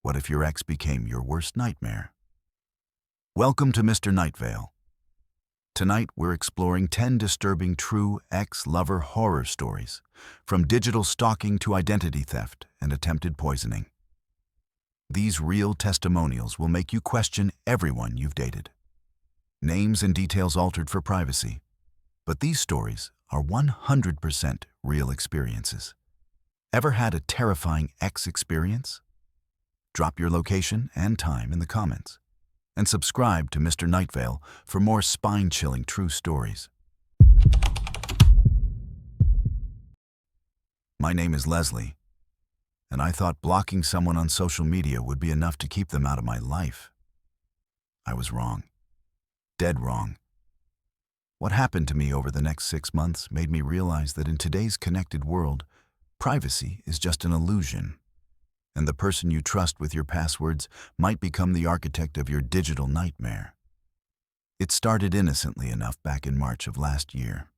What if your ex became your worst nightmare? Welcome to Mr. Nightveil. Tonight we're exploring 10 disturbing true ex-lover horror stories, from digital stalking to identity theft and attempted poisoning. These real testimonials will make you question everyone you've dated. Names and details altered for privacy, but these stories are 100% real experiences. Ever had a terrifying ex experience? Drop your location and time in the comments, and subscribe to Mr. Nightveil for more spine-chilling true stories. My name is Leslie, and I thought blocking someone on social media would be enough to keep them out of my life. I was wrong. Dead wrong. What happened to me over the next 6 months made me realize that in today's connected world, privacy is just an illusion, and the person you trust with your passwords might become the architect of your digital nightmare. It started innocently enough back in March of last year.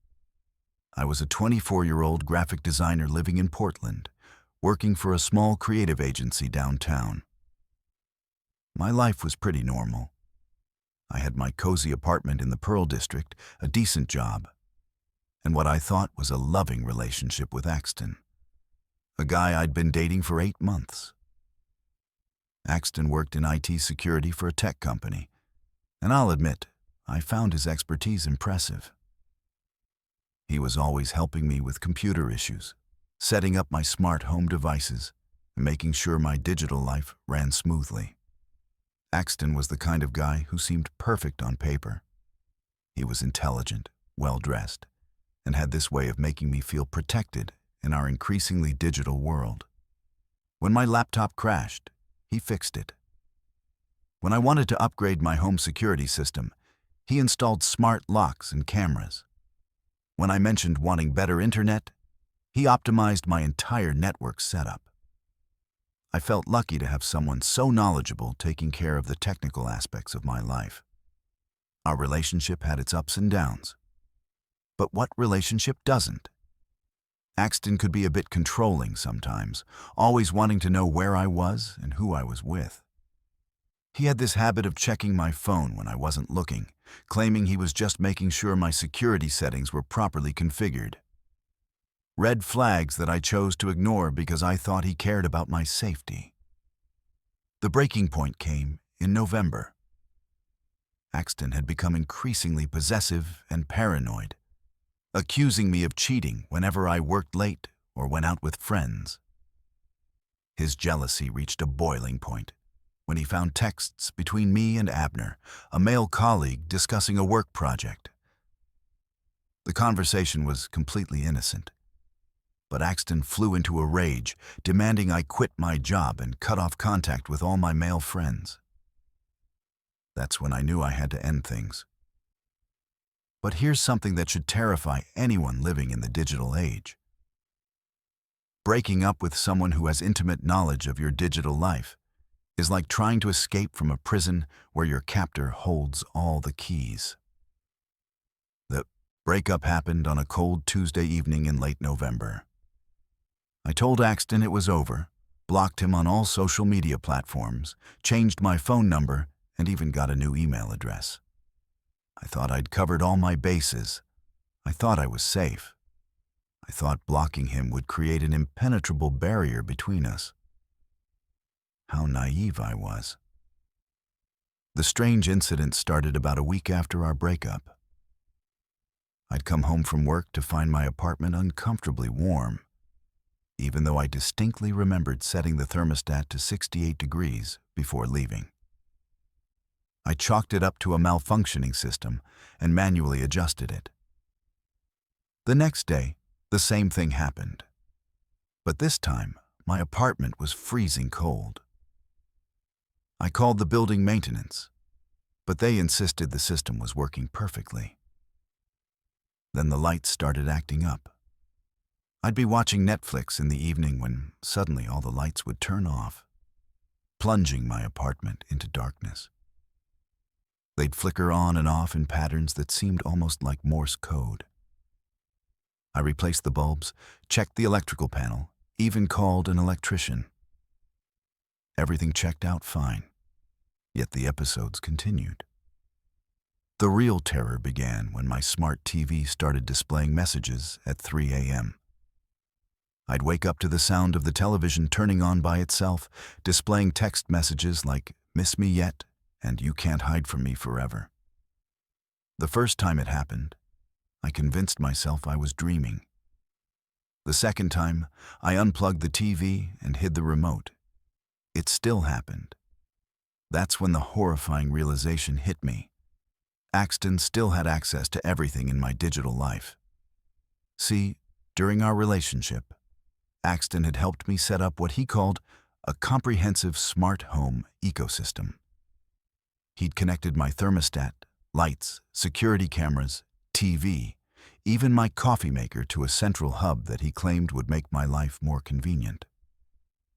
I was a 24-year-old graphic designer living in Portland, working for a small creative agency downtown. My life was pretty normal. I had my cozy apartment in the Pearl District, a decent job, and what I thought was a loving relationship with Axton, a guy I'd been dating for 8 months. Axton worked in IT security for a tech company, and I'll admit, I found his expertise impressive. He was always helping me with computer issues, setting up my smart home devices, and making sure my digital life ran smoothly. Axton was the kind of guy who seemed perfect on paper. He was intelligent, well-dressed, and had this way of making me feel protected in our increasingly digital world. When my laptop crashed, he fixed it. When I wanted to upgrade my home security system, he installed smart locks and cameras. When I mentioned wanting better internet, he optimized my entire network setup. I felt lucky to have someone so knowledgeable taking care of the technical aspects of my life. Our relationship had its ups and downs. But what relationship doesn't? Axton could be a bit controlling sometimes, always wanting to know where I was and who I was with. He had this habit of checking my phone when I wasn't looking, claiming he was just making sure my security settings were properly configured. Red flags that I chose to ignore because I thought he cared about my safety. The breaking point came in November. Axton had become increasingly possessive and paranoid, accusing me of cheating whenever I worked late or went out with friends. His jealousy reached a boiling point when he found texts between me and Abner, a male colleague, discussing a work project. The conversation was completely innocent, but Axton flew into a rage, demanding I quit my job and cut off contact with all my male friends. That's when I knew I had to end things. But here's something that should terrify anyone living in the digital age. Breaking up with someone who has intimate knowledge of your digital life is like trying to escape from a prison where your captor holds all the keys. The breakup happened on a cold Tuesday evening in late November. I told Axton it was over, blocked him on all social media platforms, changed my phone number, and even got a new email address. I thought I'd covered all my bases. I thought I was safe. I thought blocking him would create an impenetrable barrier between us. How naive I was. The strange incident started about a week after our breakup. I'd come home from work to find my apartment uncomfortably warm, even though I distinctly remembered setting the thermostat to 68 degrees before leaving. I chalked it up to a malfunctioning system and manually adjusted it. The next day, the same thing happened. But this time, my apartment was freezing cold. I called the building maintenance, but they insisted the system was working perfectly. Then the lights started acting up. I'd be watching Netflix in the evening when suddenly all the lights would turn off, plunging my apartment into darkness. They'd flicker on and off in patterns that seemed almost like Morse code. I replaced the bulbs, checked the electrical panel, even called an electrician. Everything checked out fine, yet the episodes continued. The real terror began when my smart TV started displaying messages at 3 a.m. I'd wake up to the sound of the television turning on by itself, displaying text messages like, "Miss me yet?" and "You can't hide from me forever." The first time it happened, I convinced myself I was dreaming. The second time, I unplugged the TV and hid the remote. It still happened. That's when the horrifying realization hit me. Axton still had access to everything in my digital life. See, during our relationship, Axton had helped me set up what he called a comprehensive smart home ecosystem. He'd connected my thermostat, lights, security cameras, TV, even my coffee maker to a central hub that he claimed would make my life more convenient.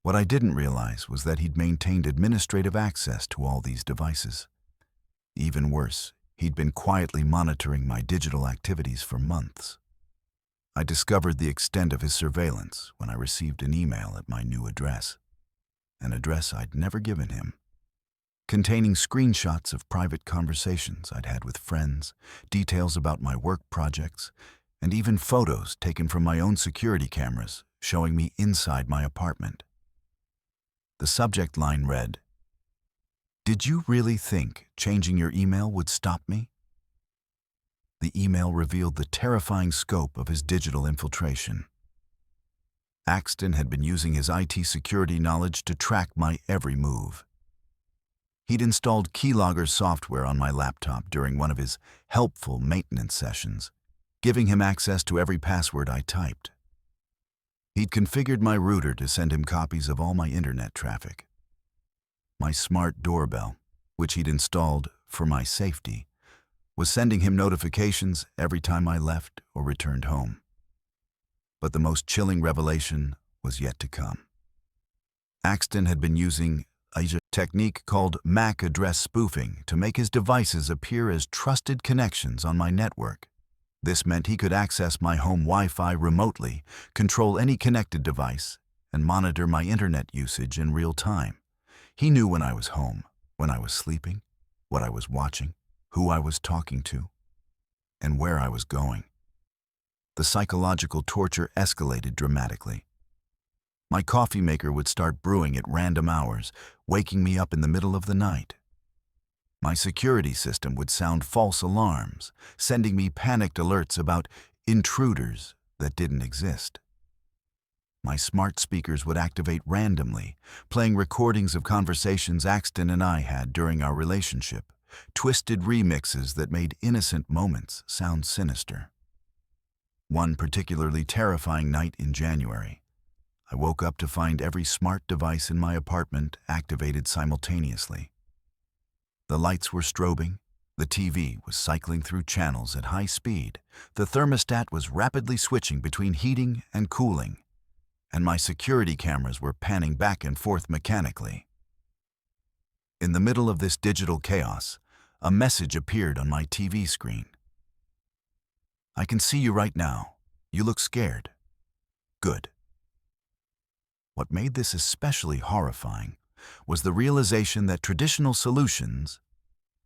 What I didn't realize was that he'd maintained administrative access to all these devices. Even worse, he'd been quietly monitoring my digital activities for months. I discovered the extent of his surveillance when I received an email at my new address, an address I'd never given him, containing screenshots of private conversations I'd had with friends, details about my work projects, and even photos taken from my own security cameras showing me inside my apartment. The subject line read, "Did you really think changing your email would stop me?" The email revealed the terrifying scope of his digital infiltration. Axton had been using his IT security knowledge to track my every move. He'd installed keylogger software on my laptop during one of his helpful maintenance sessions, giving him access to every password I typed. He'd configured my router to send him copies of all my internet traffic. My smart doorbell, which he'd installed for my safety, was sending him notifications every time I left or returned home. But the most chilling revelation was yet to come. Axton had been using a technique called MAC address spoofing to make his devices appear as trusted connections on my network. This meant he could access my home Wi-Fi remotely, control any connected device, and monitor my internet usage in real time. He knew when I was home, when I was sleeping, what I was watching, who I was talking to, and where I was going. The psychological torture escalated dramatically. My coffee maker would start brewing at random hours, waking me up in the middle of the night. My security system would sound false alarms, sending me panicked alerts about intruders that didn't exist. My smart speakers would activate randomly, playing recordings of conversations Axton and I had during our relationship, twisted remixes that made innocent moments sound sinister. One particularly terrifying night in January, I woke up to find every smart device in my apartment activated simultaneously. The lights were strobing, the TV was cycling through channels at high speed, the thermostat was rapidly switching between heating and cooling, and my security cameras were panning back and forth mechanically. In the middle of this digital chaos, a message appeared on my TV screen. "I can see you right now. You look scared." Good. What made this especially horrifying was the realization that traditional solutions,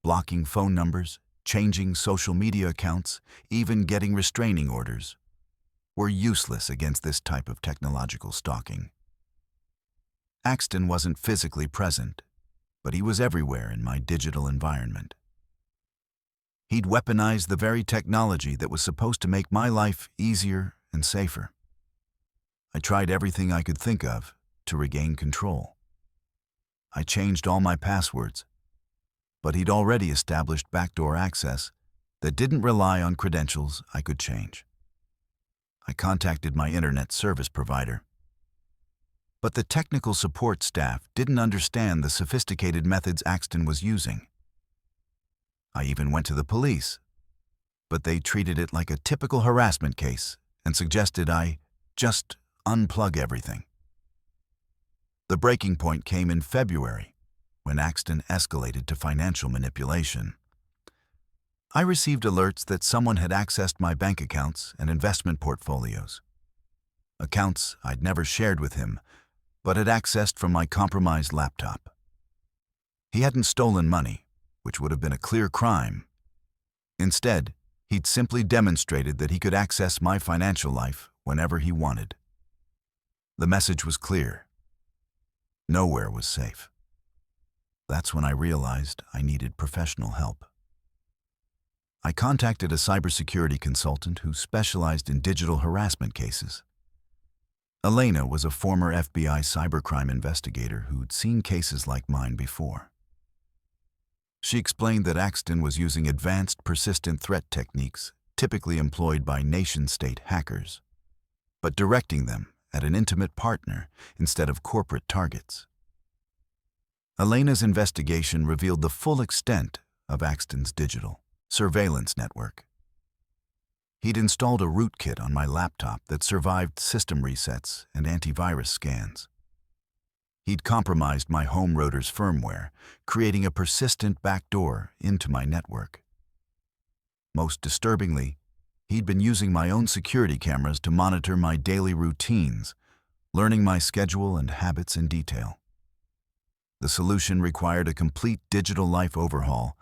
blocking phone numbers, changing social media accounts, even getting restraining orders, were useless against this type of technological stalking. Axton wasn't physically present, but he was everywhere in my digital environment. He'd weaponized the very technology that was supposed to make my life easier and safer. I tried everything I could think of to regain control. I changed all my passwords, but he'd already established backdoor access that didn't rely on credentials I could change. I contacted my internet service provider, but the technical support staff didn't understand the sophisticated methods Axton was using. I even went to the police, but they treated it like a typical harassment case and suggested I just unplug everything. The breaking point came in February, when Axton escalated to financial manipulation. I received alerts that someone had accessed my bank accounts and investment portfolios. Accounts I'd never shared with him, but had accessed from my compromised laptop. He hadn't stolen money, which would have been a clear crime. Instead, he'd simply demonstrated that he could access my financial life whenever he wanted. The message was clear. Nowhere was safe. That's when I realized I needed professional help. I contacted a cybersecurity consultant who specialized in digital harassment cases. Elena was a former FBI cybercrime investigator who'd seen cases like mine before. She explained that Axton was using advanced persistent threat techniques typically employed by nation-state hackers, but directing them at an intimate partner instead of corporate targets. Elena's investigation revealed the full extent of Axton's digital surveillance network. He'd installed a rootkit on my laptop that survived system resets and antivirus scans. He'd compromised my home router's firmware, creating a persistent backdoor into my network. Most disturbingly, he'd been using my own security cameras to monitor my daily routines, learning my schedule and habits in detail. The solution required a complete digital life overhaul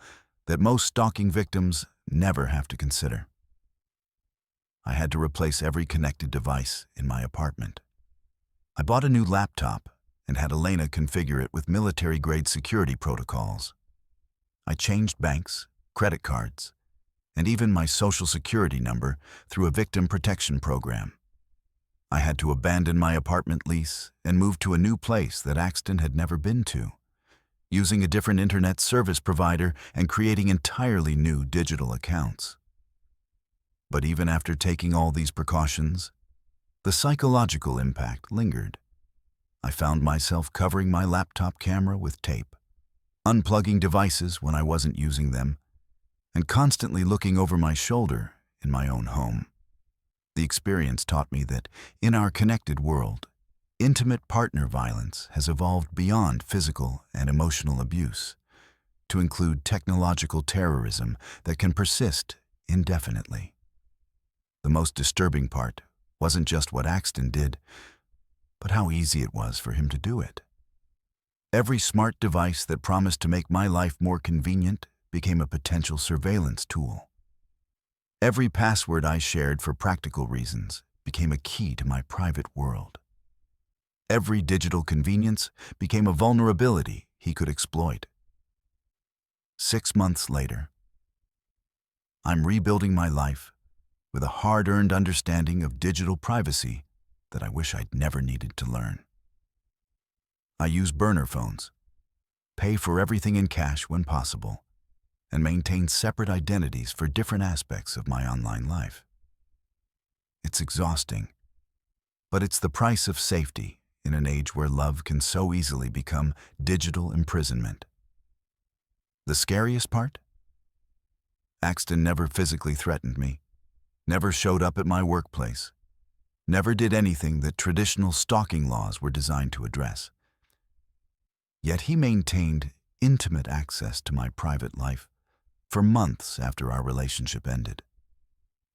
that most stalking victims never have to consider. I had to replace every connected device in my apartment. I bought a new laptop and had Elena configure it with military-grade security protocols. I changed banks, credit cards, and even my social security number through a victim protection program. I had to abandon my apartment lease and move to a new place that Axton had never been to, using a different internet service provider and creating entirely new digital accounts. But even after taking all these precautions, the psychological impact lingered. I found myself covering my laptop camera with tape, unplugging devices when I wasn't using them, and constantly looking over my shoulder in my own home. The experience taught me that in our connected world, intimate partner violence has evolved beyond physical and emotional abuse to include technological terrorism that can persist indefinitely. The most disturbing part wasn't just what Axton did, but how easy it was for him to do it. Every smart device that promised to make my life more convenient became a potential surveillance tool. Every password I shared for practical reasons became a key to my private world. Every digital convenience became a vulnerability he could exploit. 6 months later, I'm rebuilding my life with a hard-earned understanding of digital privacy that I wish I'd never needed to learn. I use burner phones, pay for everything in cash when possible, and maintain separate identities for different aspects of my online life. It's exhausting, but it's the price of safety in an age where love can so easily become digital imprisonment. The scariest part? Axton never physically threatened me, never showed up at my workplace, never did anything that traditional stalking laws were designed to address. Yet he maintained intimate access to my private life for months after our relationship ended,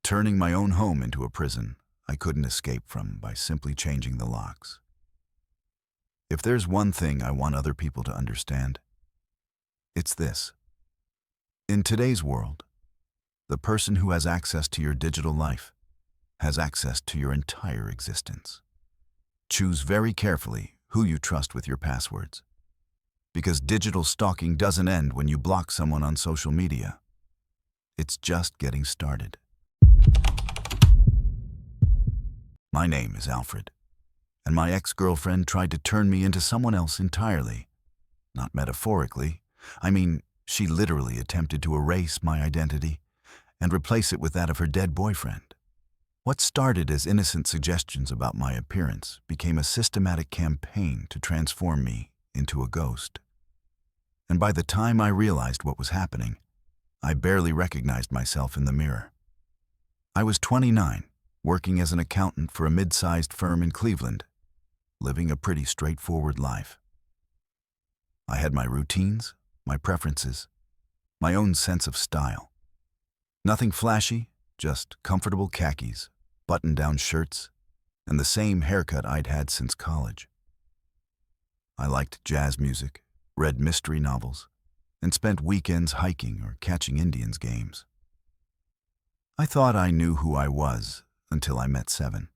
turning my own home into a prison I couldn't escape from by simply changing the locks. If there's one thing I want other people to understand, it's this. In today's world, the person who has access to your digital life has access to your entire existence. Choose very carefully who you trust with your passwords, because digital stalking doesn't end when you block someone on social media. It's just getting started. My name is Alfred, and my ex-girlfriend tried to turn me into someone else entirely. Not metaphorically. I mean, she literally attempted to erase my identity and replace it with that of her dead boyfriend. What started as innocent suggestions about my appearance became a systematic campaign to transform me into a ghost. And by the time I realized what was happening, I barely recognized myself in the mirror. I was 29, working as an accountant for a mid-sized firm in Cleveland, living a pretty straightforward life. I had my routines, my preferences, my own sense of style. Nothing flashy, just comfortable khakis, button-down shirts, and the same haircut I'd had since college. I liked jazz music, read mystery novels, and spent weekends hiking or catching Indians' games. I thought I knew who I was until I met Seven.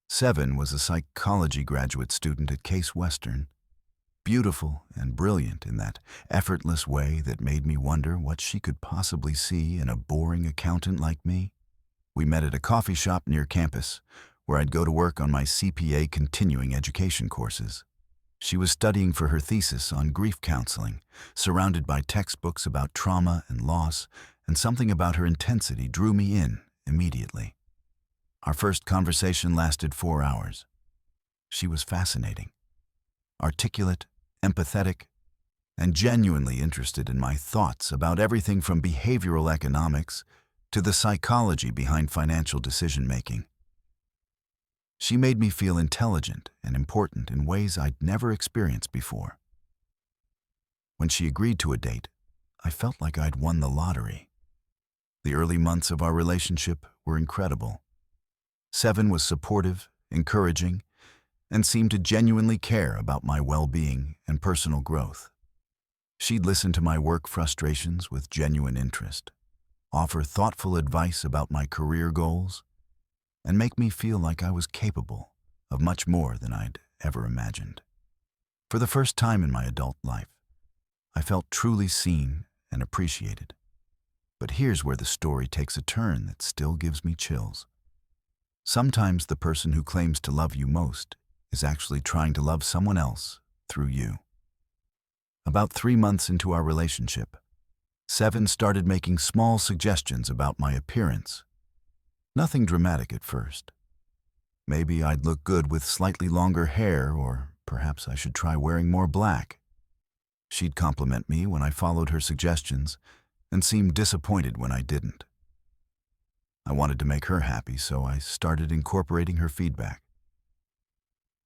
Seven was a psychology graduate student at Case Western, beautiful and brilliant in that effortless way that made me wonder what she could possibly see in a boring accountant like me. We met at a coffee shop near campus, where I'd go to work on my CPA continuing education courses. She was studying for her thesis on grief counseling, surrounded by textbooks about trauma and loss, and something about her intensity drew me in immediately. Our first conversation lasted 4 hours. She was fascinating, articulate, empathetic, and genuinely interested in my thoughts about everything from behavioral economics to the psychology behind financial decision-making. She made me feel intelligent and important in ways I'd never experienced before. When she agreed to a date, I felt like I'd won the lottery. The early months of our relationship were incredible. Seven was supportive, encouraging, and seemed to genuinely care about my well-being and personal growth. She'd listen to my work frustrations with genuine interest, offer thoughtful advice about my career goals, and make me feel like I was capable of much more than I'd ever imagined. For the first time in my adult life, I felt truly seen and appreciated. But here's where the story takes a turn that still gives me chills. Sometimes the person who claims to love you most is actually trying to love someone else through you. About 3 months into our relationship, Seven started making small suggestions about my appearance. Nothing dramatic at first. Maybe I'd look good with slightly longer hair, or perhaps I should try wearing more black. She'd compliment me when I followed her suggestions and seemed disappointed when I didn't. I wanted to make her happy, so I started incorporating her feedback.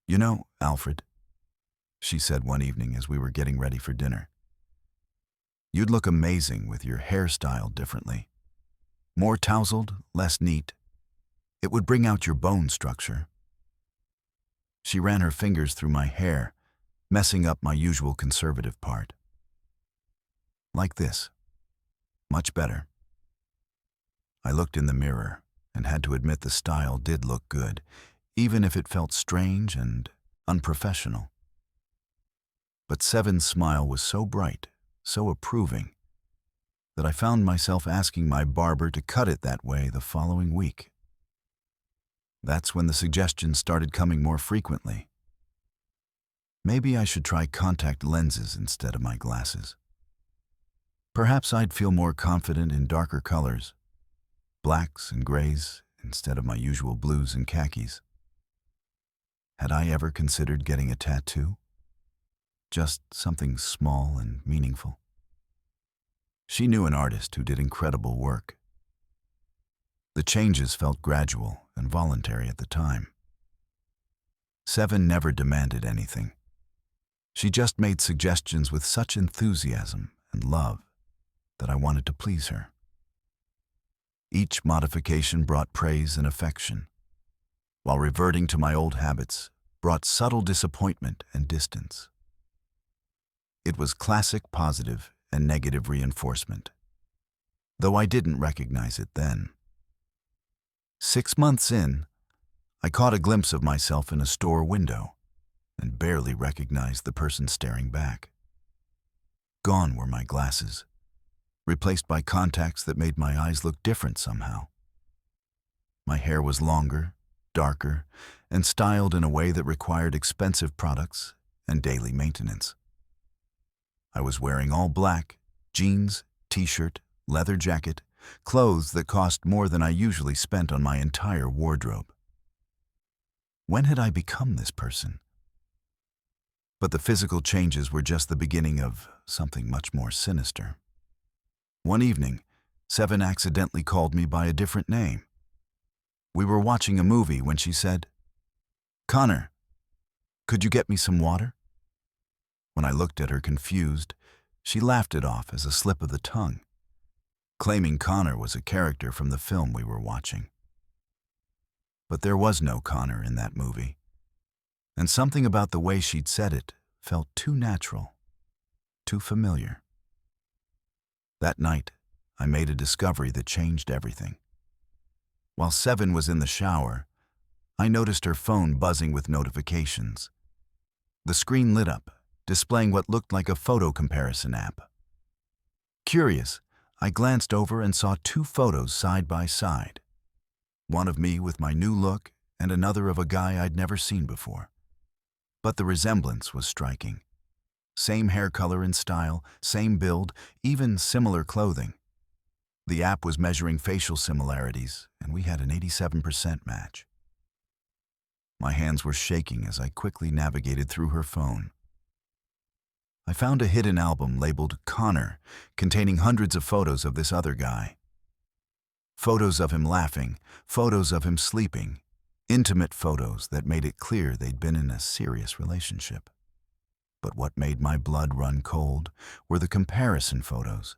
"You know, Alfred," she said one evening as we were getting ready for dinner, "you'd look amazing with your hair styled differently. More tousled, less neat. It would bring out your bone structure." She ran her fingers through my hair, messing up my usual conservative part. "Like this. Much better." I looked in the mirror and had to admit the style did look good, even if it felt strange and unprofessional. But Seven's smile was so bright, so approving, that I found myself asking my barber to cut it that way the following week. That's when the suggestions started coming more frequently. Maybe I should try contact lenses instead of my glasses. Perhaps I'd feel more confident in darker colors, blacks and grays instead of my usual blues and khakis. Had I ever considered getting a tattoo? Just something small and meaningful. She knew an artist who did incredible work. The changes felt gradual and voluntary at the time. Seven never demanded anything. She just made suggestions with such enthusiasm and love that I wanted to please her. Each modification brought praise and affection, while reverting to my old habits brought subtle disappointment and distance. It was classic positive and negative reinforcement, though I didn't recognize it then. 6 months in, I caught a glimpse of myself in a store window and barely recognized the person staring back. Gone were my glasses, replaced by contacts that made my eyes look different somehow. My hair was longer, darker, and styled in a way that required expensive products and daily maintenance. I was wearing all black, jeans, t-shirt, leather jacket, clothes that cost more than I usually spent on my entire wardrobe. When had I become this person? But the physical changes were just the beginning of something much more sinister. One evening, Seven accidentally called me by a different name. We were watching a movie when she said, "Connor, could you get me some water?" When I looked at her confused, she laughed it off as a slip of the tongue, claiming Connor was a character from the film we were watching. But there was no Connor in that movie. And something about the way she'd said it felt too natural, too familiar. That night, I made a discovery that changed everything. While Seven was in the shower, I noticed her phone buzzing with notifications. The screen lit up, displaying what looked like a photo comparison app. Curious, I glanced over and saw two photos side by side. One of me with my new look and another of a guy I'd never seen before. But the resemblance was striking. Same hair color and style, same build, even similar clothing. The app was measuring facial similarities, and we had an 87% match. My hands were shaking as I quickly navigated through her phone. I found a hidden album labeled Connor, containing hundreds of photos of this other guy. Photos of him laughing, photos of him sleeping, intimate photos that made it clear they'd been in a serious relationship. But what made my blood run cold were the comparison photos.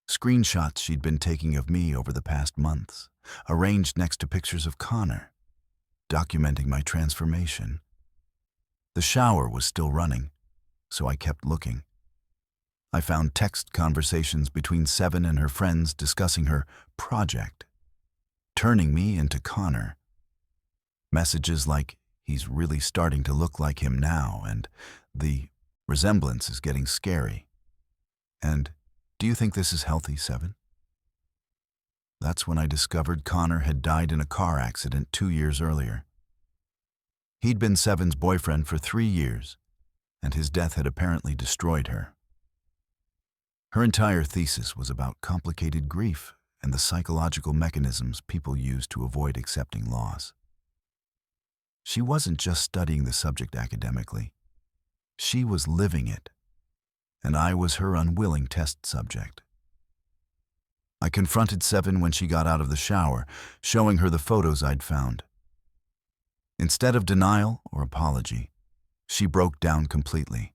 Screenshots she'd been taking of me over the past months, arranged next to pictures of Connor, documenting my transformation. The shower was still running, so I kept looking. I found text conversations between Seven and her friends discussing her project, turning me into Connor. Messages like, "He's really starting to look like him now," and "The resemblance is getting scary," and "Do you think this is healthy, Seven?" That's when I discovered Connor had died in a car accident 2 years earlier. He'd been Seven's boyfriend for 3 years, and his death had apparently destroyed her. Her entire thesis was about complicated grief and the psychological mechanisms people use to avoid accepting loss. She wasn't just studying the subject academically. She was living it, and I was her unwilling test subject. I confronted Seven when she got out of the shower, showing her the photos I'd found. Instead of denial or apology, she broke down completely,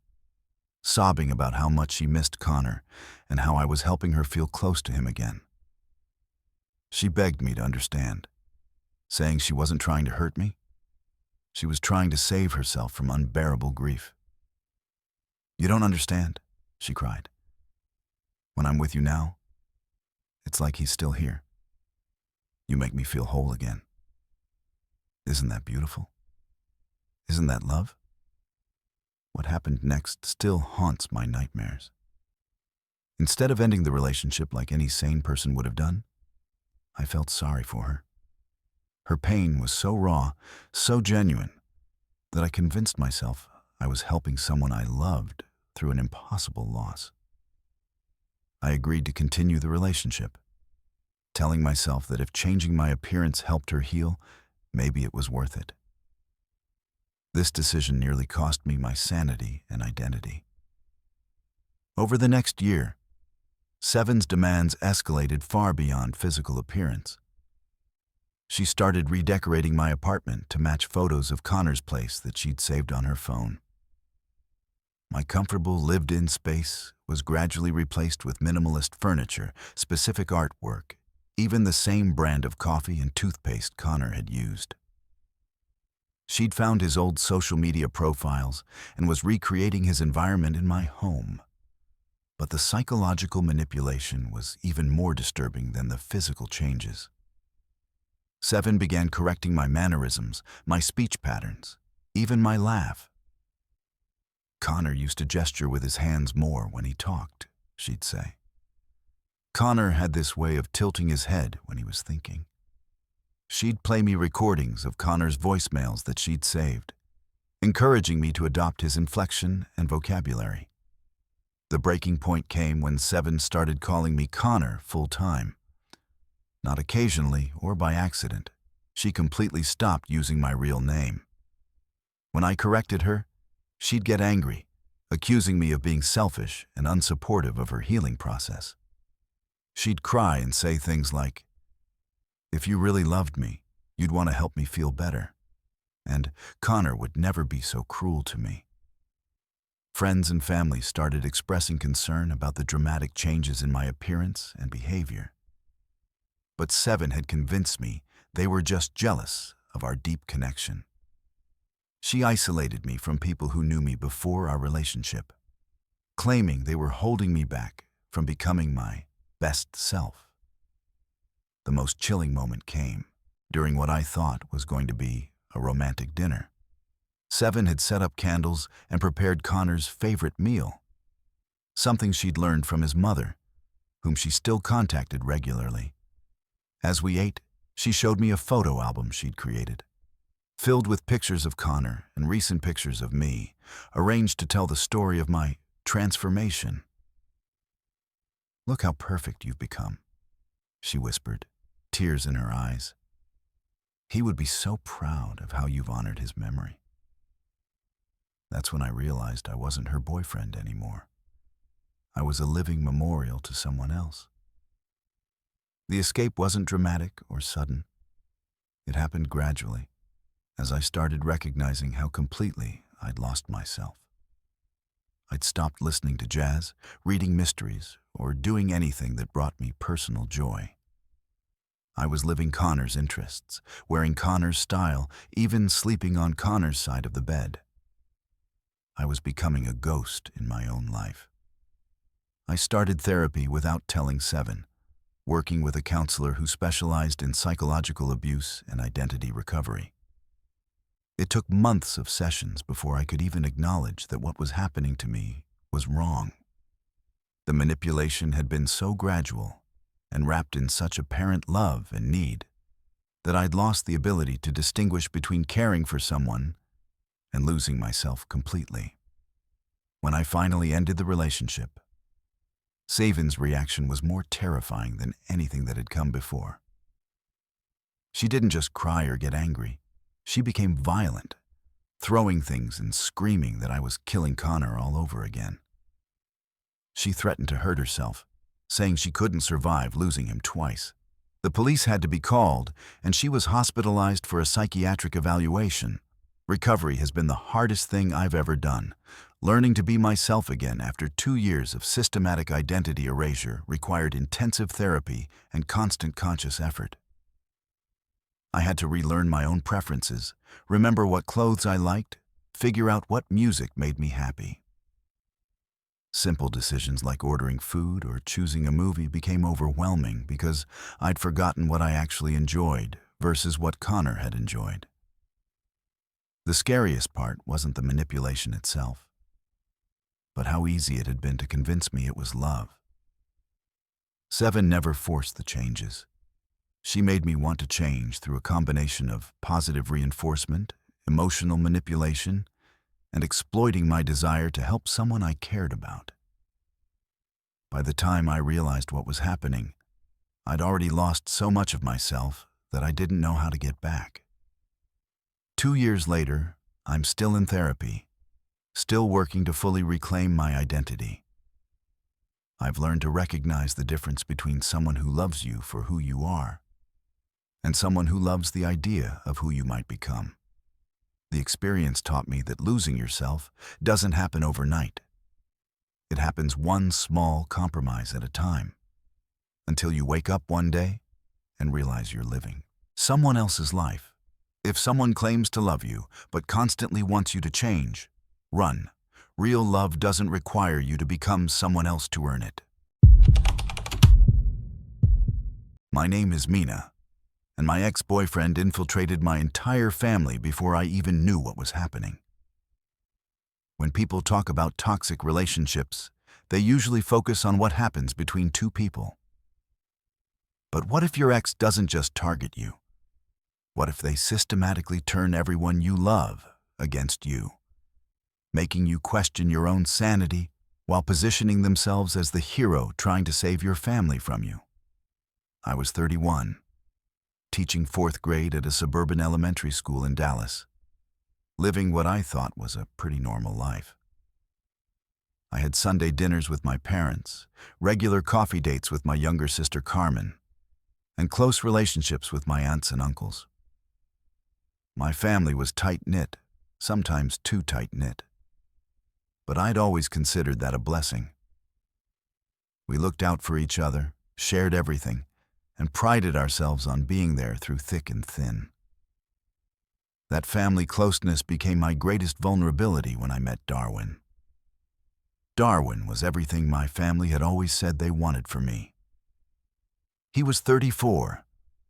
sobbing about how much she missed Connor and how I was helping her feel close to him again. She begged me to understand, saying she wasn't trying to hurt me. She was trying to save herself from unbearable grief. "You don't understand," she cried. "When I'm with you now, it's like he's still here. You make me feel whole again. Isn't that beautiful? Isn't that love?" What happened next still haunts my nightmares. Instead of ending the relationship like any sane person would have done, I felt sorry for her. Her pain was so raw, so genuine, that I convinced myself I was helping someone I loved through an impossible loss. I agreed to continue the relationship, telling myself that if changing my appearance helped her heal, maybe it was worth it. This decision nearly cost me my sanity and identity. Over the next year, Seven's demands escalated far beyond physical appearance. She started redecorating my apartment to match photos of Connor's place that she'd saved on her phone. My comfortable lived-in space was gradually replaced with minimalist furniture, specific artwork, even the same brand of coffee and toothpaste Connor had used. She'd found his old social media profiles and was recreating his environment in my home. But the psychological manipulation was even more disturbing than the physical changes. Seven began correcting my mannerisms, my speech patterns, even my laugh. "Connor used to gesture with his hands more when he talked," she'd say. "Connor had this way of tilting his head when he was thinking." She'd play me recordings of Connor's voicemails that she'd saved, encouraging me to adopt his inflection and vocabulary. The breaking point came when Seven started calling me Connor full-time. Not occasionally or by accident. She completely stopped using my real name. When I corrected her, she'd get angry, accusing me of being selfish and unsupportive of her healing process. She'd cry and say things like, "If you really loved me, you'd want to help me feel better," and "Connor would never be so cruel to me." Friends and family started expressing concern about the dramatic changes in my appearance and behavior. But Seven had convinced me they were just jealous of our deep connection. She isolated me from people who knew me before our relationship, claiming they were holding me back from becoming my best self. The most chilling moment came during what I thought was going to be a romantic dinner. Seven had set up candles and prepared Connor's favorite meal, something she'd learned from his mother, whom she still contacted regularly. As we ate, she showed me a photo album she'd created, filled with pictures of Connor and recent pictures of me, arranged to tell the story of my transformation. "Look how perfect you've become," she whispered, tears in her eyes. "He would be so proud of how you've honored his memory." That's when I realized I wasn't her boyfriend anymore. I was a living memorial to someone else. The escape wasn't dramatic or sudden. It happened gradually, as I started recognizing how completely I'd lost myself. I'd stopped listening to jazz, reading mysteries, or doing anything that brought me personal joy. I was living Connor's interests, wearing Connor's style, even sleeping on Connor's side of the bed. I was becoming a ghost in my own life. I started therapy without telling Seven, working with a counselor who specialized in psychological abuse and identity recovery. It took months of sessions before I could even acknowledge that what was happening to me was wrong. The manipulation had been so gradual and wrapped in such apparent love and need that I'd lost the ability to distinguish between caring for someone and losing myself completely. When I finally ended the relationship, Savin's reaction was more terrifying than anything that had come before. She didn't just cry or get angry. She became violent, throwing things and screaming that I was killing Connor all over again. She threatened to hurt herself, saying she couldn't survive losing him twice. The police had to be called, and she was hospitalized for a psychiatric evaluation. Recovery has been the hardest thing I've ever done. Learning to be myself again after 2 years of systematic identity erasure required intensive therapy and constant conscious effort. I had to relearn my own preferences, remember what clothes I liked, figure out what music made me happy. Simple decisions like ordering food or choosing a movie became overwhelming because I'd forgotten what I actually enjoyed versus what Connor had enjoyed. The scariest part wasn't the manipulation itself, but how easy it had been to convince me it was love. Seven never forced the changes. She made me want to change through a combination of positive reinforcement, emotional manipulation, and exploiting my desire to help someone I cared about. By the time I realized what was happening, I'd already lost so much of myself that I didn't know how to get back. 2 years later, I'm still in therapy, still working to fully reclaim my identity. I've learned to recognize the difference between someone who loves you for who you are and someone who loves the idea of who you might become. The experience taught me that losing yourself doesn't happen overnight. It happens one small compromise at a time, until you wake up one day and realize you're living someone else's life. If someone claims to love you but constantly wants you to change, run. Real love doesn't require you to become someone else to earn it. My name is Mina, and my ex-boyfriend infiltrated my entire family before I even knew what was happening. When people talk about toxic relationships, they usually focus on what happens between two people. But what if your ex doesn't just target you? What if they systematically turn everyone you love against you, making you question your own sanity while positioning themselves as the hero trying to save your family from you? I was 31, teaching 4th grade at a suburban elementary school in Dallas, living what I thought was a pretty normal life. I had Sunday dinners with my parents, regular coffee dates with my younger sister Carmen, and close relationships with my aunts and uncles. My family was tight-knit, sometimes too tight-knit, but I'd always considered that a blessing. We looked out for each other, shared everything, and prided ourselves on being there through thick and thin. That family closeness became my greatest vulnerability when I met Darwin. Darwin was everything my family had always said they wanted for me. He was 34,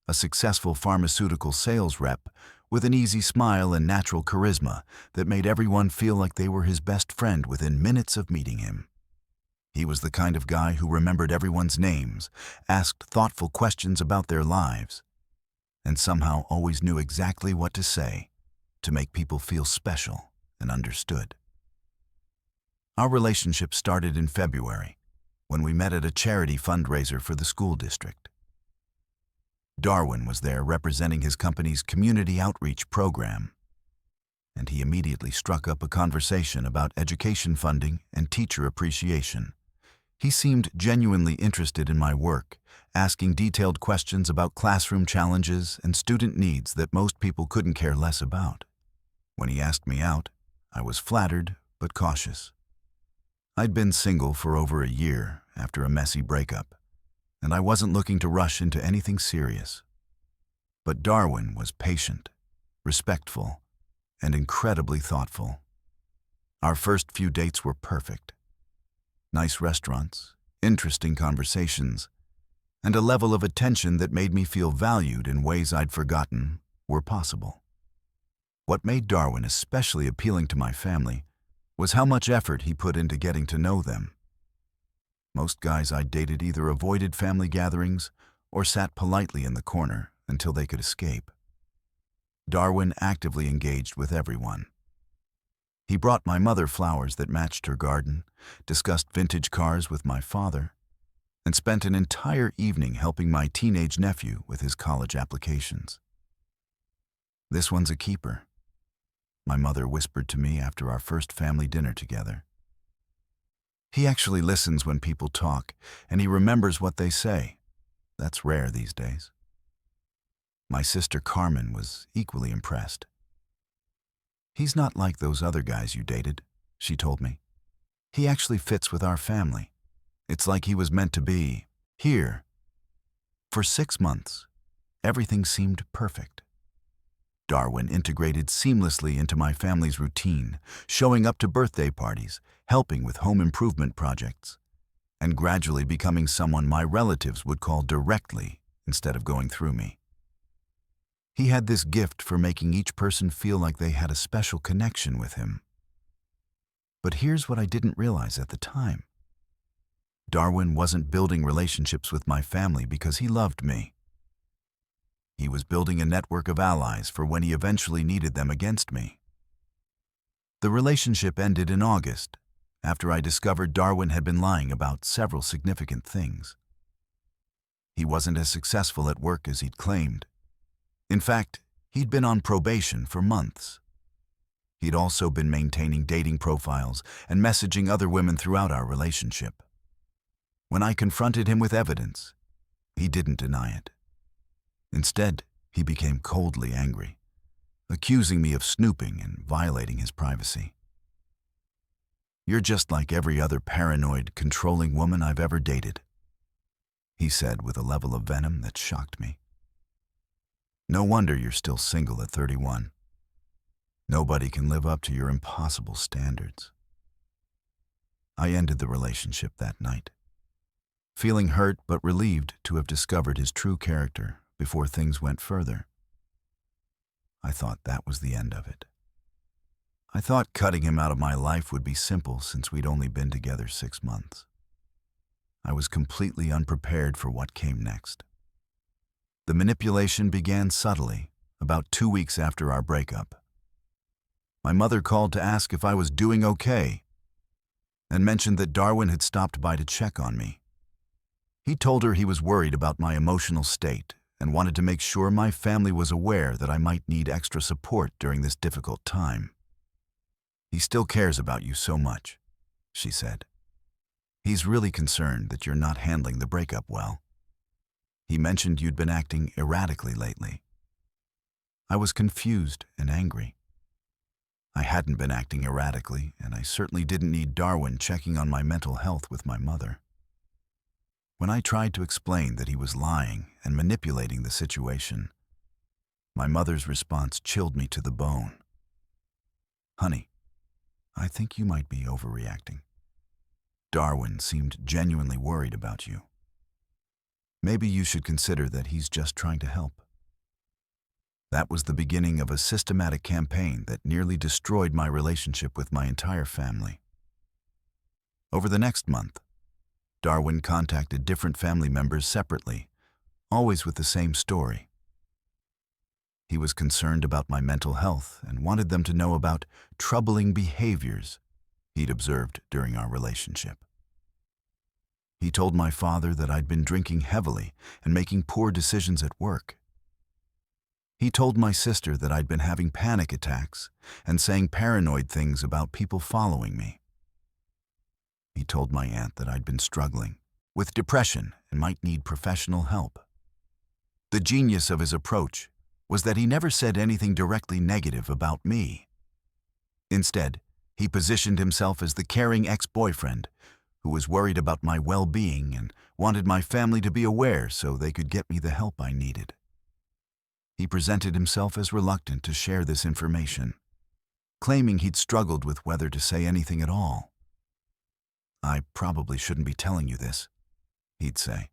a successful pharmaceutical sales rep with an easy smile and natural charisma that made everyone feel like they were his best friend within minutes of meeting him. He was the kind of guy who remembered everyone's names, asked thoughtful questions about their lives, and somehow always knew exactly what to say to make people feel special and understood. Our relationship started in February, when we met at a charity fundraiser for the school district. Darwin was there representing his company's community outreach program, and he immediately struck up a conversation about education funding and teacher appreciation. He seemed genuinely interested in my work, asking detailed questions about classroom challenges and student needs that most people couldn't care less about. When he asked me out, I was flattered but cautious. I'd been single for over a year after a messy breakup, and I wasn't looking to rush into anything serious. But Darwin was patient, respectful, and incredibly thoughtful. Our first few dates were perfect. Nice restaurants, interesting conversations, and a level of attention that made me feel valued in ways I'd forgotten were possible. What made Darwin especially appealing to my family was how much effort he put into getting to know them. Most guys I dated either avoided family gatherings or sat politely in the corner until they could escape. Darwin actively engaged with everyone. He brought my mother flowers that matched her garden, discussed vintage cars with my father, and spent an entire evening helping my teenage nephew with his college applications. "This one's a keeper," my mother whispered to me after our first family dinner together. "He actually listens when people talk, and he remembers what they say. That's rare these days." My sister Carmen was equally impressed. "He's not like those other guys you dated," she told me. "He actually fits with our family. It's like he was meant to be here." For 6 months, everything seemed perfect. Darwin integrated seamlessly into my family's routine, showing up to birthday parties, helping with home improvement projects, and gradually becoming someone my relatives would call directly instead of going through me. He had this gift for making each person feel like they had a special connection with him. But here's what I didn't realize at the time. Darwin wasn't building relationships with my family because he loved me. He was building a network of allies for when he eventually needed them against me. The relationship ended in August, after I discovered Darwin had been lying about several significant things. He wasn't as successful at work as he'd claimed. In fact, he'd been on probation for months. He'd also been maintaining dating profiles and messaging other women throughout our relationship. When I confronted him with evidence, he didn't deny it. Instead, he became coldly angry, accusing me of snooping and violating his privacy. "You're just like every other paranoid, controlling woman I've ever dated," he said with a level of venom that shocked me. "No wonder you're still single at 31. Nobody can live up to your impossible standards." I ended the relationship that night, feeling hurt but relieved to have discovered his true character before things went further. I thought that was the end of it. I thought cutting him out of my life would be simple since we'd only been together 6 months. I was completely unprepared for what came next. The manipulation began subtly, about 2 weeks after our breakup. My mother called to ask if I was doing okay, and mentioned that Darwin had stopped by to check on me. He told her he was worried about my emotional state and wanted to make sure my family was aware that I might need extra support during this difficult time. "He still cares about you so much," she said. "He's really concerned that you're not handling the breakup well. He mentioned you'd been acting erratically lately." I was confused and angry. I hadn't been acting erratically, and I certainly didn't need Darwin checking on my mental health with my mother. When I tried to explain that he was lying and manipulating the situation, My mother's response chilled me to the bone. "Honey, I think you might be overreacting. Darwin seemed genuinely worried about you. Maybe you should consider that he's just trying to help." That was the beginning of a systematic campaign that nearly destroyed my relationship with my entire family. Over the next month, Darwin contacted different family members separately, always with the same story. He was concerned about my mental health and wanted them to know about troubling behaviors he'd observed during our relationship. He told my father that I'd been drinking heavily and making poor decisions at work. He told my sister that I'd been having panic attacks and saying paranoid things about people following me. He told my aunt that I'd been struggling with depression and might need professional help. The genius of his approach was that he never said anything directly negative about me. Instead, he positioned himself as the caring ex-boyfriend who was worried about my well-being and wanted my family to be aware so they could get me the help I needed. He presented himself as reluctant to share this information, claiming he'd struggled with whether to say anything at all. "I probably shouldn't be telling you this," he'd say.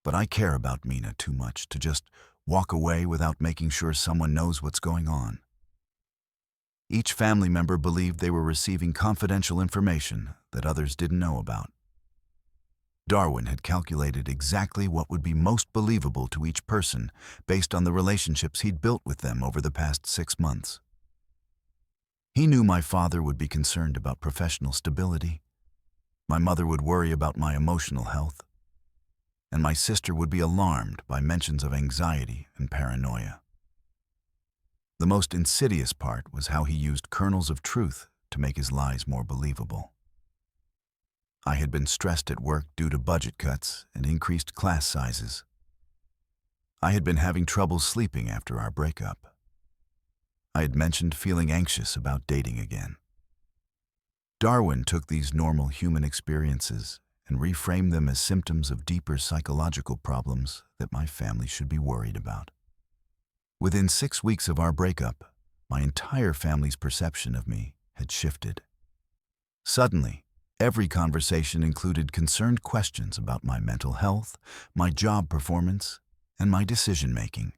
"But I care about Mina too much to just walk away without making sure someone knows what's going on." Each family member believed they were receiving confidential information that others didn't know about. Darwin had calculated exactly what would be most believable to each person based on the relationships he'd built with them over the past 6 months. He knew my father would be concerned about professional stability, my mother would worry about my emotional health, and my sister would be alarmed by mentions of anxiety and paranoia. The most insidious part was how he used kernels of truth to make his lies more believable. I had been stressed at work due to budget cuts and increased class sizes. I had been having trouble sleeping after our breakup. I had mentioned feeling anxious about dating again. Darwin took these normal human experiences and reframed them as symptoms of deeper psychological problems that my family should be worried about. Within 6 weeks of our breakup, my entire family's perception of me had shifted. Suddenly, every conversation included concerned questions about my mental health, my job performance, and my decision-making.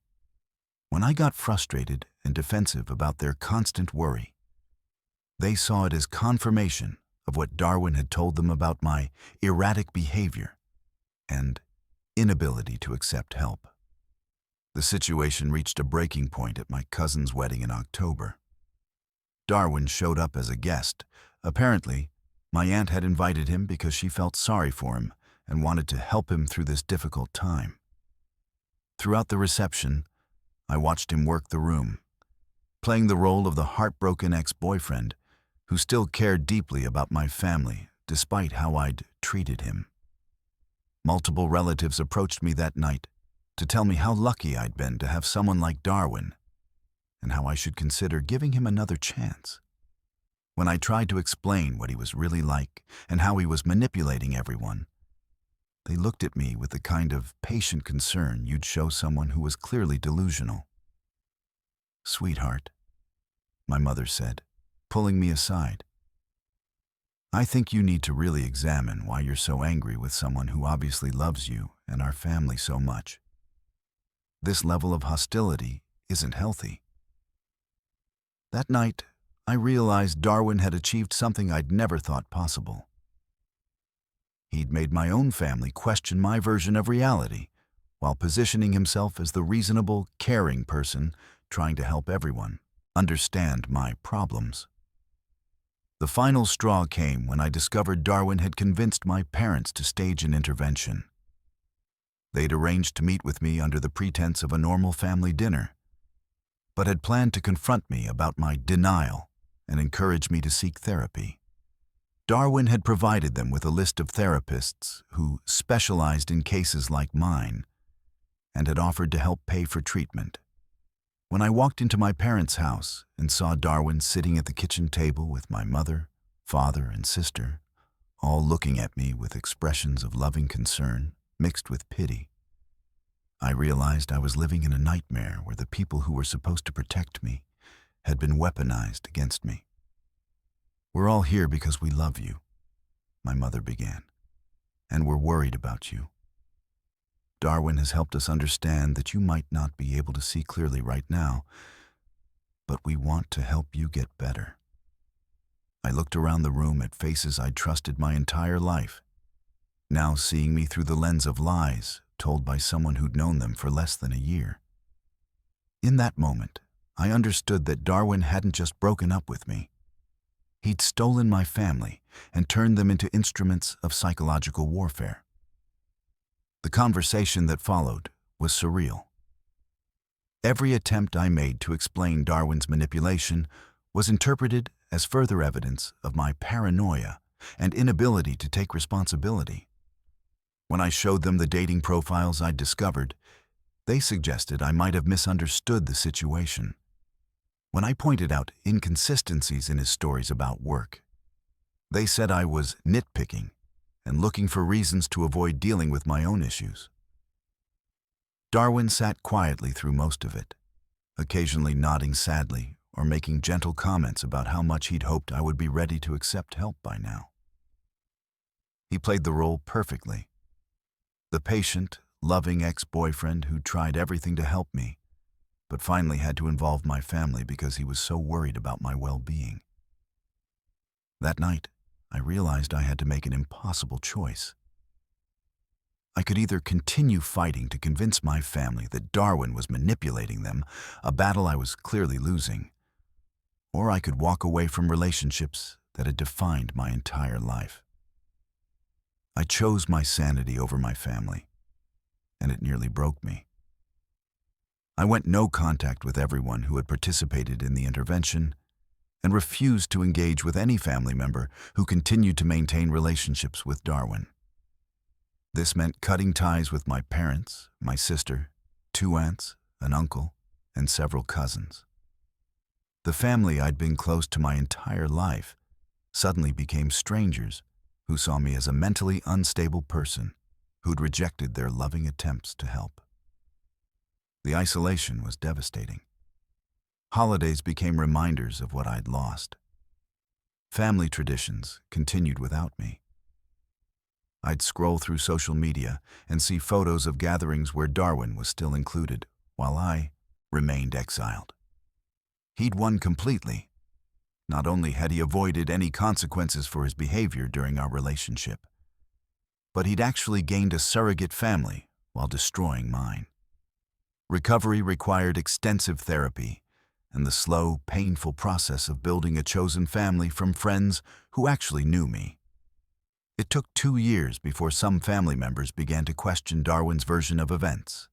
When I got frustrated and defensive about their constant worry, they saw it as confirmation of what Darwin had told them about my erratic behavior and inability to accept help. The situation reached a breaking point at my cousin's wedding in October. Darwin showed up as a guest. Apparently, my aunt had invited him because she felt sorry for him and wanted to help him through this difficult time. Throughout the reception, I watched him work the room, playing the role of the heartbroken ex-boyfriend who still cared deeply about my family despite how I'd treated him. Multiple relatives approached me that night to tell me how lucky I'd been to have someone like Darwin and how I should consider giving him another chance. When I tried to explain what he was really like and how he was manipulating everyone, they looked at me with the kind of patient concern you'd show someone who was clearly delusional. "Sweetheart," my mother said, pulling me aside, "I think you need to really examine why you're so angry with someone who obviously loves you and our family so much. This level of hostility isn't healthy." That night, I realized Darwin had achieved something I'd never thought possible. He'd made my own family question my version of reality, while positioning himself as the reasonable, caring person trying to help everyone understand my problems. The final straw came when I discovered Darwin had convinced my parents to stage an intervention. They'd arranged to meet with me under the pretense of a normal family dinner, but had planned to confront me about my denial and encourage me to seek therapy. Darwin had provided them with a list of therapists who specialized in cases like mine and had offered to help pay for treatment. When I walked into my parents' house and saw Darwin sitting at the kitchen table with my mother, father, and sister, all looking at me with expressions of loving concern mixed with pity, I realized I was living in a nightmare where the people who were supposed to protect me had been weaponized against me. "We're all here because we love you," my mother began, "and we're worried about you. Darwin has helped us understand that you might not be able to see clearly right now, but we want to help you get better." I looked around the room at faces I'd trusted my entire life, now seeing me through the lens of lies told by someone who'd known them for less than a year. In that moment, I understood that Darwin hadn't just broken up with me. He'd stolen my family and turned them into instruments of psychological warfare. The conversation that followed was surreal. Every attempt I made to explain Darwin's manipulation was interpreted as further evidence of my paranoia and inability to take responsibility. When I showed them the dating profiles I'd discovered, they suggested I might have misunderstood the situation. When I pointed out inconsistencies in his stories about work, they said I was nitpicking and looking for reasons to avoid dealing with my own issues. Darwin sat quietly through most of it, occasionally nodding sadly or making gentle comments about how much he'd hoped I would be ready to accept help by now. He played the role perfectly. The patient, loving ex-boyfriend who tried everything to help me, but finally had to involve my family because he was so worried about my well-being. That night, I realized I had to make an impossible choice. I could either continue fighting to convince my family that Darwin was manipulating them, a battle I was clearly losing, or I could walk away from relationships that had defined my entire life. I chose my sanity over my family, and it nearly broke me. I went no contact with everyone who had participated in the intervention and refused to engage with any family member who continued to maintain relationships with Darwin. This meant cutting ties with my parents, my sister, 2 aunts, an uncle, and several cousins. The family I'd been close to my entire life suddenly became strangers who saw me as a mentally unstable person who'd rejected their loving attempts to help. The isolation was devastating. Holidays became reminders of what I'd lost. Family traditions continued without me. I'd scroll through social media and see photos of gatherings where Darwin was still included, while I remained exiled. He'd won completely. Not only had he avoided any consequences for his behavior during our relationship, but he'd actually gained a surrogate family while destroying mine. Recovery required extensive therapy and the slow, painful process of building a chosen family from friends who actually knew me. It took 2 years before some family members began to question Darwin's version of events.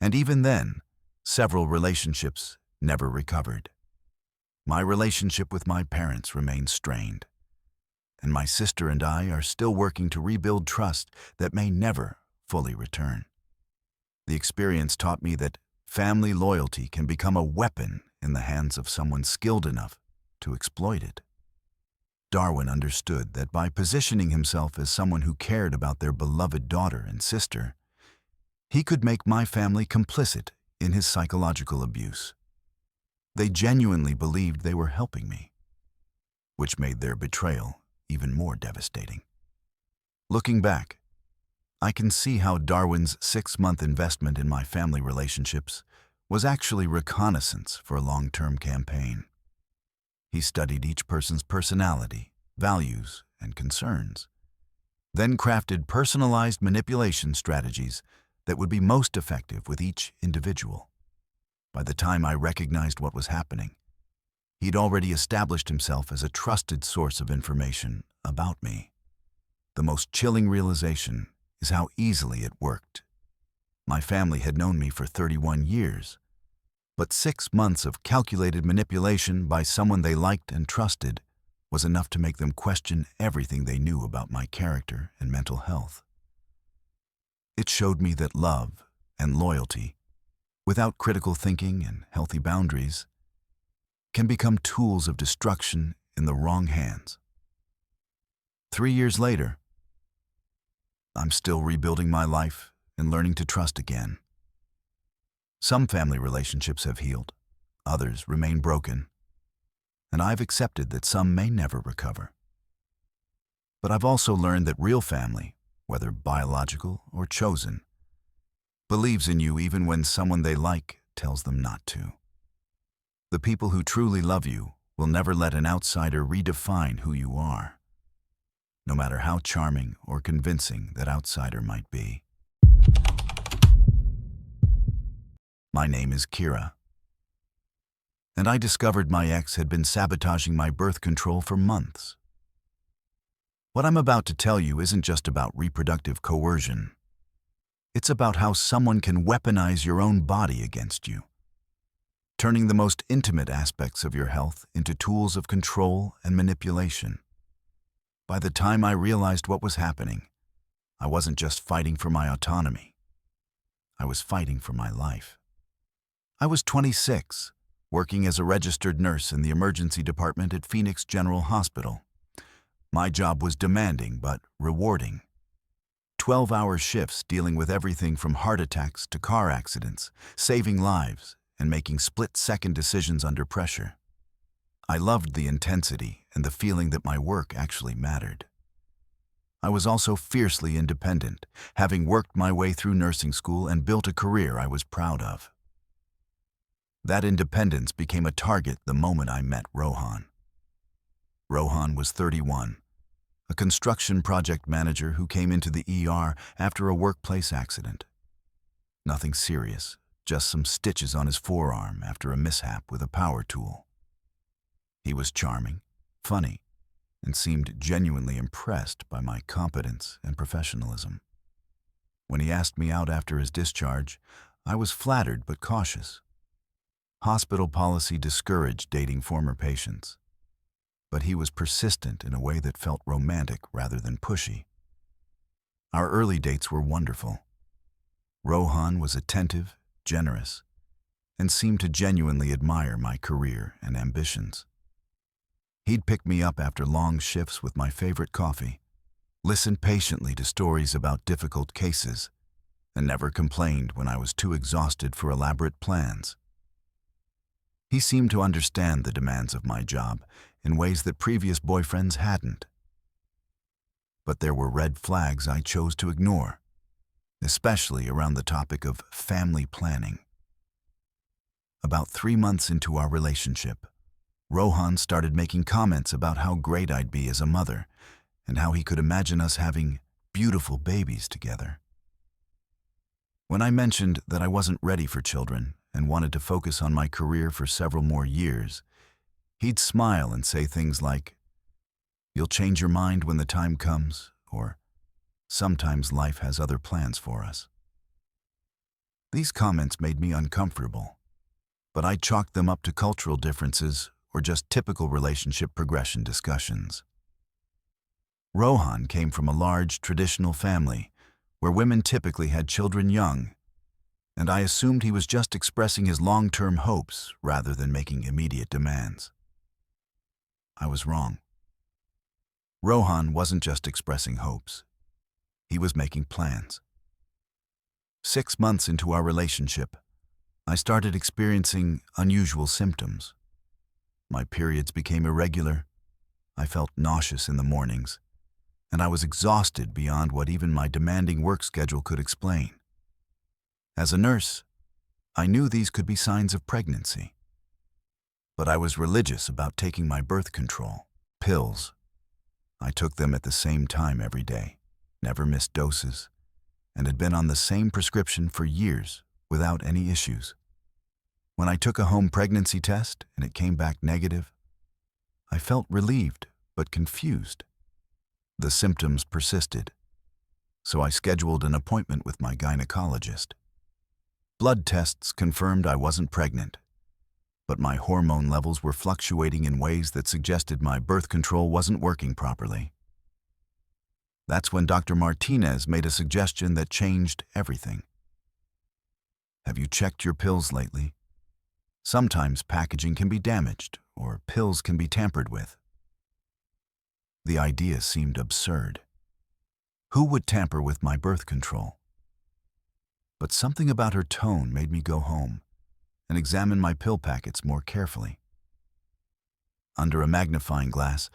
And even then, several relationships never recovered. My relationship with my parents remains strained, and my sister and I are still working to rebuild trust that may never fully return. The experience taught me that family loyalty can become a weapon in the hands of someone skilled enough to exploit it. Darwin understood that by positioning himself as someone who cared about their beloved daughter and sister, he could make my family complicit in his psychological abuse. They genuinely believed they were helping me, which made their betrayal even more devastating. Looking back, I can see how Darwin's 6-month investment in my family relationships was actually reconnaissance for a long-term campaign. He studied each person's personality, values, and concerns, then crafted personalized manipulation strategies that would be most effective with each individual. By the time I recognized what was happening, he'd already established himself as a trusted source of information about me. The most chilling realization is how easily it worked. My family had known me for 31 years, but 6 months of calculated manipulation by someone they liked and trusted was enough to make them question everything they knew about my character and mental health. It showed me that love and loyalty, without critical thinking and healthy boundaries, can become tools of destruction in the wrong hands. 3 years later, I'm still rebuilding my life and learning to trust again. Some family relationships have healed, others remain broken, and I've accepted that some may never recover. But I've also learned that real family, whether biological or chosen, believes in you even when someone they like tells them not to. The people who truly love you will never let an outsider redefine who you are, no matter how charming or convincing that outsider might be. My name is Kira, and I discovered my ex had been sabotaging my birth control for months. What I'm about to tell you isn't just about reproductive coercion. It's about how someone can weaponize your own body against you, turning the most intimate aspects of your health into tools of control and manipulation. By the time I realized what was happening, I wasn't just fighting for my autonomy. I was fighting for my life. I was 26, working as a registered nurse in the emergency department at Phoenix General Hospital. My job was demanding but rewarding. 12-hour shifts dealing with everything from heart attacks to car accidents, saving lives, and making split-second decisions under pressure. I loved the intensity and the feeling that my work actually mattered. I was also fiercely independent, having worked my way through nursing school and built a career I was proud of. That independence became a target the moment I met Rohan. Rohan was 31, a construction project manager who came into the ER after a workplace accident. Nothing serious, just some stitches on his forearm after a mishap with a power tool. He was charming, funny, and seemed genuinely impressed by my competence and professionalism. When he asked me out after his discharge, I was flattered but cautious. Hospital policy discouraged dating former patients, but he was persistent in a way that felt romantic rather than pushy. Our early dates were wonderful. Rohan was attentive, generous, and seemed to genuinely admire my career and ambitions. He'd pick me up after long shifts with my favorite coffee, listen patiently to stories about difficult cases, and never complained when I was too exhausted for elaborate plans. He seemed to understand the demands of my job in ways that previous boyfriends hadn't. But there were red flags I chose to ignore, especially around the topic of family planning. About 3 months into our relationship, Rohan started making comments about how great I'd be as a mother and how he could imagine us having beautiful babies together. When I mentioned that I wasn't ready for children and wanted to focus on my career for several more years, he'd smile and say things like, "You'll change your mind when the time comes," or, "Sometimes life has other plans for us." These comments made me uncomfortable, but I chalked them up to cultural differences or just typical relationship progression discussions. Rohan came from a large, traditional family where women typically had children young, and I assumed he was just expressing his long-term hopes rather than making immediate demands. I was wrong. Rohan wasn't just expressing hopes. He was making plans. 6 months into our relationship, I started experiencing unusual symptoms. My periods became irregular, I felt nauseous in the mornings, and I was exhausted beyond what even my demanding work schedule could explain. As a nurse, I knew these could be signs of pregnancy. But I was religious about taking my birth control, pills. I took them at the same time every day, never missed doses, and had been on the same prescription for years without any issues. When I took a home pregnancy test and it came back negative, I felt relieved but confused. The symptoms persisted, so I scheduled an appointment with my gynecologist. Blood tests confirmed I wasn't pregnant, but my hormone levels were fluctuating in ways that suggested my birth control wasn't working properly. That's when Dr. Martinez made a suggestion that changed everything. "Have you checked your pills lately? Sometimes packaging can be damaged or pills can be tampered with." The idea seemed absurd. Who would tamper with my birth control? but something about her tone made me go home and examine my pill packets more carefully. Under a magnifying glass,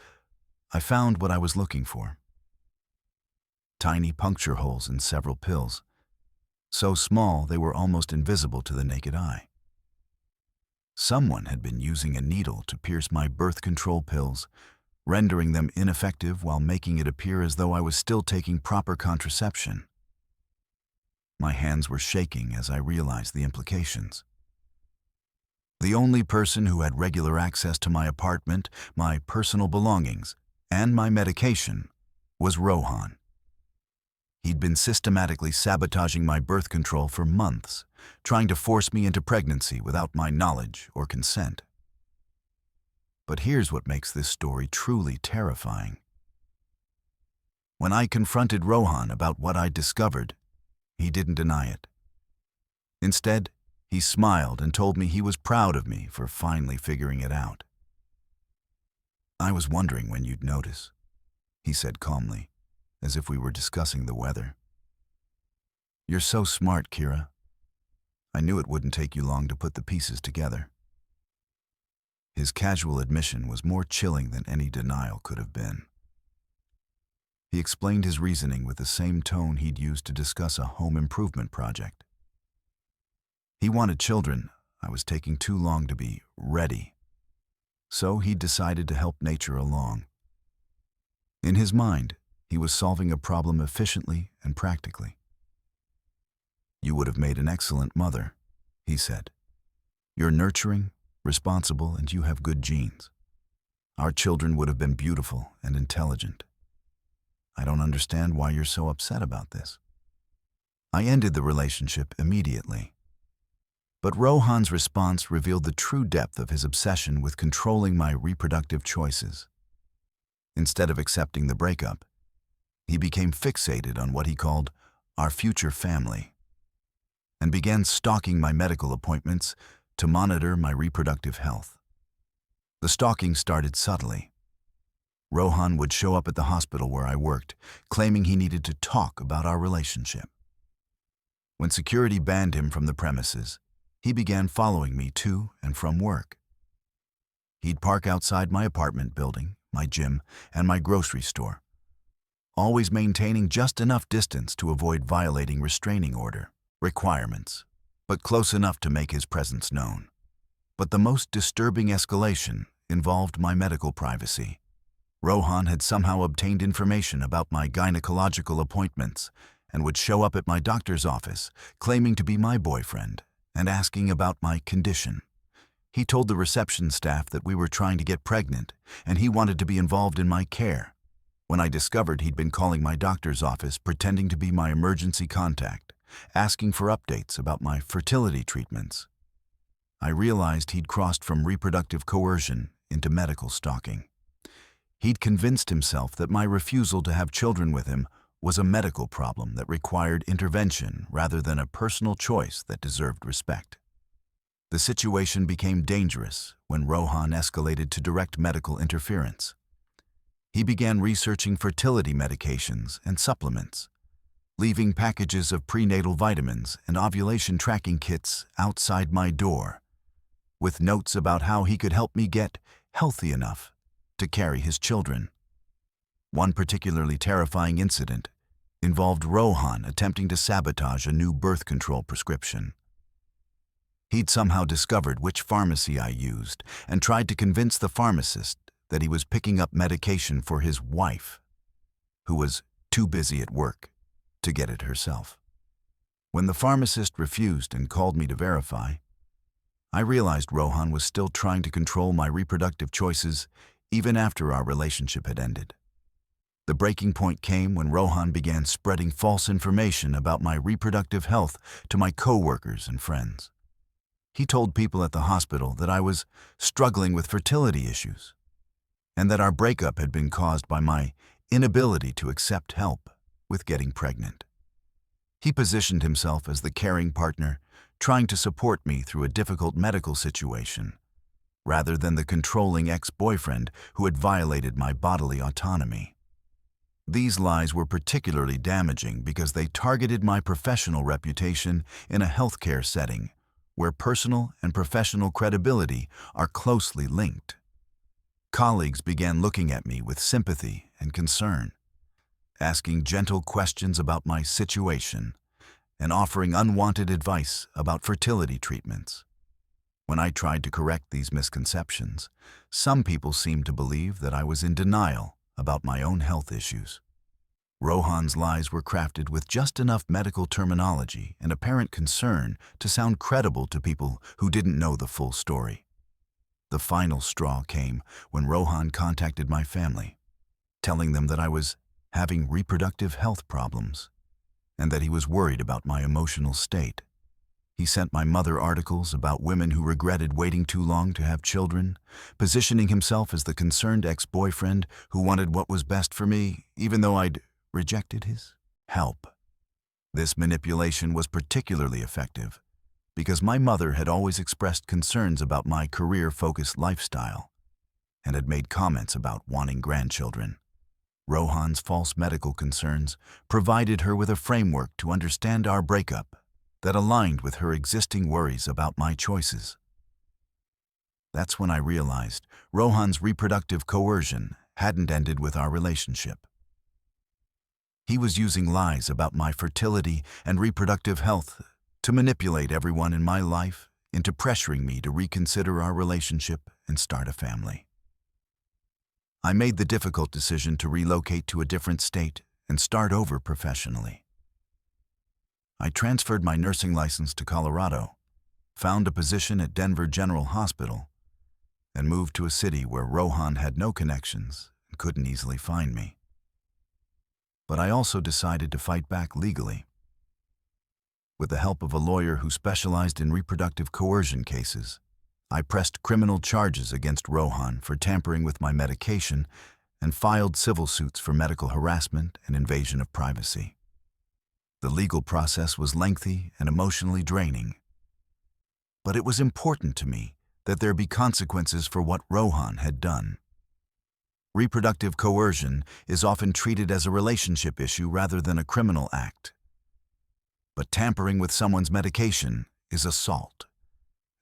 I found what I was looking for. Tiny puncture holes in several pills, so small they were almost invisible to the naked eye. Someone had been using a needle to pierce my birth control pills, rendering them ineffective while making it appear as though I was still taking proper contraception. My hands were shaking as I realized the implications. The only person who had regular access to my apartment, my personal belongings, and my medication was Rohan. He'd been systematically sabotaging my birth control for months, trying to force me into pregnancy without my knowledge or consent. But here's what makes this story truly terrifying. When I confronted Rohan about what I'd discovered, he didn't deny it. Instead, he smiled and told me he was proud of me for finally figuring it out. "I was wondering when you'd notice," he said calmly, as if we were discussing the weather. "You're so smart, Kira. I knew it wouldn't take you long to put the pieces together." His casual admission was more chilling than any denial could have been. He explained his reasoning with the same tone he'd used to discuss a home improvement project. He wanted children. I was taking too long to be ready. So he decided to help nature along. In his mind, he was solving a problem efficiently and practically. "You would have made an excellent mother," he said. "You're nurturing, responsible, and you have good genes. Our children would have been beautiful and intelligent. I don't understand why you're so upset about this." I ended the relationship immediately. But Rohan's response revealed the true depth of his obsession with controlling my reproductive choices. Instead of accepting the breakup, he became fixated on what he called our future family and began stalking my medical appointments to monitor my reproductive health. The stalking started subtly. Rohan would show up at the hospital where I worked, claiming he needed to talk about our relationship. When security banned him from the premises, he began following me to and from work. He'd park outside my apartment building, my gym, and my grocery store, always maintaining just enough distance to avoid violating restraining order requirements, but close enough to make his presence known. But the most disturbing escalation involved my medical privacy. Rohan had somehow obtained information about my gynecological appointments and would show up at my doctor's office, claiming to be my boyfriend and asking about my condition. He told the reception staff that we were trying to get pregnant and he wanted to be involved in my care. When I discovered he'd been calling my doctor's office pretending to be my emergency contact, asking for updates about my fertility treatments, I realized he'd crossed from reproductive coercion into medical stalking. He'd convinced himself that my refusal to have children with him was a medical problem that required intervention rather than a personal choice that deserved respect. The situation became dangerous when Rohan escalated to direct medical interference. He began researching fertility medications and supplements, leaving packages of prenatal vitamins and ovulation tracking kits outside my door, with notes about how he could help me get healthy enough to carry his children. One particularly terrifying incident involved Rohan attempting to sabotage a new birth control prescription. He'd somehow discovered which pharmacy I used and tried to convince the pharmacist that he was picking up medication for his wife, who was too busy at work to get it herself. When the pharmacist refused and called me to verify, I realized Rohan was still trying to control my reproductive choices even after our relationship had ended. The breaking point came when Rohan began spreading false information about my reproductive health to my coworkers and friends. He told people at the hospital that I was struggling with fertility issues and that our breakup had been caused by my inability to accept help with getting pregnant. He positioned himself as the caring partner, trying to support me through a difficult medical situation, rather than the controlling ex-boyfriend who had violated my bodily autonomy. These lies were particularly damaging because they targeted my professional reputation in a healthcare setting, where personal and professional credibility are closely linked. Colleagues began looking at me with sympathy and concern, asking gentle questions about my situation and offering unwanted advice about fertility treatments. When I tried to correct these misconceptions, some people seemed to believe that I was in denial about my own health issues. Rohan's lies were crafted with just enough medical terminology and apparent concern to sound credible to people who didn't know the full story. The final straw came when Rohan contacted my family, telling them that I was having reproductive health problems and that he was worried about my emotional state. He sent my mother articles about women who regretted waiting too long to have children, positioning himself as the concerned ex-boyfriend who wanted what was best for me, even though I'd rejected his help. This manipulation was particularly effective because my mother had always expressed concerns about my career-focused lifestyle and had made comments about wanting grandchildren. Rohan's false medical concerns provided her with a framework to understand our breakup that aligned with her existing worries about my choices. That's when I realized Rohan's reproductive coercion hadn't ended with our relationship. He was using lies about my fertility and reproductive health to manipulate everyone in my life into pressuring me to reconsider our relationship and start a family. I made the difficult decision to relocate to a different state and start over professionally. I transferred my nursing license to Colorado, found a position at Denver General Hospital, and moved to a city where Rohan had no connections and couldn't easily find me. But I also decided to fight back legally. With the help of a lawyer who specialized in reproductive coercion cases, I pressed criminal charges against Rohan for tampering with my medication and filed civil suits for medical harassment and invasion of privacy. The legal process was lengthy and emotionally draining, but it was important to me that there be consequences for what Rohan had done. Reproductive coercion is often treated as a relationship issue rather than a criminal act. But tampering with someone's medication is assault,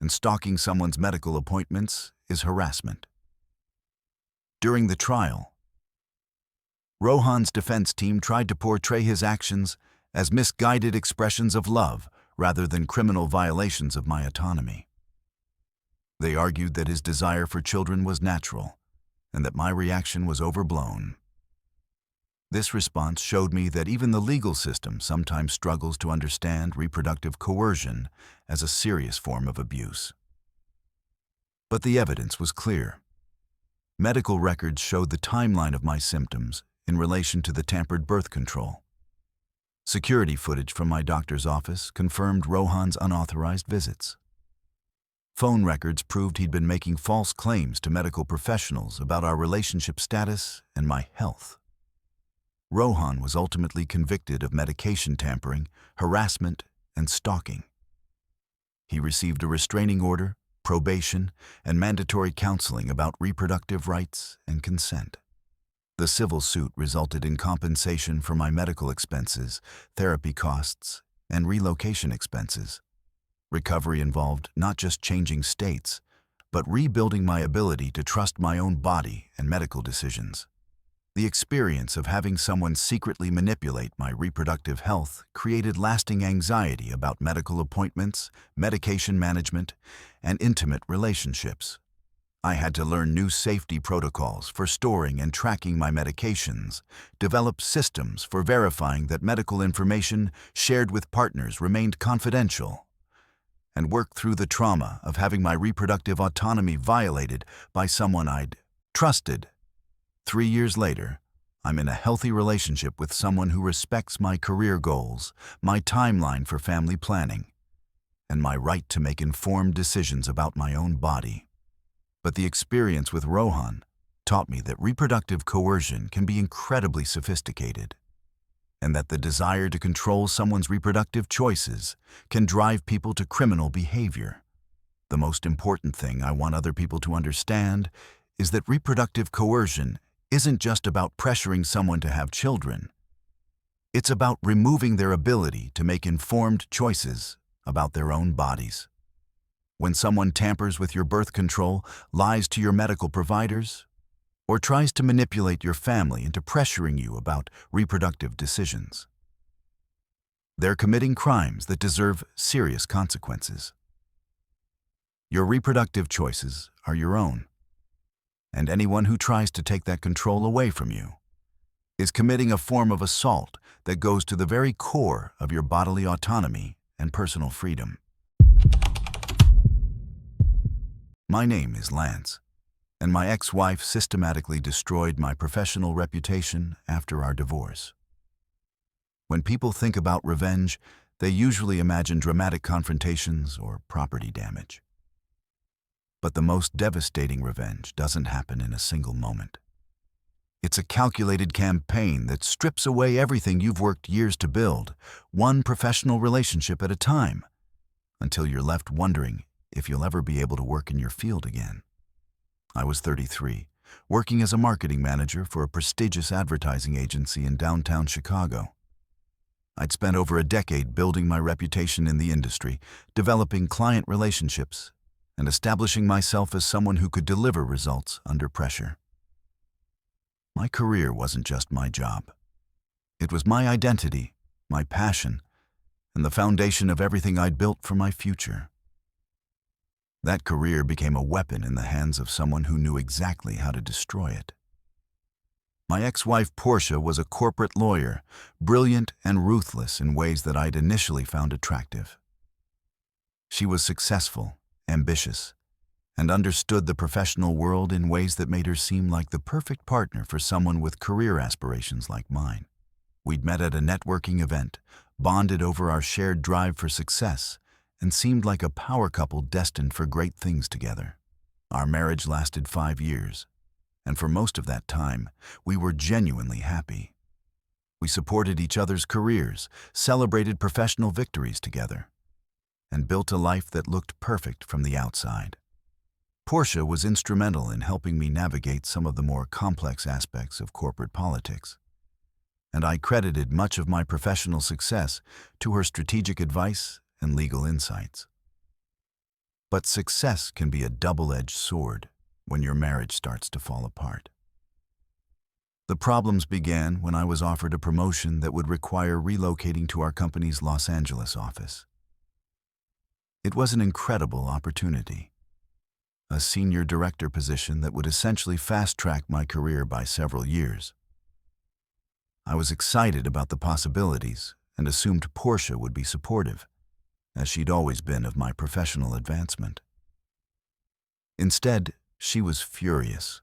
and stalking someone's medical appointments is harassment. During the trial, Rohan's defense team tried to portray his actions as misguided expressions of love rather than criminal violations of my autonomy. They argued that his desire for children was natural and that my reaction was overblown. This response showed me that even the legal system sometimes struggles to understand reproductive coercion as a serious form of abuse. But the evidence was clear. Medical records showed the timeline of my symptoms in relation to the tampered birth control. Security footage from my doctor's office confirmed Rohan's unauthorized visits. Phone records proved he'd been making false claims to medical professionals about our relationship status and my health. Rohan was ultimately convicted of medication tampering, harassment, and stalking. He received a restraining order, probation, and mandatory counseling about reproductive rights and consent. The civil suit resulted in compensation for my medical expenses, therapy costs, and relocation expenses. Recovery involved not just changing states, but rebuilding my ability to trust my own body and medical decisions. The experience of having someone secretly manipulate my reproductive health created lasting anxiety about medical appointments, medication management, and intimate relationships. I had to learn new safety protocols for storing and tracking my medications, develop systems for verifying that medical information shared with partners remained confidential, and work through the trauma of having my reproductive autonomy violated by someone I'd trusted. 3 years later, I'm in a healthy relationship with someone who respects my career goals, my timeline for family planning, and my right to make informed decisions about my own body. But the experience with Rohan taught me that reproductive coercion can be incredibly sophisticated, and that the desire to control someone's reproductive choices can drive people to criminal behavior. The most important thing I want other people to understand is that reproductive coercion isn't just about pressuring someone to have children. It's about removing their ability to make informed choices about their own bodies. When someone tampers with your birth control, lies to your medical providers, or tries to manipulate your family into pressuring you about reproductive decisions, they're committing crimes that deserve serious consequences. Your reproductive choices are your own, and anyone who tries to take that control away from you is committing a form of assault that goes to the very core of your bodily autonomy and personal freedom. My name is Lance, and my ex-wife systematically destroyed my professional reputation after our divorce. When people think about revenge, they usually imagine dramatic confrontations or property damage. But the most devastating revenge doesn't happen in a single moment. It's a calculated campaign that strips away everything you've worked years to build, one professional relationship at a time, until you're left wondering if you'll ever be able to work in your field again. I was 33, working as a marketing manager for a prestigious advertising agency in downtown Chicago. I'd spent over a decade building my reputation in the industry, developing client relationships, and establishing myself as someone who could deliver results under pressure. My career wasn't just my job. It was my identity, my passion, and the foundation of everything I'd built for my future. That career became a weapon in the hands of someone who knew exactly how to destroy it. My ex-wife Portia was a corporate lawyer, brilliant and ruthless in ways that I'd initially found attractive. She was successful, ambitious, and understood the professional world in ways that made her seem like the perfect partner for someone with career aspirations like mine. We'd met at a networking event, bonded over our shared drive for success, and seemed like a power couple destined for great things together. Our marriage lasted 5 years, and for most of that time, we were genuinely happy. We supported each other's careers, celebrated professional victories together, and built a life that looked perfect from the outside. Portia was instrumental in helping me navigate some of the more complex aspects of corporate politics, and I credited much of my professional success to her strategic advice and legal insights. But success can be a double-edged sword when your marriage starts to fall apart. The problems began when I was offered a promotion that would require relocating to our company's Los Angeles office. It was an incredible opportunity, a senior director position that would essentially fast-track my career by several years. I was excited about the possibilities and assumed Portia would be supportive, as she'd always been of my professional advancement. Instead, she was furious.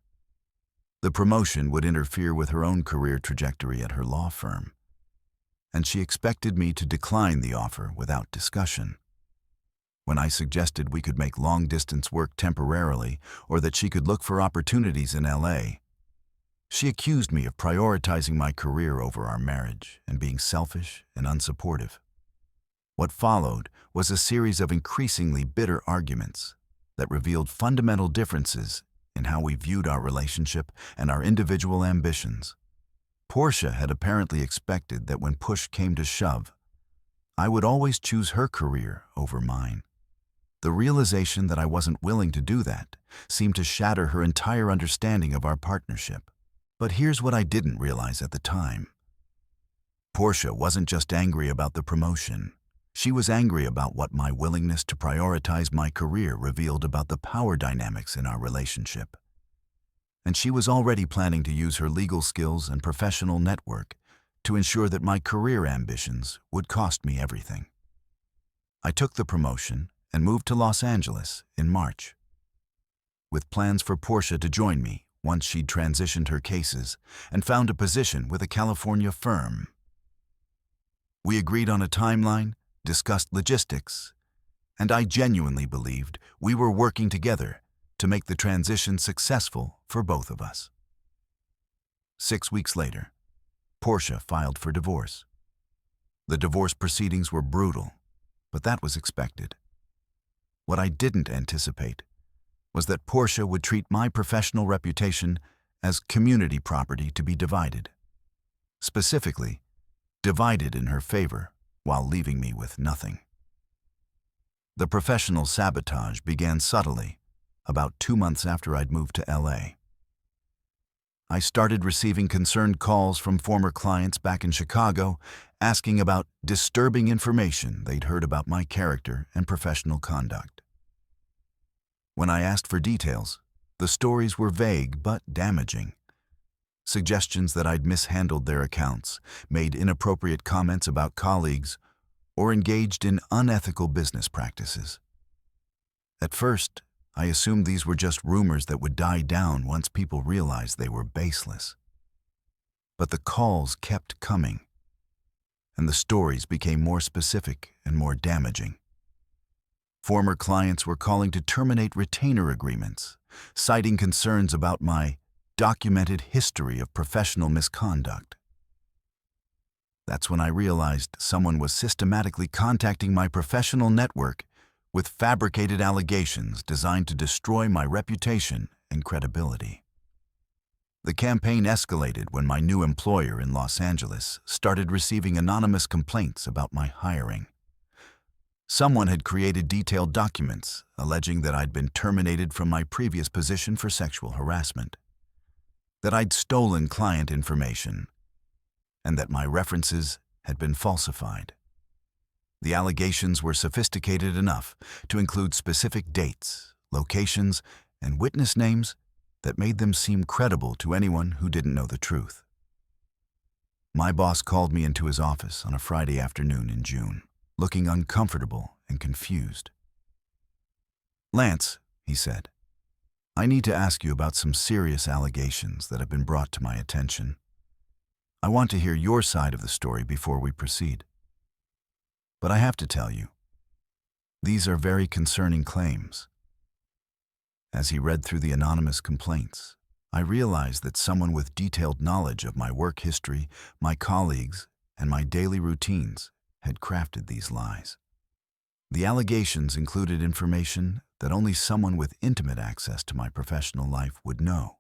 The promotion would interfere with her own career trajectory at her law firm, and she expected me to decline the offer without discussion. When I suggested we could make long-distance work temporarily or that she could look for opportunities in LA, she accused me of prioritizing my career over our marriage and being selfish and unsupportive. What followed was a series of increasingly bitter arguments that revealed fundamental differences in how we viewed our relationship and our individual ambitions. Portia had apparently expected that when push came to shove, I would always choose her career over mine. The realization that I wasn't willing to do that seemed to shatter her entire understanding of our partnership. But here's what I didn't realize at the time. Portia wasn't just angry about the promotion. She was angry about what my willingness to prioritize my career revealed about the power dynamics in our relationship. And she was already planning to use her legal skills and professional network to ensure that my career ambitions would cost me everything. I took the promotion and moved to Los Angeles in March, with plans for Portia to join me once she'd transitioned her cases and found a position with a California firm. We agreed on a timeline, discussed logistics, and I genuinely believed we were working together to make the transition successful for both of us. 6 weeks later, Portia filed for divorce. The divorce proceedings were brutal, but that was expected. What I didn't anticipate was that Portia would treat my professional reputation as community property to be divided. Specifically, divided in her favor while leaving me with nothing. The professional sabotage began subtly, about 2 months after I'd moved to LA. I started receiving concerned calls from former clients back in Chicago asking about disturbing information they'd heard about my character and professional conduct. When I asked for details, the stories were vague but damaging. Suggestions that I'd mishandled their accounts, made inappropriate comments about colleagues, or engaged in unethical business practices. At first, I assumed these were just rumors that would die down once people realized they were baseless. But the calls kept coming, and the stories became more specific and more damaging. Former clients were calling to terminate retainer agreements, citing concerns about my documented history of professional misconduct. That's when I realized someone was systematically contacting my professional network with fabricated allegations designed to destroy my reputation and credibility. The campaign escalated when my new employer in Los Angeles started receiving anonymous complaints about my hiring. Someone had created detailed documents alleging that I'd been terminated from my previous position for sexual harassment, that I'd stolen client information, and that my references had been falsified. The allegations were sophisticated enough to include specific dates, locations, and witness names that made them seem credible to anyone who didn't know the truth. My boss called me into his office on a Friday afternoon in June, looking uncomfortable and confused. "Lance," he said, "I need to ask you about some serious allegations that have been brought to my attention. I want to hear your side of the story before we proceed. But I have to tell you, these are very concerning claims." As he read through the anonymous complaints, I realized that someone with detailed knowledge of my work history, my colleagues, and my daily routines had crafted these lies. The allegations included information that only someone with intimate access to my professional life would know.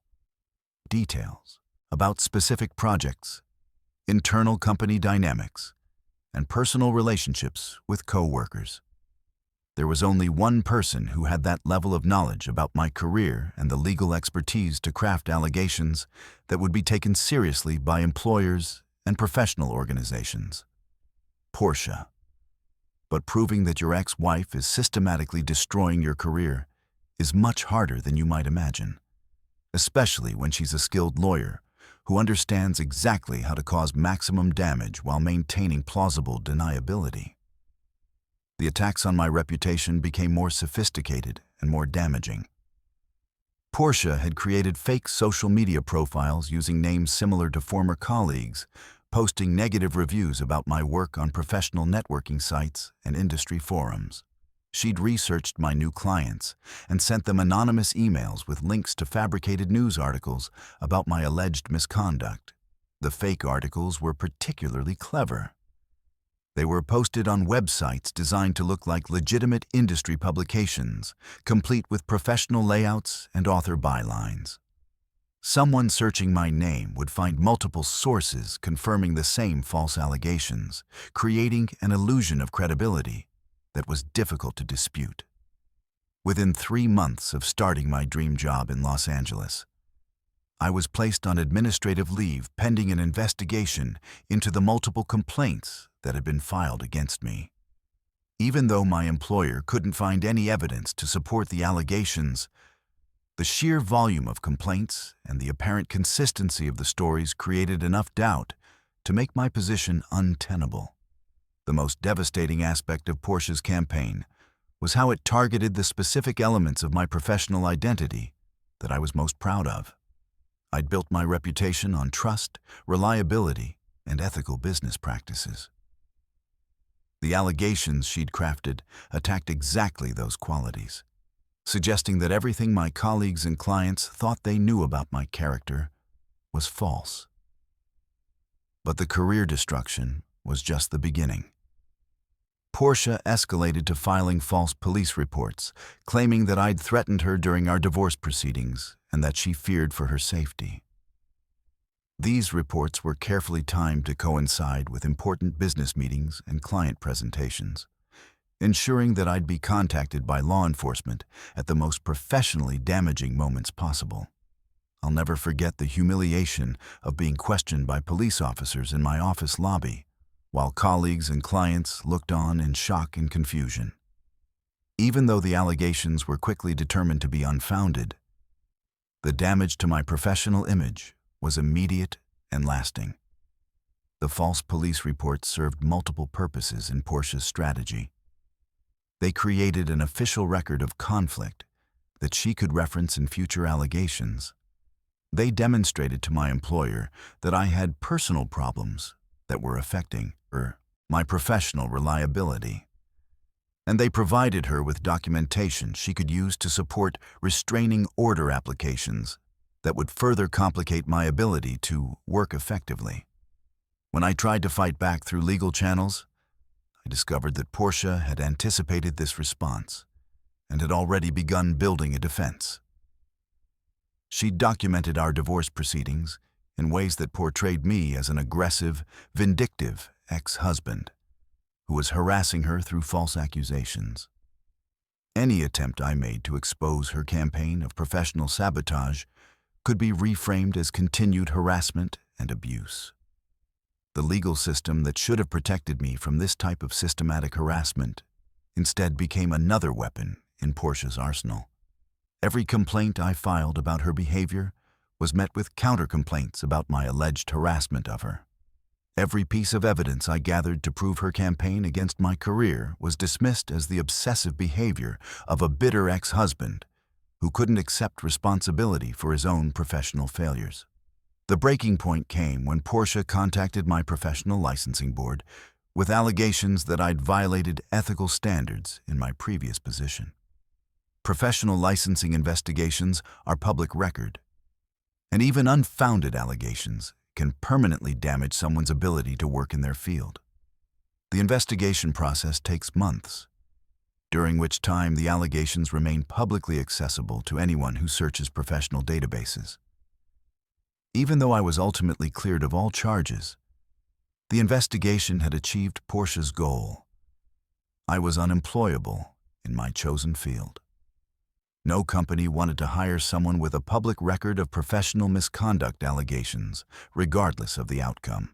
Details about specific projects, internal company dynamics, and personal relationships with co-workers. There was only one person who had that level of knowledge about my career and the legal expertise to craft allegations that would be taken seriously by employers and professional organizations. Portia. But proving that your ex-wife is systematically destroying your career is much harder than you might imagine, especially when she's a skilled lawyer who understands exactly how to cause maximum damage while maintaining plausible deniability. The attacks on my reputation became more sophisticated and more damaging. Portia had created fake social media profiles using names similar to former colleagues, posting negative reviews about my work on professional networking sites and industry forums. She'd researched my new clients and sent them anonymous emails with links to fabricated news articles about my alleged misconduct. The fake articles were particularly clever. They were posted on websites designed to look like legitimate industry publications, complete with professional layouts and author bylines. Someone searching my name would find multiple sources confirming the same false allegations, creating an illusion of credibility that was difficult to dispute. Within 3 months of starting my dream job in Los Angeles, I was placed on administrative leave pending an investigation into the multiple complaints that had been filed against me. Even though my employer couldn't find any evidence to support the allegations, the sheer volume of complaints and the apparent consistency of the stories created enough doubt to make my position untenable. The most devastating aspect of Portia's campaign was how it targeted the specific elements of my professional identity that I was most proud of. I'd built my reputation on trust, reliability, and ethical business practices. The allegations she'd crafted attacked exactly those qualities, suggesting that everything my colleagues and clients thought they knew about my character was false. But the career destruction was just the beginning. Portia escalated to filing false police reports, claiming that I'd threatened her during our divorce proceedings and that she feared for her safety. These reports were carefully timed to coincide with important business meetings and client presentations, ensuring that I'd be contacted by law enforcement at the most professionally damaging moments possible. I'll never forget the humiliation of being questioned by police officers in my office lobby, while colleagues and clients looked on in shock and confusion. Even though the allegations were quickly determined to be unfounded, the damage to my professional image was immediate and lasting. The false police reports served multiple purposes in Portia's strategy. They created an official record of conflict that she could reference in future allegations. They demonstrated to my employer that I had personal problems that were affecting my professional reliability. And they provided her with documentation she could use to support restraining order applications that would further complicate my ability to work effectively. When I tried to fight back through legal channels, I discovered that Portia had anticipated this response and had already begun building a defense. She documented our divorce proceedings in ways that portrayed me as an aggressive, vindictive ex-husband who was harassing her through false accusations. Any attempt I made to expose her campaign of professional sabotage could be reframed as continued harassment and abuse. The legal system that should have protected me from this type of systematic harassment instead became another weapon in Portia's arsenal. Every complaint I filed about her behavior was met with counter-complaints about my alleged harassment of her. Every piece of evidence I gathered to prove her campaign against my career was dismissed as the obsessive behavior of a bitter ex-husband who couldn't accept responsibility for his own professional failures. The breaking point came when Portia contacted my professional licensing board with allegations that I'd violated ethical standards in my previous position. Professional licensing investigations are public record, and even unfounded allegations can permanently damage someone's ability to work in their field. The investigation process takes months, during which time the allegations remain publicly accessible to anyone who searches professional databases. Even though I was ultimately cleared of all charges, the investigation had achieved Portia's goal. I was unemployable in my chosen field. No company wanted to hire someone with a public record of professional misconduct allegations, regardless of the outcome.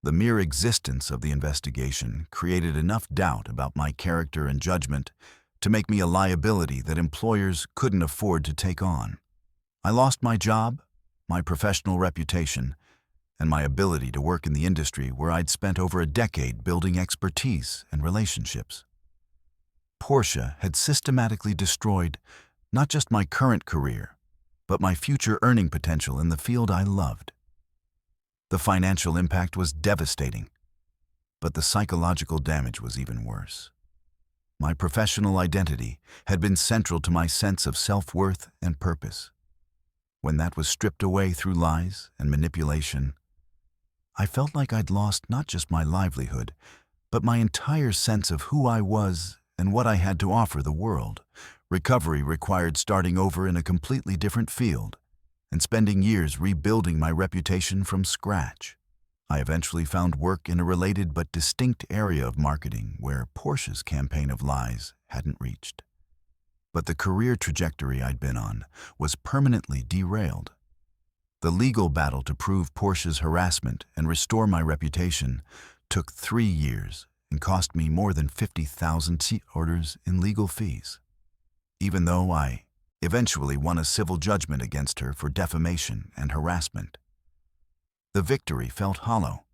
The mere existence of the investigation created enough doubt about my character and judgment to make me a liability that employers couldn't afford to take on. I lost my job, my professional reputation, and my ability to work in the industry where I'd spent over a decade building expertise and relationships. Portia had systematically destroyed not just my current career, but my future earning potential in the field I loved. The financial impact was devastating, but the psychological damage was even worse. My professional identity had been central to my sense of self-worth and purpose. When that was stripped away through lies and manipulation, I felt like I'd lost not just my livelihood, but my entire sense of who I was and what I had to offer the world. Recovery required starting over in a completely different field and spending years rebuilding my reputation from scratch. I eventually found work in a related but distinct area of marketing where Portia's campaign of lies hadn't reached. But the career trajectory I'd been on was permanently derailed. The legal battle to prove Portia's harassment and restore my reputation took 3 years and cost me more than 50,000 orders in legal fees. Even though I eventually won a civil judgment against her for defamation and harassment, the victory felt hollow.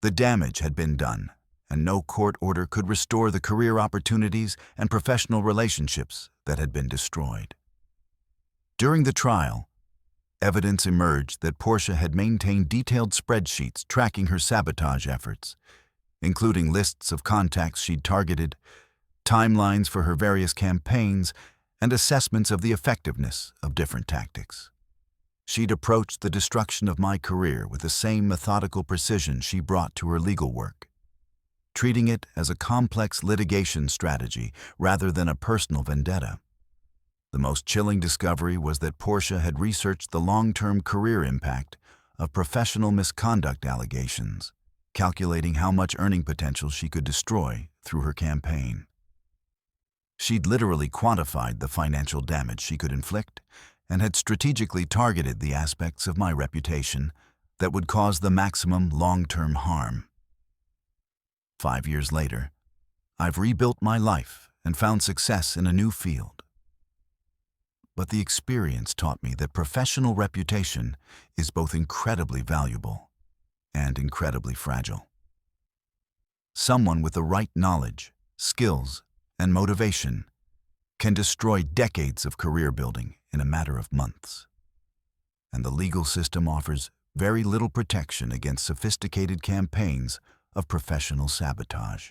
The damage had been done, and no court order could restore the career opportunities and professional relationships that had been destroyed. During the trial, evidence emerged that Portia had maintained detailed spreadsheets tracking her sabotage efforts, including lists of contacts she'd targeted, timelines for her various campaigns, and assessments of the effectiveness of different tactics. She'd approached the destruction of my career with the same methodical precision she brought to her legal work, treating it as a complex litigation strategy rather than a personal vendetta. The most chilling discovery was that Portia had researched the long-term career impact of professional misconduct allegations, calculating how much earning potential she could destroy through her campaign. She'd literally quantified the financial damage she could inflict and had strategically targeted the aspects of my reputation that would cause the maximum long-term harm. 5 years later, I've rebuilt my life and found success in a new field. But the experience taught me that professional reputation is both incredibly valuable and incredibly fragile. Someone with the right knowledge, skills, and motivation can destroy decades of career building in a matter of months. And the legal system offers very little protection against sophisticated campaigns of professional sabotage.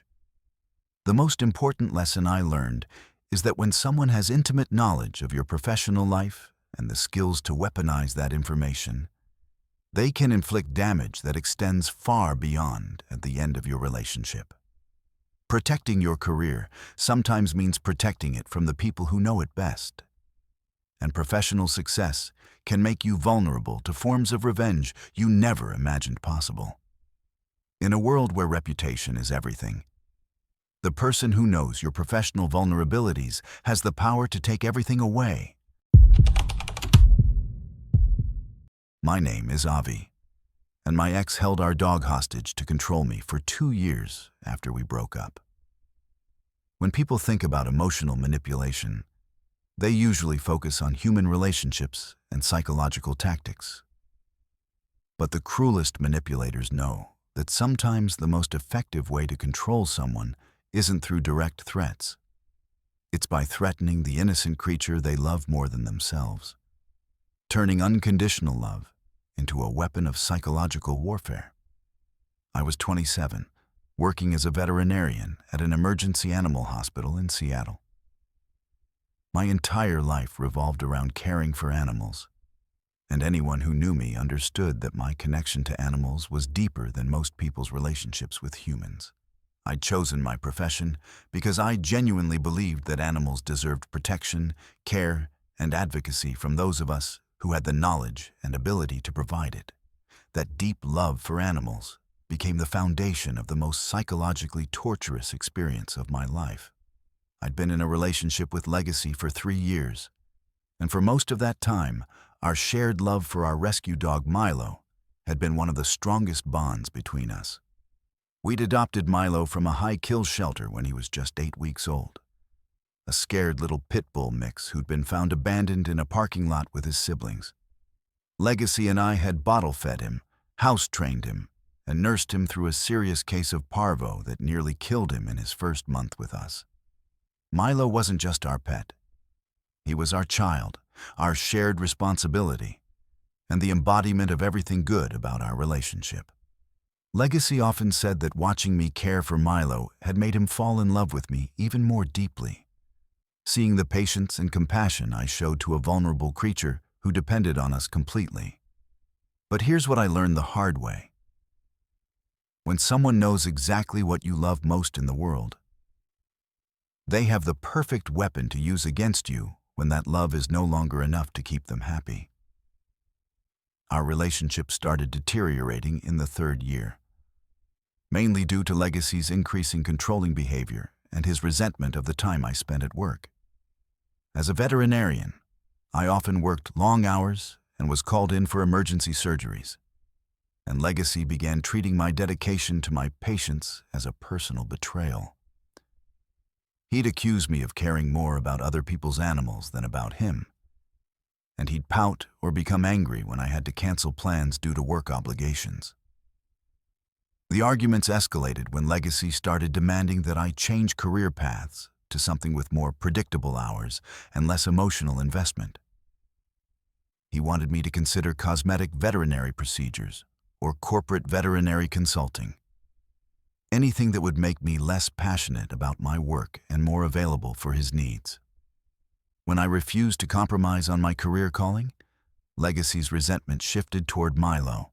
The most important lesson I learned is that when someone has intimate knowledge of your professional life and the skills to weaponize that information, they can inflict damage that extends far beyond at the end of your relationship. Protecting your career sometimes means protecting it from the people who know it best. And professional success can make you vulnerable to forms of revenge you never imagined possible. In a world where reputation is everything, the person who knows your professional vulnerabilities has the power to take everything away. My name is Avi, and my ex held our dog hostage to control me for 2 years after we broke up. When people think about emotional manipulation, they usually focus on human relationships and psychological tactics. But the cruelest manipulators know that sometimes the most effective way to control someone isn't through direct threats. It's by threatening the innocent creature they love more than themselves, turning unconditional love into a weapon of psychological warfare. I was 27, working as a veterinarian at an emergency animal hospital in Seattle. My entire life revolved around caring for animals, and anyone who knew me understood that my connection to animals was deeper than most people's relationships with humans. I'd chosen my profession because I genuinely believed that animals deserved protection, care, and advocacy from those of us who had the knowledge and ability to provide it. That deep love for animals became the foundation of the most psychologically torturous experience of my life. I'd been in a relationship with Legacy for 3 years, and for most of that time, our shared love for our rescue dog Milo had been one of the strongest bonds between us. We'd adopted Milo from a high-kill shelter when he was just 8 weeks old, a scared little pit bull mix who'd been found abandoned in a parking lot with his siblings. Legacy and I had bottle-fed him, house-trained him, and nursed him through a serious case of parvo that nearly killed him in his first month with us. Milo wasn't just our pet. He was our child, our shared responsibility, and the embodiment of everything good about our relationship. Legacy often said that watching me care for Milo had made him fall in love with me even more deeply, seeing the patience and compassion I showed to a vulnerable creature who depended on us completely. But here's what I learned the hard way. When someone knows exactly what you love most in the world, they have the perfect weapon to use against you when that love is no longer enough to keep them happy. Our relationship started deteriorating in the 3rd year, mainly due to Legacy's increasing controlling behavior and his resentment of the time I spent at work. As a veterinarian, I often worked long hours and was called in for emergency surgeries, and Legacy began treating my dedication to my patients as a personal betrayal. He'd accuse me of caring more about other people's animals than about him, and he'd pout or become angry when I had to cancel plans due to work obligations. The arguments escalated when Legacy started demanding that I change career paths to something with more predictable hours and less emotional investment. He wanted me to consider cosmetic veterinary procedures or corporate veterinary consulting. Anything that would make me less passionate about my work and more available for his needs. When I refused to compromise on my career calling, Legacy's resentment shifted toward Milo.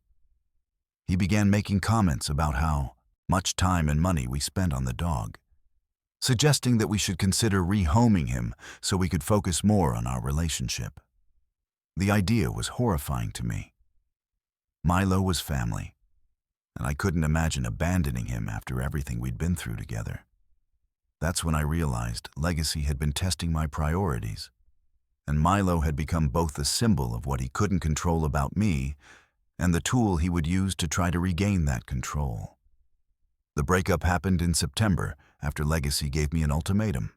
He began making comments about how much time and money we spent on the dog, suggesting that we should consider rehoming him so we could focus more on our relationship. The idea was horrifying to me. Milo was family, and I couldn't imagine abandoning him after everything we'd been through together. That's when I realized Legacy had been testing my priorities, and Milo had become both the symbol of what he couldn't control about me and the tool he would use to try to regain that control. The breakup happened in September after Legacy gave me an ultimatum.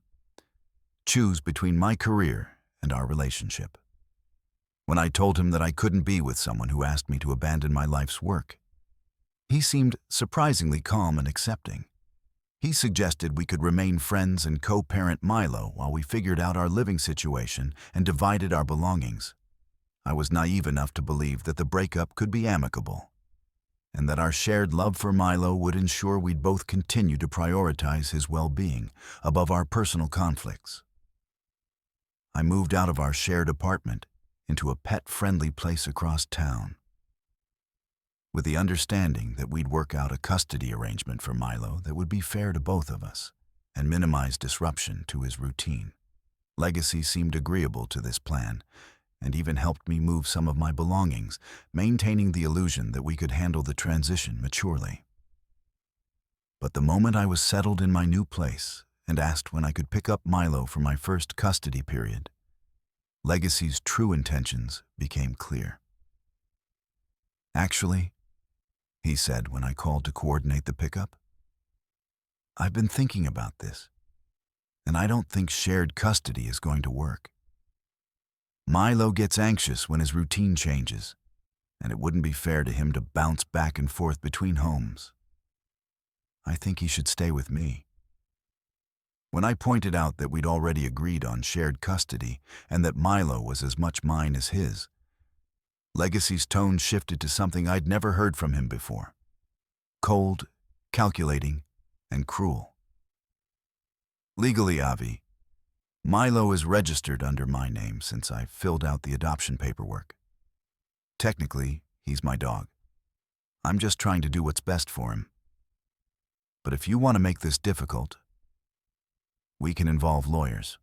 Choose between my career and our relationship. When I told him that I couldn't be with someone who asked me to abandon my life's work, he seemed surprisingly calm and accepting. He suggested we could remain friends and co-parent Milo while we figured out our living situation and divided our belongings. I was naive enough to believe that the breakup could be amicable, and that our shared love for Milo would ensure we'd both continue to prioritize his well-being above our personal conflicts. I moved out of our shared apartment into a pet-friendly place across town, with the understanding that we'd work out a custody arrangement for Milo that would be fair to both of us and minimize disruption to his routine. Legacy seemed agreeable to this plan and even helped me move some of my belongings, maintaining the illusion that we could handle the transition maturely. But the moment I was settled in my new place and asked when I could pick up Milo for my first custody period, Legacy's true intentions became clear. "Actually," he said when I called to coordinate the pickup, "I've been thinking about this, and I don't think shared custody is going to work. Milo gets anxious when his routine changes, and it wouldn't be fair to him to bounce back and forth between homes. I think he should stay with me." When I pointed out that we'd already agreed on shared custody and that Milo was as much mine as his, Legacy's tone shifted to something I'd never heard from him before: cold, calculating, and cruel. "Legally, Avi, Milo is registered under my name since I filled out the adoption paperwork. Technically, he's my dog. I'm just trying to do what's best for him. But if you want to make this difficult, we can involve lawyers."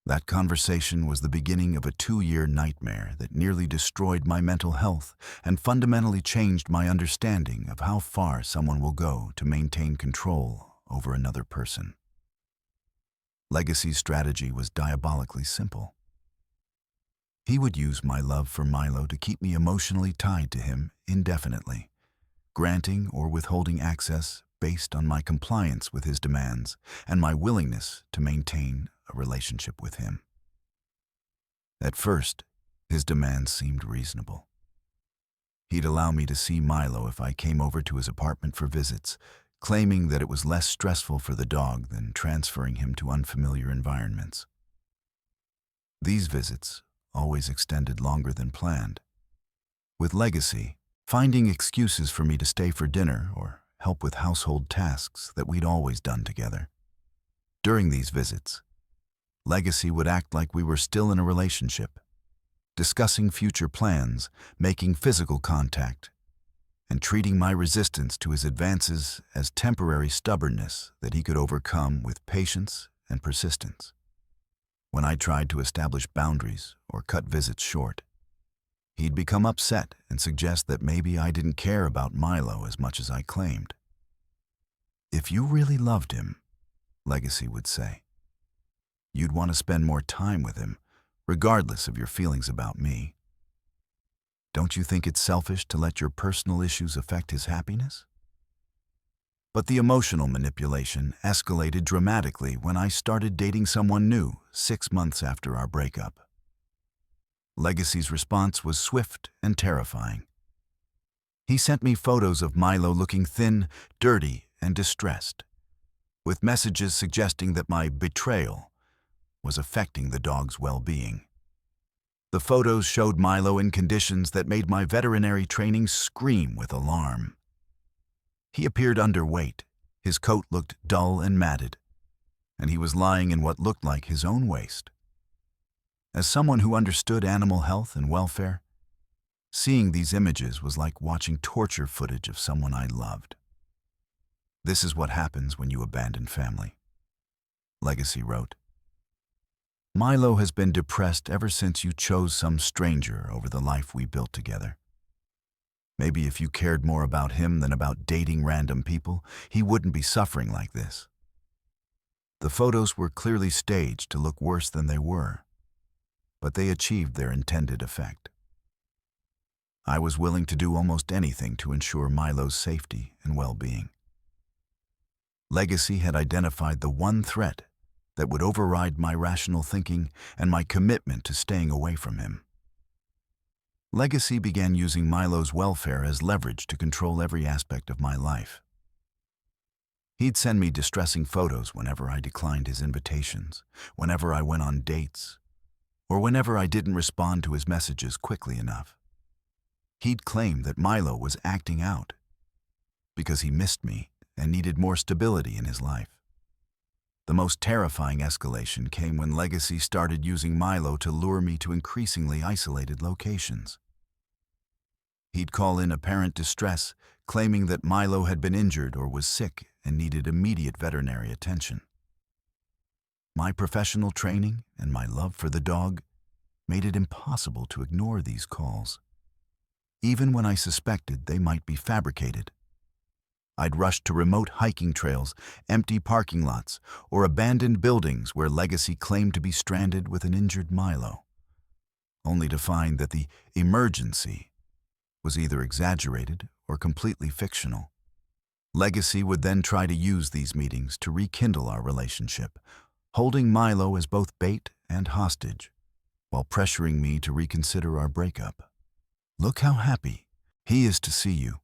That conversation was the beginning of a 2-year nightmare that nearly destroyed my mental health and fundamentally changed my understanding of how far someone will go to maintain control over another person. Legacy's strategy was diabolically simple. He would use my love for Milo to keep me emotionally tied to him indefinitely, granting or withholding access based on my compliance with his demands and my willingness to maintain a relationship with him. At first, his demands seemed reasonable. He'd allow me to see Milo if I came over to his apartment for visits, claiming that it was less stressful for the dog than transferring him to unfamiliar environments. These visits always extended longer than planned, with Legacy finding excuses for me to stay for dinner or help with household tasks that we'd always done together. During these visits, Legacy would act like we were still in a relationship, discussing future plans, making physical contact, and treating my resistance to his advances as temporary stubbornness that he could overcome with patience and persistence. When I tried to establish boundaries or cut visits short, he'd become upset and suggest that maybe I didn't care about Milo as much as I claimed. "If you really loved him," Legacy would say, "you'd want to spend more time with him, regardless of your feelings about me. Don't you think it's selfish to let your personal issues affect his happiness?" But the emotional manipulation escalated dramatically when I started dating someone new 6 months after our breakup. Legacy's response was swift and terrifying. He sent me photos of Milo looking thin, dirty, and distressed, with messages suggesting that my betrayal was affecting the dog's well-being. The photos showed Milo in conditions that made my veterinary training scream with alarm. He appeared underweight, his coat looked dull and matted, and he was lying in what looked like his own waste. As someone who understood animal health and welfare, seeing these images was like watching torture footage of someone I loved. This is what happens when you abandon family. Legacy wrote, Milo has been depressed ever since you chose some stranger over the life we built together. Maybe if you cared more about him than about dating random people, he wouldn't be suffering like this. The photos were clearly staged to look worse than they were, but they achieved their intended effect. I was willing to do almost anything to ensure Milo's safety and well-being. Legacy had identified the one threat that would override my rational thinking and my commitment to staying away from him. Legacy began using Milo's welfare as leverage to control every aspect of my life. He'd send me distressing photos whenever I declined his invitations, whenever I went on dates, or whenever I didn't respond to his messages quickly enough. He'd claim that Milo was acting out because he missed me and needed more stability in his life. The most terrifying escalation came when Legacy started using Milo to lure me to increasingly isolated locations. He'd call in apparent distress, claiming that Milo had been injured or was sick and needed immediate veterinary attention. My professional training and my love for the dog made it impossible to ignore these calls, even when I suspected they might be fabricated. I'd rush to remote hiking trails, empty parking lots, or abandoned buildings where Legacy claimed to be stranded with an injured Milo, only to find that the emergency was either exaggerated or completely fictional. Legacy would then try to use these meetings to rekindle our relationship, holding Milo as both bait and hostage, while pressuring me to reconsider our breakup. "Look how happy he is to see you,"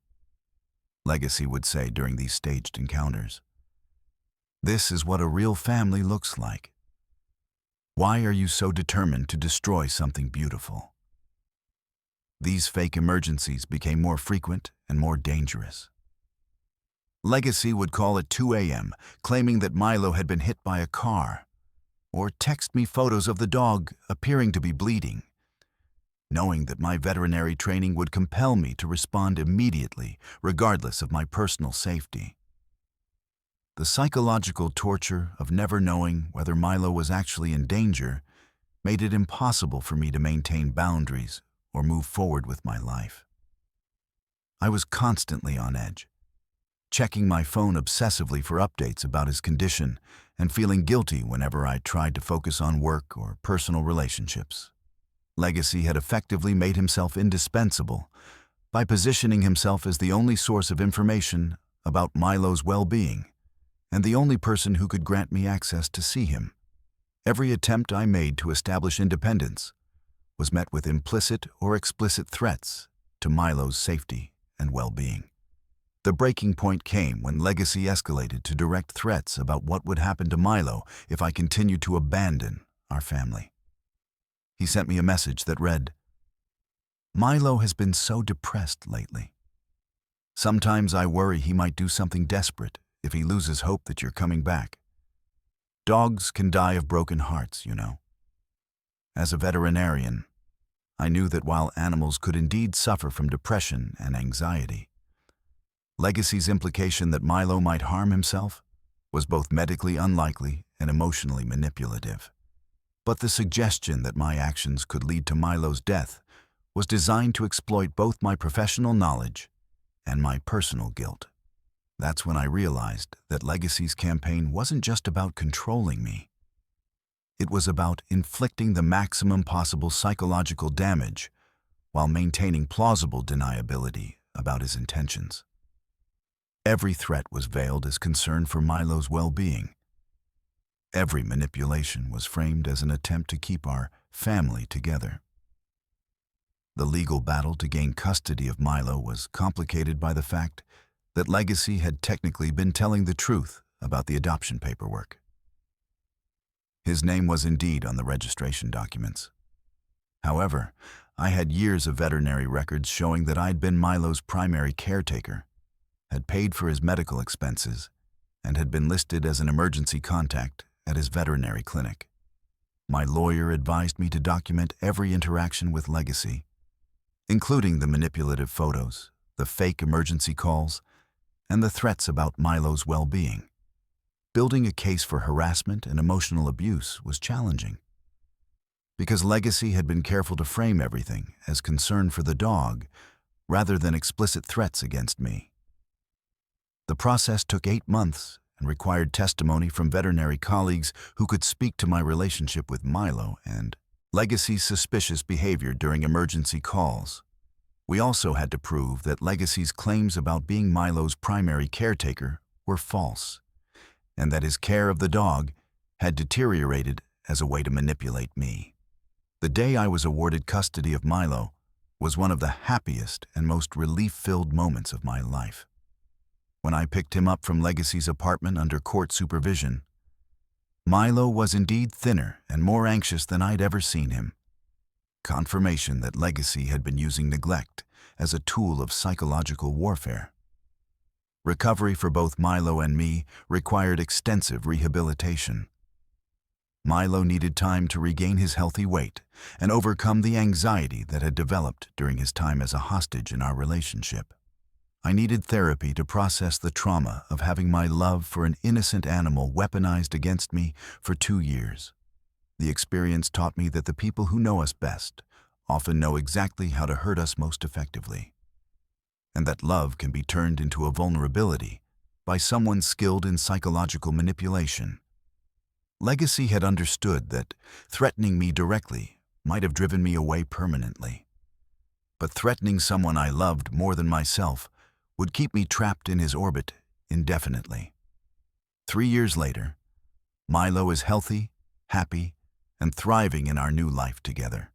Legacy would say during these staged encounters. "This is what a real family looks like. Why are you so determined to destroy something beautiful?" These fake emergencies became more frequent and more dangerous. Legacy would call at 2 a.m., claiming that Milo had been hit by a car, or text me photos of the dog appearing to be bleeding, knowing that my veterinary training would compel me to respond immediately, regardless of my personal safety. The psychological torture of never knowing whether Milo was actually in danger made it impossible for me to maintain boundaries or move forward with my life. I was constantly on edge, checking my phone obsessively for updates about his condition and feeling guilty whenever I tried to focus on work or personal relationships. Legacy had effectively made himself indispensable by positioning himself as the only source of information about Milo's well-being and the only person who could grant me access to see him. Every attempt I made to establish independence was met with implicit or explicit threats to Milo's safety and well-being. The breaking point came when Legacy escalated to direct threats about what would happen to Milo if I continued to abandon our family. He sent me a message that read, "Milo has been so depressed lately. Sometimes I worry he might do something desperate if he loses hope that you're coming back. Dogs can die of broken hearts, you know." As a veterinarian, I knew that while animals could indeed suffer from depression and anxiety, Legacy's implication that Milo might harm himself was both medically unlikely and emotionally manipulative. But the suggestion that my actions could lead to Milo's death was designed to exploit both my professional knowledge and my personal guilt. That's when I realized that Legacy's campaign wasn't just about controlling me. It was about inflicting the maximum possible psychological damage while maintaining plausible deniability about his intentions. Every threat was veiled as concern for Milo's well-being. Every manipulation was framed as an attempt to keep our family together. The legal battle to gain custody of Milo was complicated by the fact that Legacy had technically been telling the truth about the adoption paperwork. His name was indeed on the registration documents. However, I had years of veterinary records showing that I'd been Milo's primary caretaker, had paid for his medical expenses, and had been listed as an emergency contact at his veterinary clinic. My lawyer advised me to document every interaction with Legacy, including the manipulative photos, the fake emergency calls, and the threats about Milo's well-being. Building a case for harassment and emotional abuse was challenging, because Legacy had been careful to frame everything as concern for the dog rather than explicit threats against me. The process took 8 months and required testimony from veterinary colleagues who could speak to my relationship with Milo and Legacy's suspicious behavior during emergency calls. We also had to prove that Legacy's claims about being Milo's primary caretaker were false, and that his care of the dog had deteriorated as a way to manipulate me. The day I was awarded custody of Milo was one of the happiest and most relief-filled moments of my life. When I picked him up from Legacy's apartment under court supervision, Milo was indeed thinner and more anxious than I'd ever seen him. Confirmation that Legacy had been using neglect as a tool of psychological warfare. Recovery for both Milo and me required extensive rehabilitation. Milo needed time to regain his healthy weight and overcome the anxiety that had developed during his time as a hostage in our relationship. I needed therapy to process the trauma of having my love for an innocent animal weaponized against me for 2 years. The experience taught me that the people who know us best often know exactly how to hurt us most effectively, and that love can be turned into a vulnerability by someone skilled in psychological manipulation. Legacy had understood that threatening me directly might have driven me away permanently, but threatening someone I loved more than myself would keep me trapped in his orbit indefinitely. 3 years later, Milo is healthy, happy, and thriving in our new life together.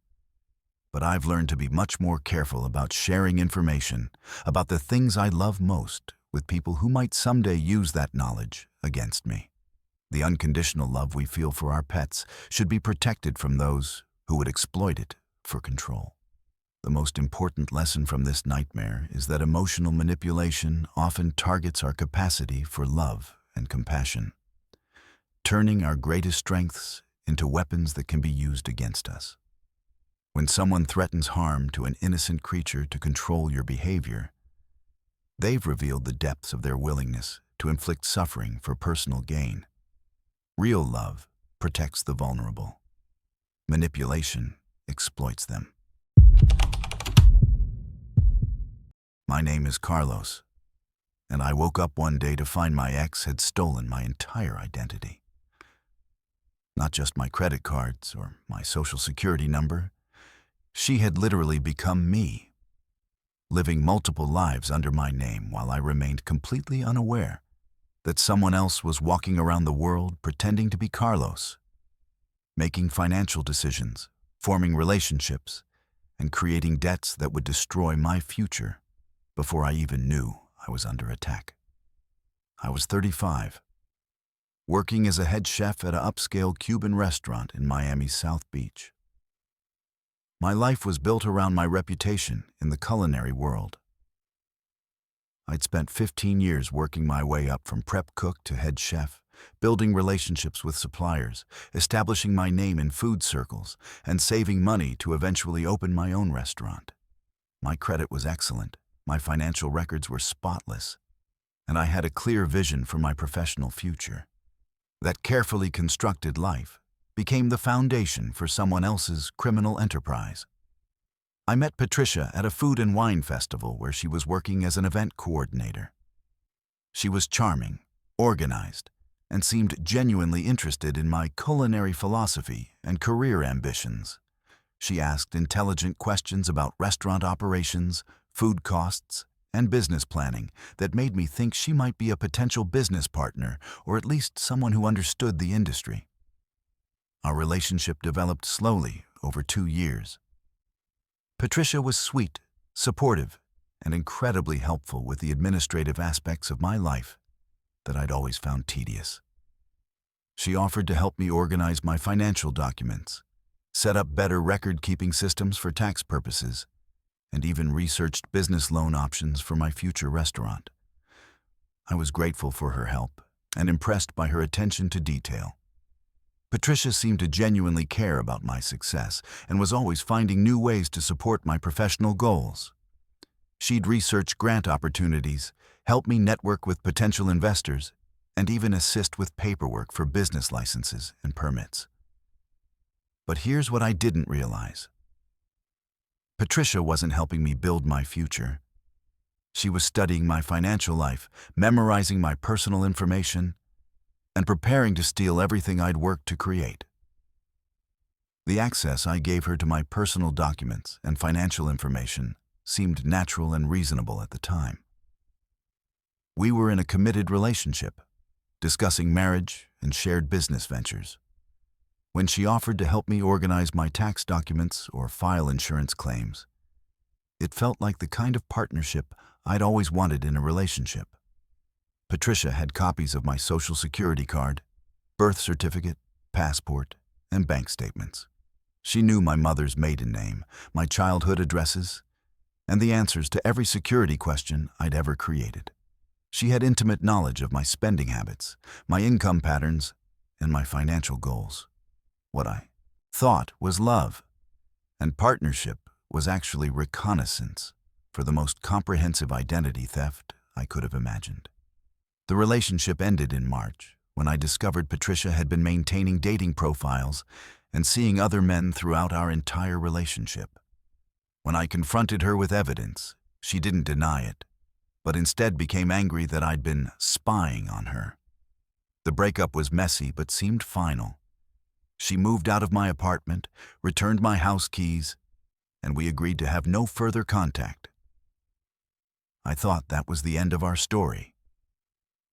But I've learned to be much more careful about sharing information about the things I love most with people who might someday use that knowledge against me. The unconditional love we feel for our pets should be protected from those who would exploit it for control. The most important lesson from this nightmare is that emotional manipulation often targets our capacity for love and compassion, turning our greatest strengths into weapons that can be used against us. When someone threatens harm to an innocent creature to control your behavior, they've revealed the depths of their willingness to inflict suffering for personal gain. Real love protects the vulnerable. Manipulation exploits them. My name is Carlos, and I woke up one day to find my ex had stolen my entire identity. Not just my credit cards or my social security number. She had literally become me, living multiple lives under my name while I remained completely unaware that someone else was walking around the world pretending to be Carlos, making financial decisions, forming relationships, and creating debts that would destroy my future before I even knew I was under attack. I was 35, working as a head chef at an upscale Cuban restaurant in Miami's South Beach. My life was built around my reputation in the culinary world. I'd spent 15 years working my way up from prep cook to head chef, building relationships with suppliers, establishing my name in food circles, and saving money to eventually open my own restaurant. My credit was excellent, my financial records were spotless, and I had a clear vision for my professional future. That carefully constructed life became the foundation for someone else's criminal enterprise. I met Patricia at a food and wine festival where she was working as an event coordinator. She was charming, organized, and seemed genuinely interested in my culinary philosophy and career ambitions. She asked intelligent questions about restaurant operations, food costs, and business planning that made me think she might be a potential business partner or at least someone who understood the industry. Our relationship developed slowly over 2 years. Patricia was sweet, supportive, and incredibly helpful with the administrative aspects of my life that I'd always found tedious. She offered to help me organize my financial documents, set up better record-keeping systems for tax purposes, and even researched business loan options for my future restaurant. I was grateful for her help and impressed by her attention to detail. Patricia seemed to genuinely care about my success and was always finding new ways to support my professional goals. She'd research grant opportunities, help me network with potential investors, and even assist with paperwork for business licenses and permits. But here's what I didn't realize. Patricia wasn't helping me build my future. She was studying my financial life, memorizing my personal information, and preparing to steal everything I'd worked to create. The access I gave her to my personal documents and financial information seemed natural and reasonable at the time. We were in a committed relationship, discussing marriage and shared business ventures. When she offered to help me organize my tax documents or file insurance claims, it felt like the kind of partnership I'd always wanted in a relationship. Patricia had copies of my Social Security card, birth certificate, passport, and bank statements. She knew my mother's maiden name, my childhood addresses, and the answers to every security question I'd ever created. She had intimate knowledge of my spending habits, my income patterns, and my financial goals. What I thought was love and partnership was actually reconnaissance for the most comprehensive identity theft I could have imagined. The relationship ended in March when I discovered Patricia had been maintaining dating profiles and seeing other men throughout our entire relationship. When I confronted her with evidence, she didn't deny it, but instead became angry that I'd been spying on her. The breakup was messy but seemed final. She moved out of my apartment, returned my house keys, and we agreed to have no further contact. I thought that was the end of our story.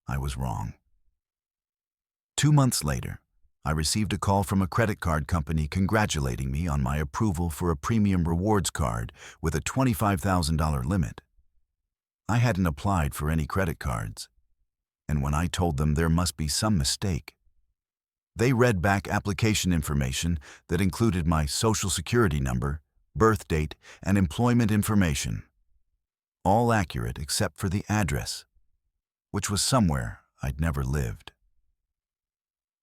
I was wrong. 2 months later, I received a call from a credit card company congratulating me on my approval for a premium rewards card with a $25,000 limit. I hadn't applied for any credit cards, and when I told them there must be some mistake, they read back application information that included my Social Security number, birth date, and employment information. All accurate except for the address, which was somewhere I'd never lived.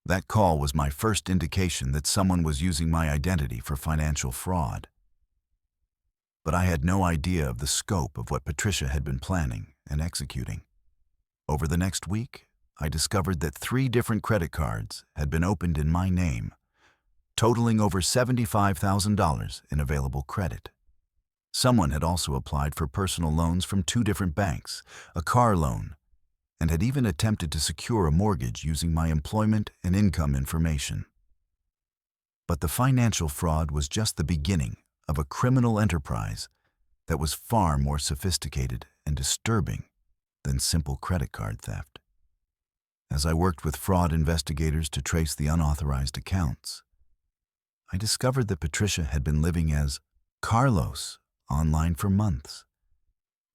That call was my first indication that someone was using my identity for financial fraud. But I had no idea of the scope of what Patricia had been planning and executing. Over the next week, I discovered that 3 different credit cards had been opened in my name, totaling over $75,000 in available credit. Someone had also applied for personal loans from 2 different banks, a car loan, and had even attempted to secure a mortgage using my employment and income information. But the financial fraud was just the beginning of a criminal enterprise that was far more sophisticated and disturbing than simple credit card theft. As I worked with fraud investigators to trace the unauthorized accounts, I discovered that Patricia had been living as Carlos online for months,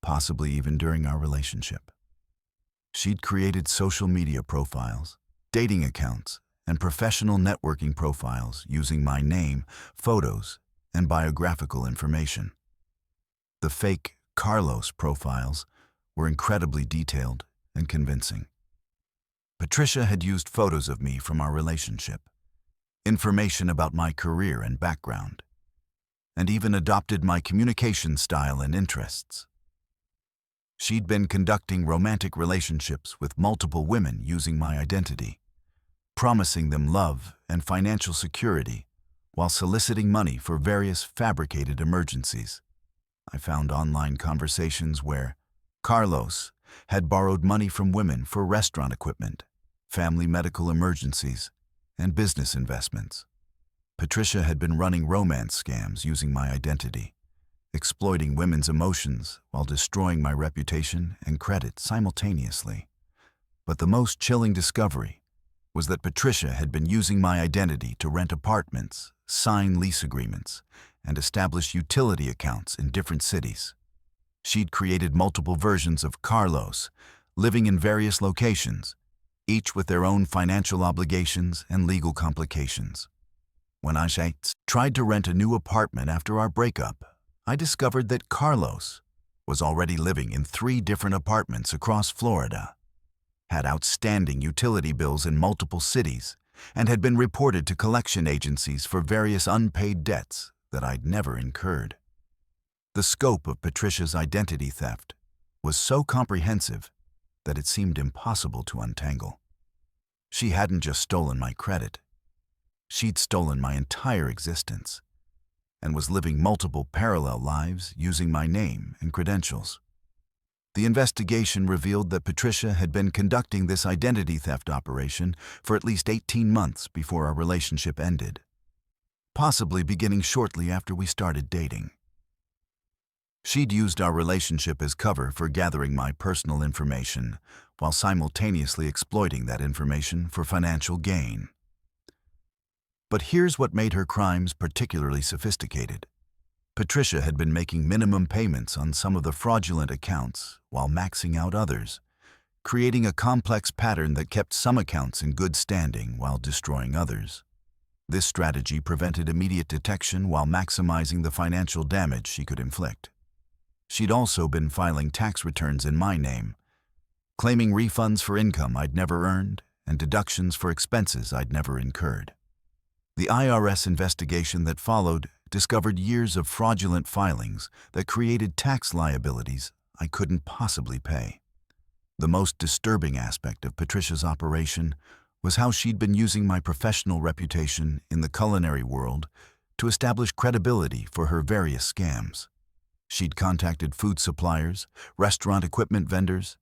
possibly even during our relationship. She'd created social media profiles, dating accounts, and professional networking profiles using my name, photos, and biographical information. The fake Carlos profiles were incredibly detailed and convincing. Patricia had used photos of me from our relationship, information about my career and background, and even adopted my communication style and interests. She'd been conducting romantic relationships with multiple women using my identity, promising them love and financial security while soliciting money for various fabricated emergencies. I found online conversations where Carlos had borrowed money from women for restaurant equipment, family medical emergencies, and business investments. Patricia had been running romance scams using my identity, exploiting women's emotions while destroying my reputation and credit simultaneously. But the most chilling discovery was that Patricia had been using my identity to rent apartments, sign lease agreements, and establish utility accounts in different cities. She'd created multiple versions of Carlos, living in various locations, each with their own financial obligations and legal complications. When I tried to rent a new apartment after our breakup, I discovered that Carlos was already living in 3 different apartments across Florida, had outstanding utility bills in multiple cities, and had been reported to collection agencies for various unpaid debts that I'd never incurred. The scope of Patricia's identity theft was so comprehensive that it seemed impossible to untangle. She hadn't just stolen my credit. She'd stolen my entire existence and was living multiple parallel lives using my name and credentials. The investigation revealed that Patricia had been conducting this identity theft operation for at least 18 months before our relationship ended, possibly beginning shortly after we started dating. She'd used our relationship as cover for gathering my personal information, while simultaneously exploiting that information for financial gain. But here's what made her crimes particularly sophisticated. Patricia had been making minimum payments on some of the fraudulent accounts while maxing out others, creating a complex pattern that kept some accounts in good standing while destroying others. This strategy prevented immediate detection while maximizing the financial damage she could inflict. She'd also been filing tax returns in my name, claiming refunds for income I'd never earned and deductions for expenses I'd never incurred. The IRS investigation that followed discovered years of fraudulent filings that created tax liabilities I couldn't possibly pay. The most disturbing aspect of Patricia's operation was how she'd been using my professional reputation in the culinary world to establish credibility for her various scams. She'd contacted food suppliers, restaurant equipment vendors,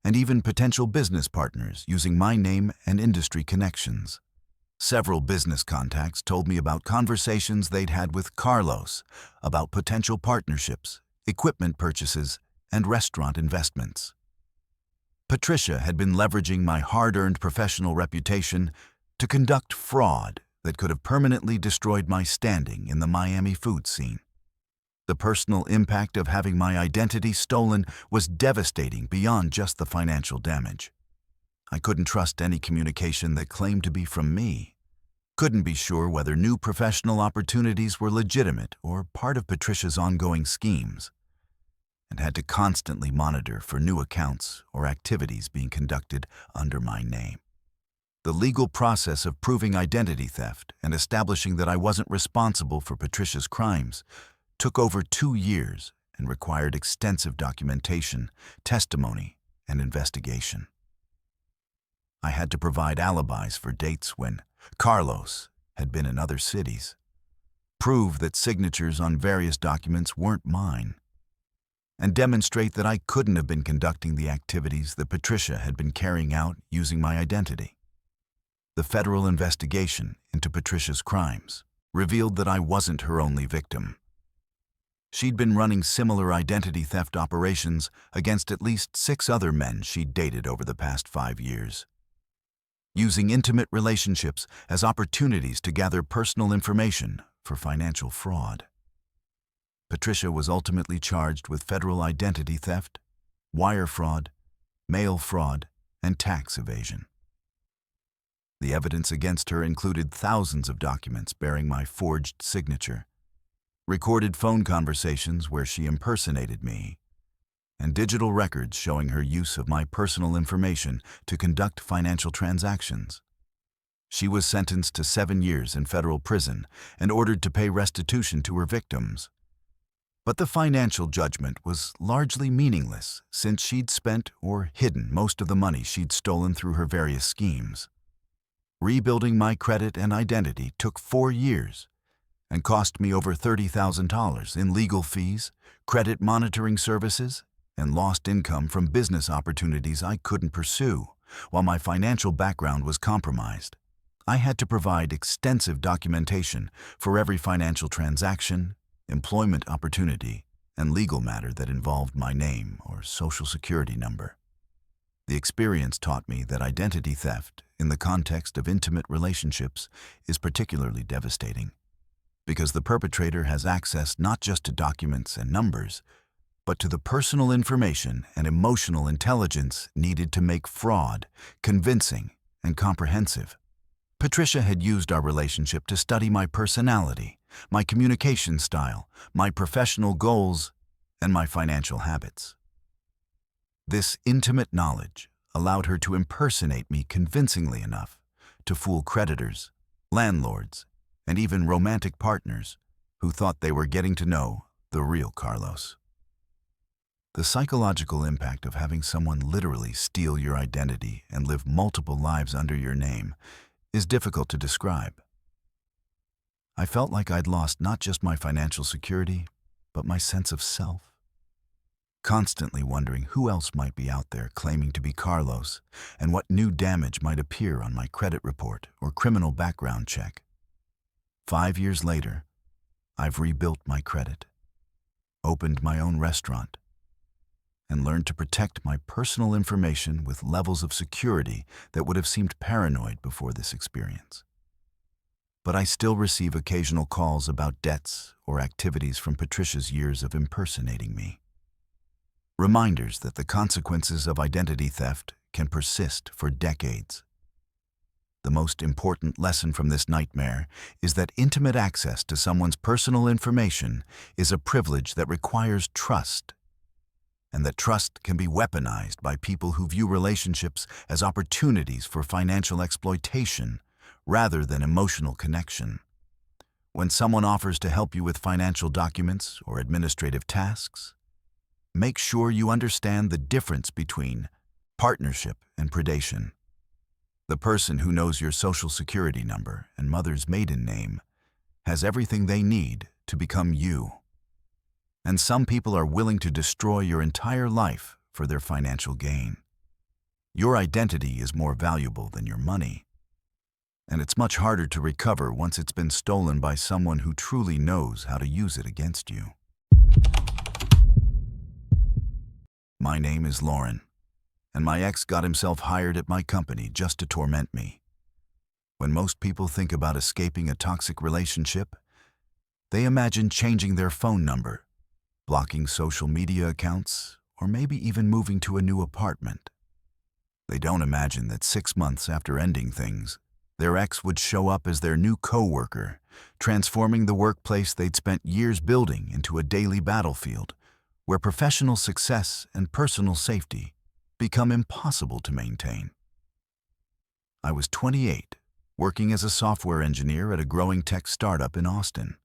and even potential business partners using my name and industry connections. Several business contacts told me about conversations they'd had with Carlos about potential partnerships, equipment purchases, and restaurant investments. Patricia had been leveraging my hard-earned professional reputation to conduct fraud that could have permanently destroyed my standing in the Miami food scene. The personal impact of having my identity stolen was devastating beyond just the financial damage. I couldn't trust any communication that claimed to be from me, couldn't be sure whether new professional opportunities were legitimate or part of Patricia's ongoing schemes, and had to constantly monitor for new accounts or activities being conducted under my name. The legal process of proving identity theft and establishing that I wasn't responsible for Patricia's crimes took over 2 years and required extensive documentation, testimony, and investigation. I had to provide alibis for dates when Carlos had been in other cities, prove that signatures on various documents weren't mine, and demonstrate that I couldn't have been conducting the activities that Patricia had been carrying out using my identity. The federal investigation into Patricia's crimes revealed that I wasn't her only victim. She'd been running similar identity theft operations against at least 6 other men she'd dated over the past 5 years, using intimate relationships as opportunities to gather personal information for financial fraud. Patricia was ultimately charged with federal identity theft, wire fraud, mail fraud, and tax evasion. The evidence against her included thousands of documents bearing my forged signature, recorded phone conversations where she impersonated me, and digital records showing her use of my personal information to conduct financial transactions. She was sentenced to 7 years in federal prison and ordered to pay restitution to her victims. But the financial judgment was largely meaningless since she'd spent or hidden most of the money she'd stolen through her various schemes. Rebuilding my credit and identity took 4 years and cost me over $30,000 in legal fees, credit monitoring services, and lost income from business opportunities I couldn't pursue, while my financial background was compromised. I had to provide extensive documentation for every financial transaction, employment opportunity, and legal matter that involved my name or social security number. The experience taught me that identity theft, in the context of intimate relationships, is particularly devastating, because the perpetrator has access not just to documents and numbers, but to the personal information and emotional intelligence needed to make fraud convincing and comprehensive. Patricia had used our relationship to study my personality, my communication style, my professional goals, and my financial habits. This intimate knowledge allowed her to impersonate me convincingly enough to fool creditors, landlords, and even romantic partners who thought they were getting to know The real Carlos. The psychological impact of having someone literally steal your identity and live multiple lives under your name is difficult to describe. I felt like I'd lost not just my financial security, but my sense of self. Constantly wondering who else might be out there claiming to be Carlos and what new damage might appear on my credit report or criminal background check. 5 years later, I've rebuilt my credit, opened my own restaurant, and learned to protect my personal information with levels of security that would have seemed paranoid before this experience. But I still receive occasional calls about debts or activities from Patricia's years of impersonating me. Reminders that the consequences of identity theft can persist for decades. The most important lesson from this nightmare is that intimate access to someone's personal information is a privilege that requires trust, and that trust can be weaponized by people who view relationships as opportunities for financial exploitation rather than emotional connection. When someone offers to help you with financial documents or administrative tasks, make sure you understand the difference between partnership and predation. The person who knows your social security number and mother's maiden name has everything they need to become you. And some people are willing to destroy your entire life for their financial gain. Your identity is more valuable than your money, and it's much harder to recover once it's been stolen by someone who truly knows how to use it against you. My name is Lauren, and my ex got himself hired at my company just to torment me. When most people think about escaping a toxic relationship, they imagine changing their phone number, blocking social media accounts, or maybe even moving to a new apartment. They don't imagine that 6 months after ending things, their ex would show up as their new coworker, transforming the workplace they'd spent years building into a daily battlefield, where professional success and personal safety become impossible to maintain. I was 28, working as a software engineer at a growing tech startup in Austin.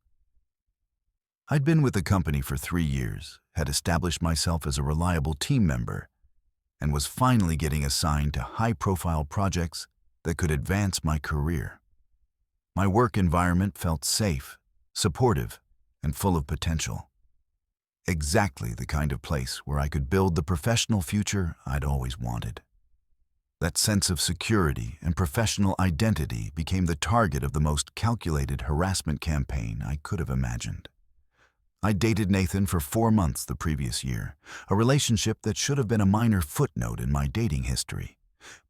I'd been with the company for 3 years, had established myself as a reliable team member, and was finally getting assigned to high-profile projects that could advance my career. My work environment felt safe, supportive, and full of potential. Exactly the kind of place where I could build the professional future I'd always wanted. That sense of security and professional identity became the target of the most calculated harassment campaign I could have imagined. I dated Nathan for 4 months the previous year, a relationship that should have been a minor footnote in my dating history,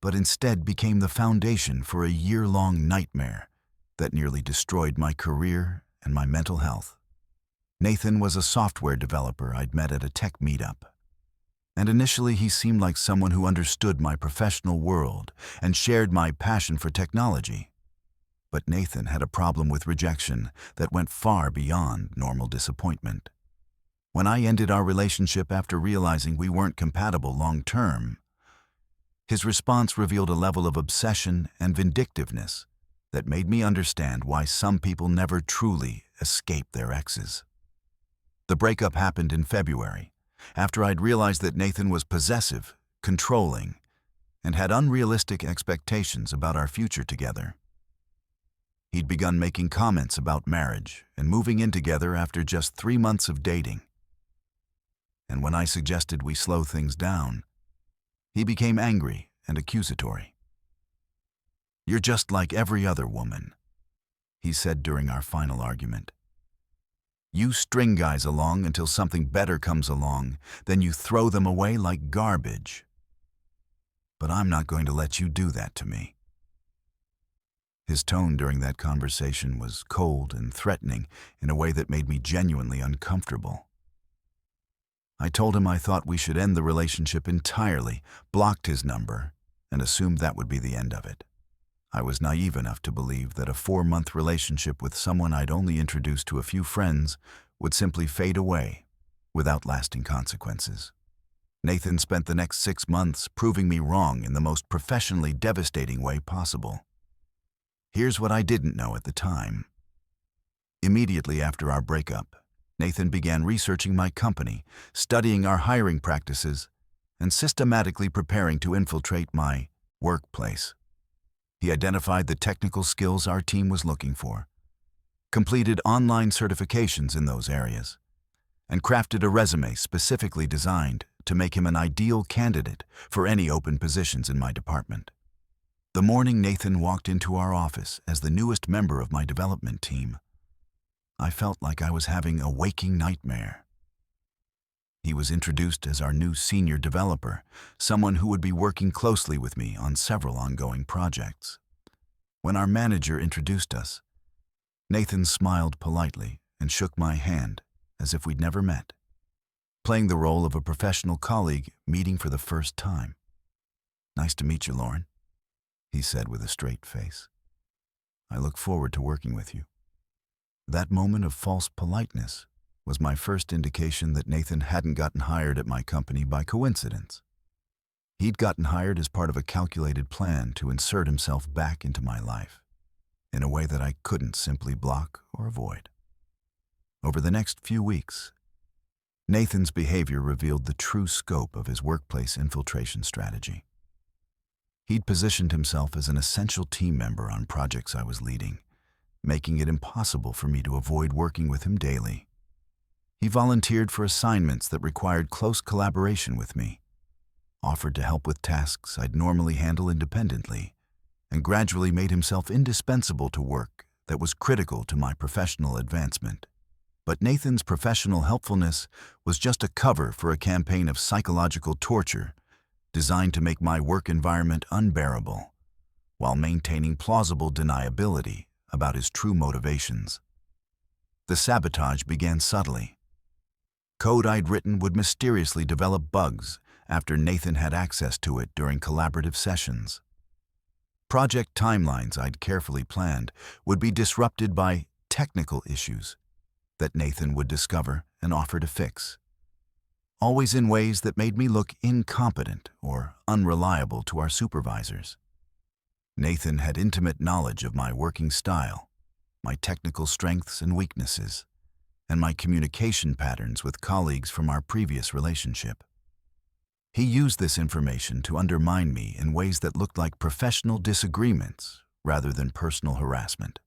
but instead became the foundation for a year-long nightmare that nearly destroyed my career and my mental health. Nathan was a software developer I'd met at a tech meetup, and initially he seemed like someone who understood my professional world and shared my passion for technology. But Nathan had a problem with rejection that went far beyond normal disappointment. When I ended our relationship after realizing we weren't compatible long-term, his response revealed a level of obsession and vindictiveness that made me understand why some people never truly escape their exes. The breakup happened in February, after I'd realized that Nathan was possessive, controlling, and had unrealistic expectations about our future together. He'd begun making comments about marriage and moving in together after just 3 months of dating. And when I suggested we slow things down, he became angry and accusatory. "You're just like every other woman," he said during our final argument. "You string guys along until something better comes along, then you throw them away like garbage. But I'm not going to let you do that to me." His tone during that conversation was cold and threatening in a way that made me genuinely uncomfortable. I told him I thought we should end the relationship entirely, blocked his number, and assumed that would be the end of it. I was naive enough to believe that a 4-month relationship with someone I'd only introduced to a few friends would simply fade away without lasting consequences. Nathan spent the next 6 months proving me wrong in the most professionally devastating way possible. Here's what I didn't know at the time. Immediately after our breakup, Nathan began researching my company, studying our hiring practices, and systematically preparing to infiltrate my workplace. He identified the technical skills our team was looking for, completed online certifications in those areas, and crafted a resume specifically designed to make him an ideal candidate for any open positions in my department. The morning Nathan walked into our office as the newest member of my development team, I felt like I was having a waking nightmare. He was introduced as our new senior developer, someone who would be working closely with me on several ongoing projects. When our manager introduced us, Nathan smiled politely and shook my hand as if we'd never met, playing the role of a professional colleague meeting for the first time. "Nice to meet you, Lauren," he said with a straight face. "I look forward to working with you." That moment of false politeness was my first indication that Nathan hadn't gotten hired at my company by coincidence. He'd gotten hired as part of a calculated plan to insert himself back into my life, in a way that I couldn't simply block or avoid. Over the next few weeks, Nathan's behavior revealed the true scope of his workplace infiltration strategy. He'd positioned himself as an essential team member on projects I was leading, making it impossible for me to avoid working with him daily. He volunteered for assignments that required close collaboration with me, offered to help with tasks I'd normally handle independently, and gradually made himself indispensable to work that was critical to my professional advancement. But Nathan's professional helpfulness was just a cover for a campaign of psychological torture designed to make my work environment unbearable, while maintaining plausible deniability about his true motivations. The sabotage began subtly. Code I'd written would mysteriously develop bugs after Nathan had access to it during collaborative sessions. Project timelines I'd carefully planned would be disrupted by technical issues that Nathan would discover and offer to fix, always in ways that made me look incompetent or unreliable to our supervisors. Nathan had intimate knowledge of my working style, my technical strengths and weaknesses, and my communication patterns with colleagues from our previous relationship. He used this information to undermine me in ways that looked like professional disagreements rather than personal harassment.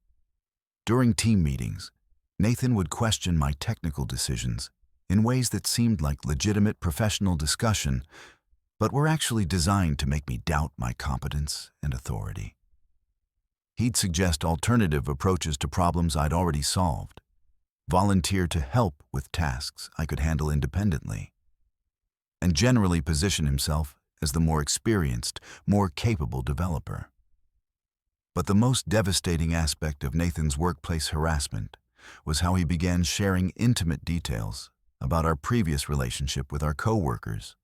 During team meetings, Nathan would question my technical decisions in ways that seemed like legitimate professional discussion, but were actually designed to make me doubt my competence and authority. He'd suggest alternative approaches to problems I'd already solved, volunteer to help with tasks I could handle independently, and generally position himself as the more experienced, more capable developer. But the most devastating aspect of Nathan's workplace harassment was how he began sharing intimate details about our previous relationship with our coworkers,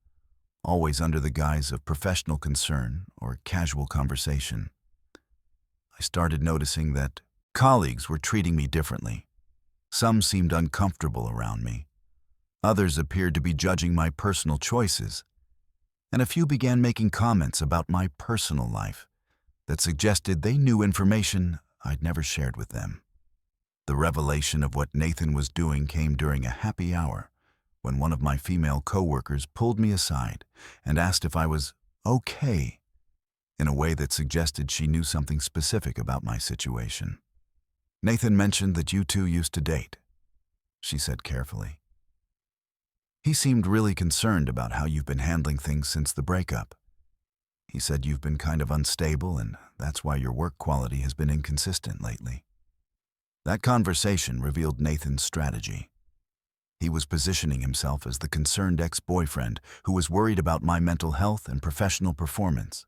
always under the guise of professional concern or casual conversation. I started noticing that colleagues were treating me differently. Some seemed uncomfortable around me. Others appeared to be judging my personal choices, and a few began making comments about my personal life that suggested they knew information I'd never shared with them. The revelation of what Nathan was doing came during a happy hour when one of my female coworkers pulled me aside and asked if I was okay, in a way that suggested she knew something specific about my situation. "Nathan mentioned that you two used to date," she said carefully. "He seemed really concerned about how you've been handling things since the breakup. He said you've been kind of unstable and that's why your work quality has been inconsistent lately." That conversation revealed Nathan's strategy. He was positioning himself as the concerned ex-boyfriend who was worried about my mental health and professional performance,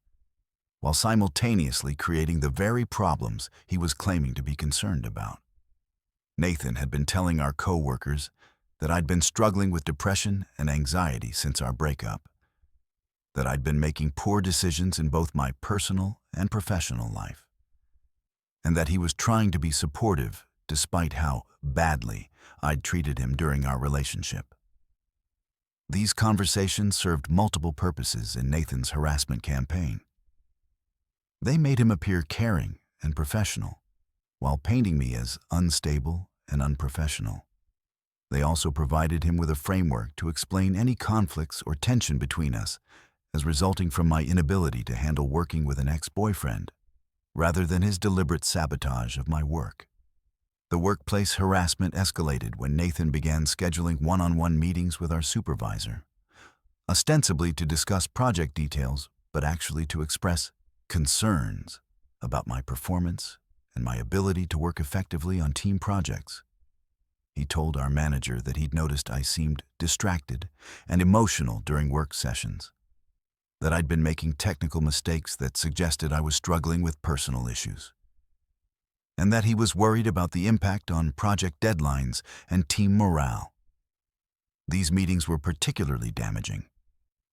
while simultaneously creating the very problems he was claiming to be concerned about. Nathan had been telling our co-workers that I'd been struggling with depression and anxiety since our breakup, that I'd been making poor decisions in both my personal and professional life, and that he was trying to be supportive despite how badly I'd treated him during our relationship. These conversations served multiple purposes in Nathan's harassment campaign. They made him appear caring and professional, while painting me as unstable and unprofessional. They also provided him with a framework to explain any conflicts or tension between us as resulting from my inability to handle working with an ex-boyfriend, rather than his deliberate sabotage of my work. The workplace harassment escalated when Nathan began scheduling one-on-one meetings with our supervisor, ostensibly to discuss project details, but actually to express concerns about my performance and my ability to work effectively on team projects. He told our manager that he'd noticed I seemed distracted and emotional during work sessions, that I'd been making technical mistakes that suggested I was struggling with personal issues, and that he was worried about the impact on project deadlines and team morale. These meetings were particularly damaging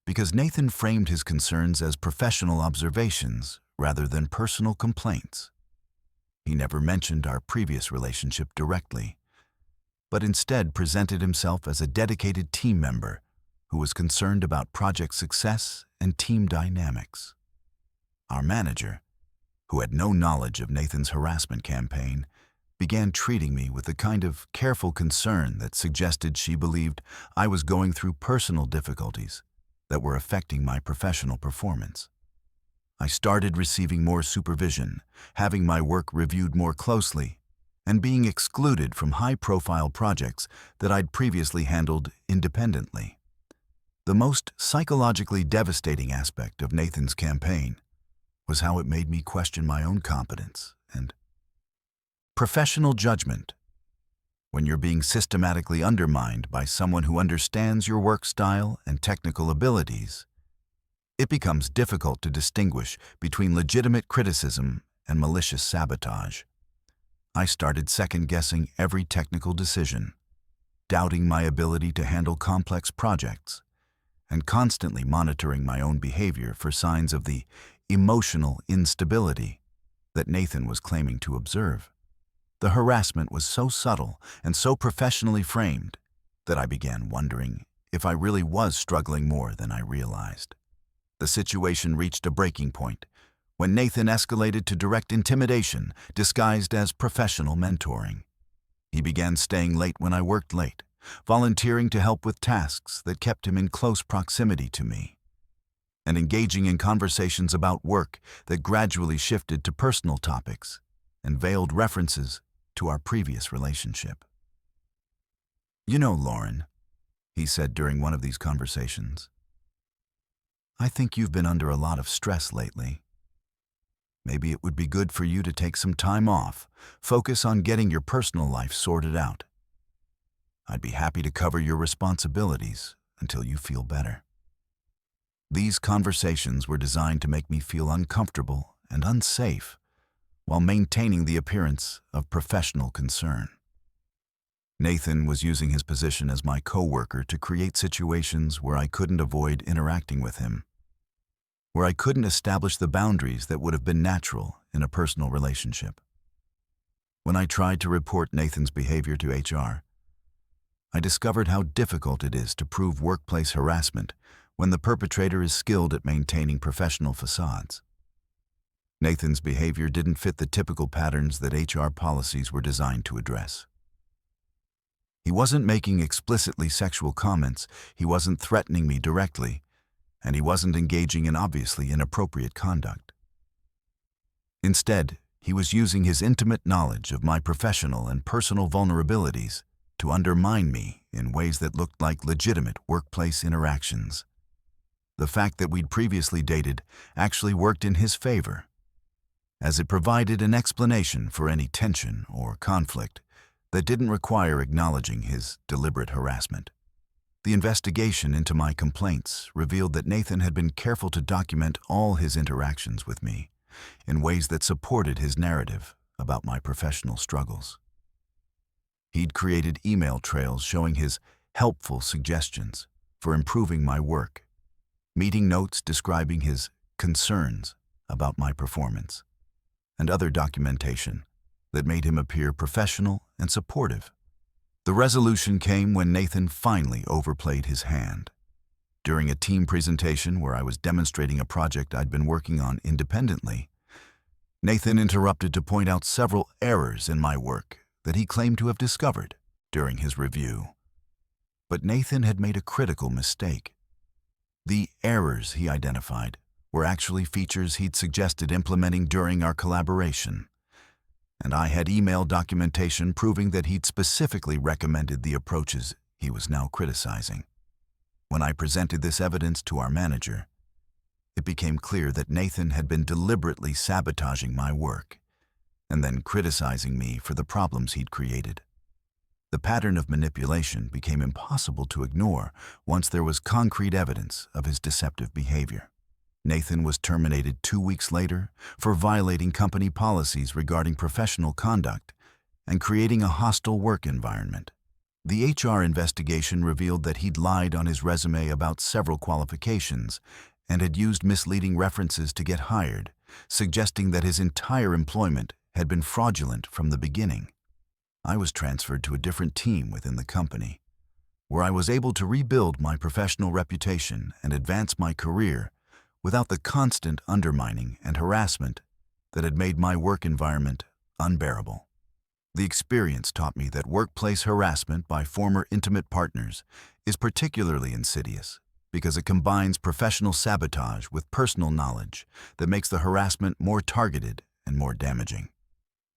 because Nathan framed his concerns as professional observations rather than personal complaints. He never mentioned our previous relationship directly, but instead presented himself as a dedicated team member who was concerned about project success and team dynamics. Our manager, who had no knowledge of Nathan's harassment campaign, began treating me with the kind of careful concern that suggested she believed I was going through personal difficulties that were affecting my professional performance. I started receiving more supervision, having my work reviewed more closely, and being excluded from high-profile projects that I'd previously handled independently. The most psychologically devastating aspect of Nathan's campaign was how it made me question my own competence and professional judgment. When you're being systematically undermined by someone who understands your work style and technical abilities, it becomes difficult to distinguish between legitimate criticism and malicious sabotage. I started second-guessing every technical decision, doubting my ability to handle complex projects, and constantly monitoring my own behavior for signs of the emotional instability that Nathan was claiming to observe. The harassment was so subtle and so professionally framed that I began wondering if I really was struggling more than I realized. The situation reached a breaking point when Nathan escalated to direct intimidation disguised as professional mentoring. He began staying late when I worked late, volunteering to help with tasks that kept him in close proximity to me, and engaging in conversations about work that gradually shifted to personal topics and veiled references to our previous relationship. "You know, Lauren," he said during one of these conversations, "I think you've been under a lot of stress lately. Maybe it would be good for you to take some time off, focus on getting your personal life sorted out. I'd be happy to cover your responsibilities until you feel better." These conversations were designed to make me feel uncomfortable and unsafe while maintaining the appearance of professional concern. Nathan was using his position as my coworker to create situations where I couldn't avoid interacting with him, where I couldn't establish the boundaries that would have been natural in a personal relationship. When I tried to report Nathan's behavior to HR, I discovered how difficult it is to prove workplace harassment when the perpetrator is skilled at maintaining professional facades. Nathan's behavior didn't fit the typical patterns that HR policies were designed to address. He wasn't making explicitly sexual comments, he wasn't threatening me directly, and he wasn't engaging in obviously inappropriate conduct. Instead, he was using his intimate knowledge of my professional and personal vulnerabilities to undermine me in ways that looked like legitimate workplace interactions. The fact that we'd previously dated actually worked in his favor, as it provided an explanation for any tension or conflict that didn't require acknowledging his deliberate harassment. The investigation into my complaints revealed that Nathan had been careful to document all his interactions with me in ways that supported his narrative about my professional struggles. He'd created email trails showing his helpful suggestions for improving my work, meeting notes describing his concerns about my performance, and other documentation that made him appear professional and supportive. The resolution came when Nathan finally overplayed his hand. During a team presentation where I was demonstrating a project I'd been working on independently, Nathan interrupted to point out several errors in my work that he claimed to have discovered during his review. But Nathan had made a critical mistake. The errors he identified were actually features he'd suggested implementing during our collaboration, and I had email documentation proving that he'd specifically recommended the approaches he was now criticizing. When I presented this evidence to our manager, it became clear that Nathan had been deliberately sabotaging my work and then criticizing me for the problems he'd created. The pattern of manipulation became impossible to ignore once there was concrete evidence of his deceptive behavior. Nathan was terminated 2 weeks later for violating company policies regarding professional conduct and creating a hostile work environment. The HR investigation revealed that he'd lied on his resume about several qualifications and had used misleading references to get hired, suggesting that his entire employment had been fraudulent from the beginning. I was transferred to a different team within the company, where I was able to rebuild my professional reputation and advance my career without the constant undermining and harassment that had made my work environment unbearable. The experience taught me that workplace harassment by former intimate partners is particularly insidious because it combines professional sabotage with personal knowledge that makes the harassment more targeted and more damaging.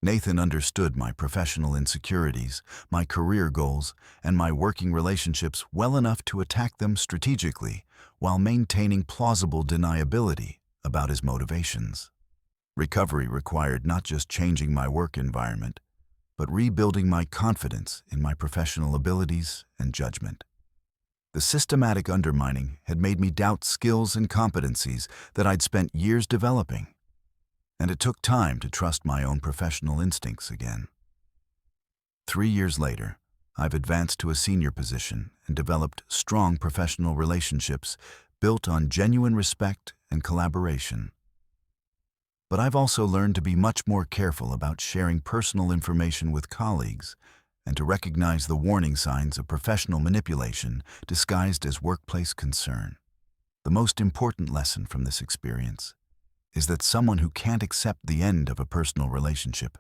Nathan understood my professional insecurities, my career goals, and my working relationships well enough to attack them strategically while maintaining plausible deniability about his motivations. Recovery required not just changing my work environment, but rebuilding my confidence in my professional abilities and judgment. The systematic undermining had made me doubt skills and competencies that I'd spent years developing, and it took time to trust my own professional instincts again. 3 years later, I've advanced to a senior position and developed strong professional relationships built on genuine respect and collaboration. But I've also learned to be much more careful about sharing personal information with colleagues and to recognize the warning signs of professional manipulation disguised as workplace concern. The most important lesson from this experience is that someone who can't accept the end of a personal relationship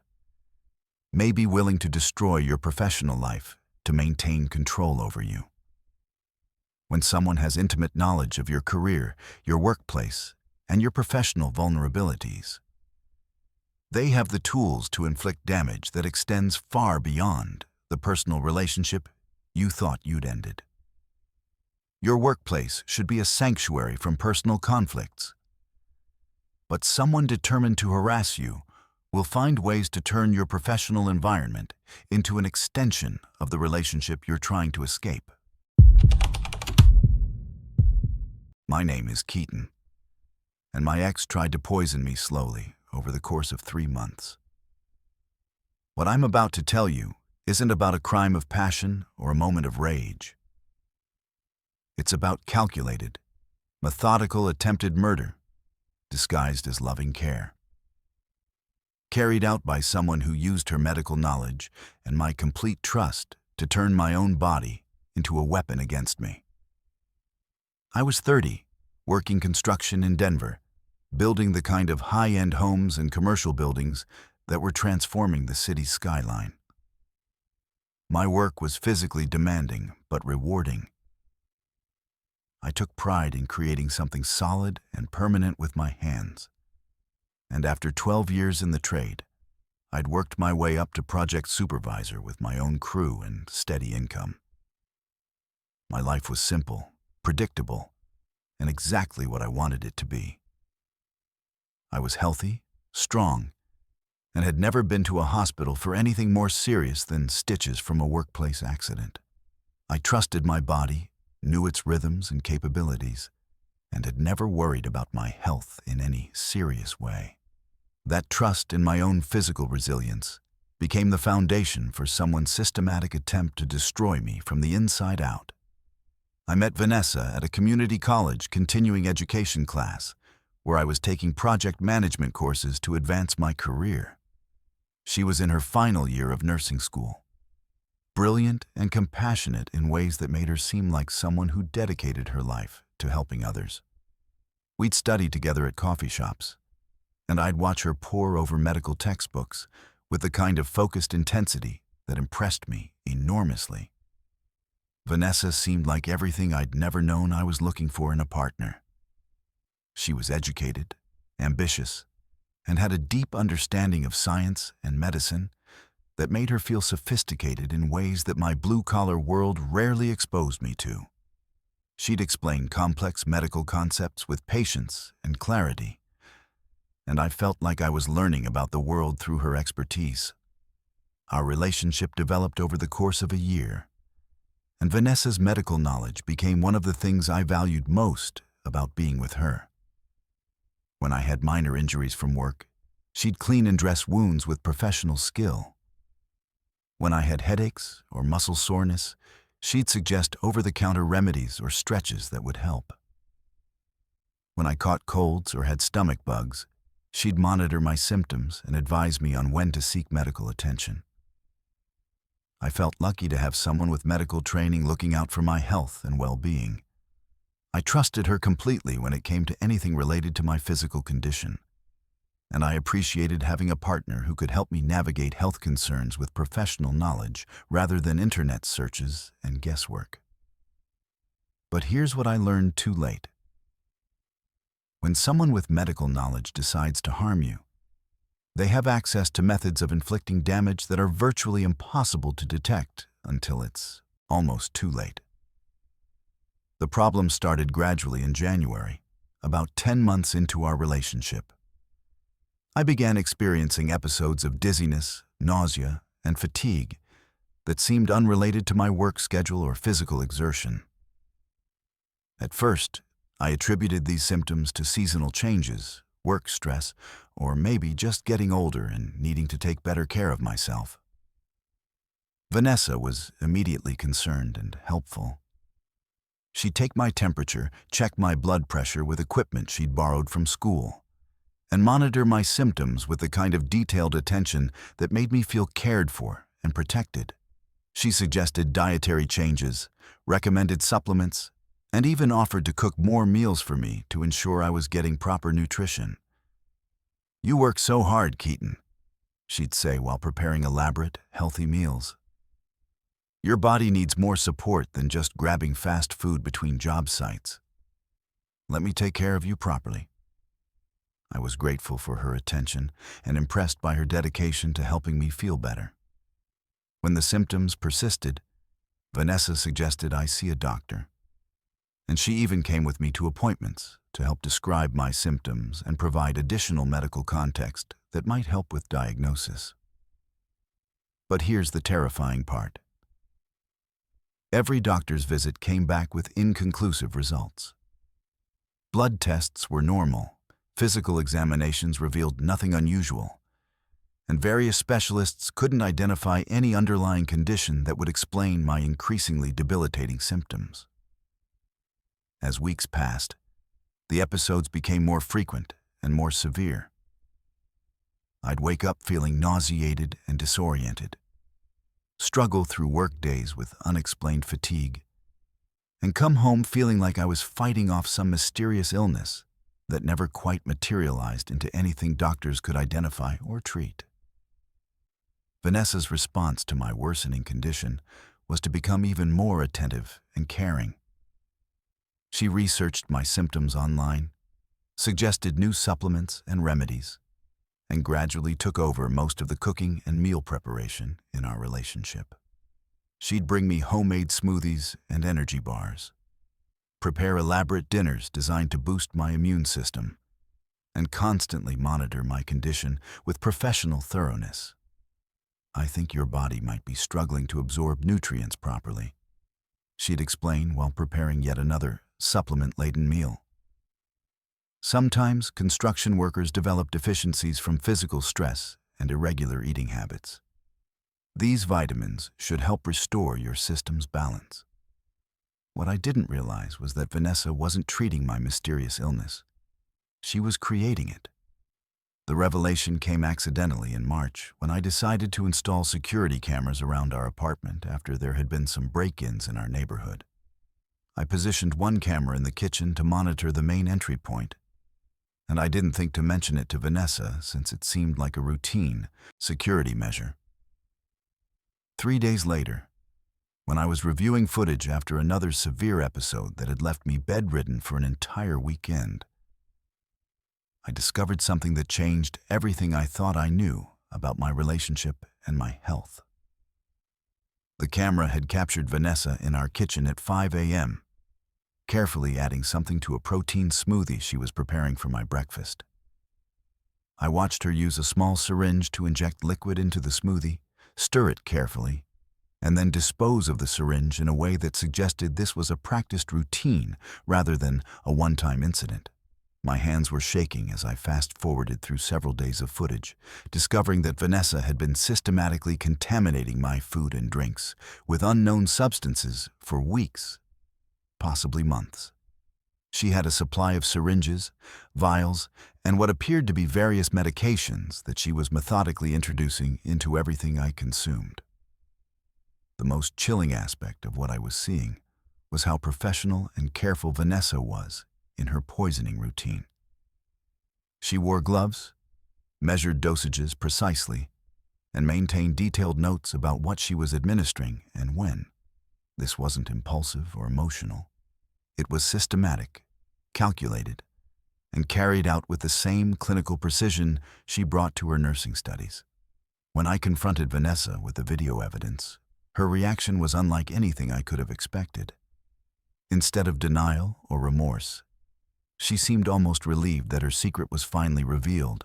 may be willing to destroy your professional life to maintain control over you. When someone has intimate knowledge of your career, your workplace, and your professional vulnerabilities, they have the tools to inflict damage that extends far beyond the personal relationship you thought you'd ended. Your workplace should be a sanctuary from personal conflicts, but someone determined to harass you will find ways to turn your professional environment into an extension of the relationship you're trying to escape. My name is Keaton, and my ex tried to poison me slowly over the course of 3 months. What I'm about to tell you isn't about a crime of passion or a moment of rage. It's about calculated, methodical attempted murder disguised as loving care. Carried out by someone who used her medical knowledge and my complete trust to turn my own body into a weapon against me. I was 30, working construction in Denver, building the kind of high-end homes and commercial buildings that were transforming the city's skyline. My work was physically demanding but rewarding. I took pride in creating something solid and permanent with my hands. And after 12 years in the trade, I'd worked my way up to project supervisor with my own crew and steady income. My life was simple, predictable, and exactly what I wanted it to be. I was healthy, strong, and had never been to a hospital for anything more serious than stitches from a workplace accident. I trusted my body, knew its rhythms and capabilities, and had never worried about my health in any serious way. That trust in my own physical resilience became the foundation for someone's systematic attempt to destroy me from the inside out. I met Vanessa at a community college continuing education class, where I was taking project management courses to advance my career. She was in her final year of nursing school, brilliant and compassionate in ways that made her seem like someone who dedicated her life to helping others. We'd study together at coffee shops, and I'd watch her pore over medical textbooks with the kind of focused intensity that impressed me enormously. Vanessa seemed like everything I'd never known I was looking for in a partner. She was educated, ambitious, and had a deep understanding of science and medicine that made her feel sophisticated in ways that my blue-collar world rarely exposed me to. She'd explain complex medical concepts with patience and clarity, and I felt like I was learning about the world through her expertise. Our relationship developed over the course of a year, and Vanessa's medical knowledge became one of the things I valued most about being with her. When I had minor injuries from work, she'd clean and dress wounds with professional skill. When I had headaches or muscle soreness, she'd suggest over-the-counter remedies or stretches that would help. When I caught colds or had stomach bugs, she'd monitor my symptoms and advise me on when to seek medical attention. I felt lucky to have someone with medical training looking out for my health and well-being. I trusted her completely when it came to anything related to my physical condition, and I appreciated having a partner who could help me navigate health concerns with professional knowledge rather than internet searches and guesswork. But here's what I learned too late. When someone with medical knowledge decides to harm you, they have access to methods of inflicting damage that are virtually impossible to detect until it's almost too late. The problem started gradually in January, about 10 months into our relationship. I began experiencing episodes of dizziness, nausea, and fatigue that seemed unrelated to my work schedule or physical exertion. At first, I attributed these symptoms to seasonal changes, work stress, or maybe just getting older and needing to take better care of myself. Vanessa was immediately concerned and helpful. She'd take my temperature, check my blood pressure with equipment she'd borrowed from school, and monitor my symptoms with the kind of detailed attention that made me feel cared for and protected. She suggested dietary changes, recommended supplements, and even offered to cook more meals for me to ensure I was getting proper nutrition. "You work so hard, Keaton," she'd say while preparing elaborate, healthy meals. "Your body needs more support than just grabbing fast food between job sites. Let me take care of you properly." I was grateful for her attention and impressed by her dedication to helping me feel better. When the symptoms persisted, Vanessa suggested I see a doctor, and she even came with me to appointments to help describe my symptoms and provide additional medical context that might help with diagnosis. But here's the terrifying part. Every doctor's visit came back with inconclusive results. Blood tests were normal, physical examinations revealed nothing unusual, and various specialists couldn't identify any underlying condition that would explain my increasingly debilitating symptoms. As weeks passed, the episodes became more frequent and more severe. I'd wake up feeling nauseated and disoriented, struggle through work days with unexplained fatigue, and come home feeling like I was fighting off some mysterious illness that never quite materialized into anything doctors could identify or treat. Vanessa's response to my worsening condition was to become even more attentive and caring. She researched my symptoms online, suggested new supplements and remedies, and gradually took over most of the cooking and meal preparation in our relationship. She'd bring me homemade smoothies and energy bars, prepare elaborate dinners designed to boost my immune system, and constantly monitor my condition with professional thoroughness. "I think your body might be struggling to absorb nutrients properly," she'd explain while preparing yet another supplement-laden meal. Sometimes construction workers develop deficiencies from physical stress and irregular eating habits. These vitamins should help restore your system's balance. What I didn't realize was that Vanessa wasn't treating my mysterious illness. She was creating it. The revelation came accidentally in March when I decided to install security cameras around our apartment after there had been some break-ins in our neighborhood. I positioned one camera in the kitchen to monitor the main entry point, and I didn't think to mention it to Vanessa since it seemed like a routine security measure. 3 days later, When I was reviewing footage after another severe episode that had left me bedridden for an entire weekend, I discovered something that changed everything I thought I knew about my relationship and my health. The camera had captured Vanessa in our kitchen at 5 a.m., carefully adding something to a protein smoothie she was preparing for my breakfast. I watched her use a small syringe to inject liquid into the smoothie, stir it carefully, and then dispose of the syringe in a way that suggested this was a practiced routine rather than a one-time incident. My hands were shaking as I fast-forwarded through several days of footage, discovering that Vanessa had been systematically contaminating my food and drinks with unknown substances for weeks, possibly months. She had a supply of syringes, vials, and what appeared to be various medications that she was methodically introducing into everything I consumed. The most chilling aspect of what I was seeing was how professional and careful Vanessa was in her poisoning routine. She wore gloves, measured dosages precisely, and maintained detailed notes about what she was administering and when. This wasn't impulsive or emotional. It was systematic, calculated, and carried out with the same clinical precision she brought to her nursing studies. When I confronted Vanessa with the video evidence, her reaction was unlike anything I could have expected. Instead of denial or remorse, she seemed almost relieved that her secret was finally revealed,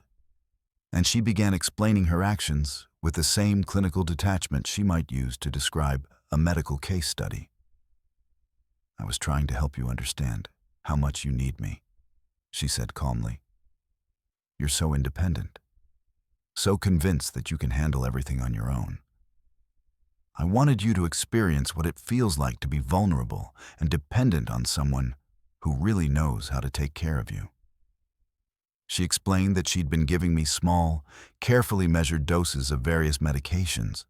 and she began explaining her actions with the same clinical detachment she might use to describe a medical case study. "I was trying to help you understand how much you need me," she said calmly. "You're so independent, so convinced that you can handle everything on your own. I wanted you to experience what it feels like to be vulnerable and dependent on someone who really knows how to take care of you." She explained that she'd been giving me small, carefully measured doses of various medications: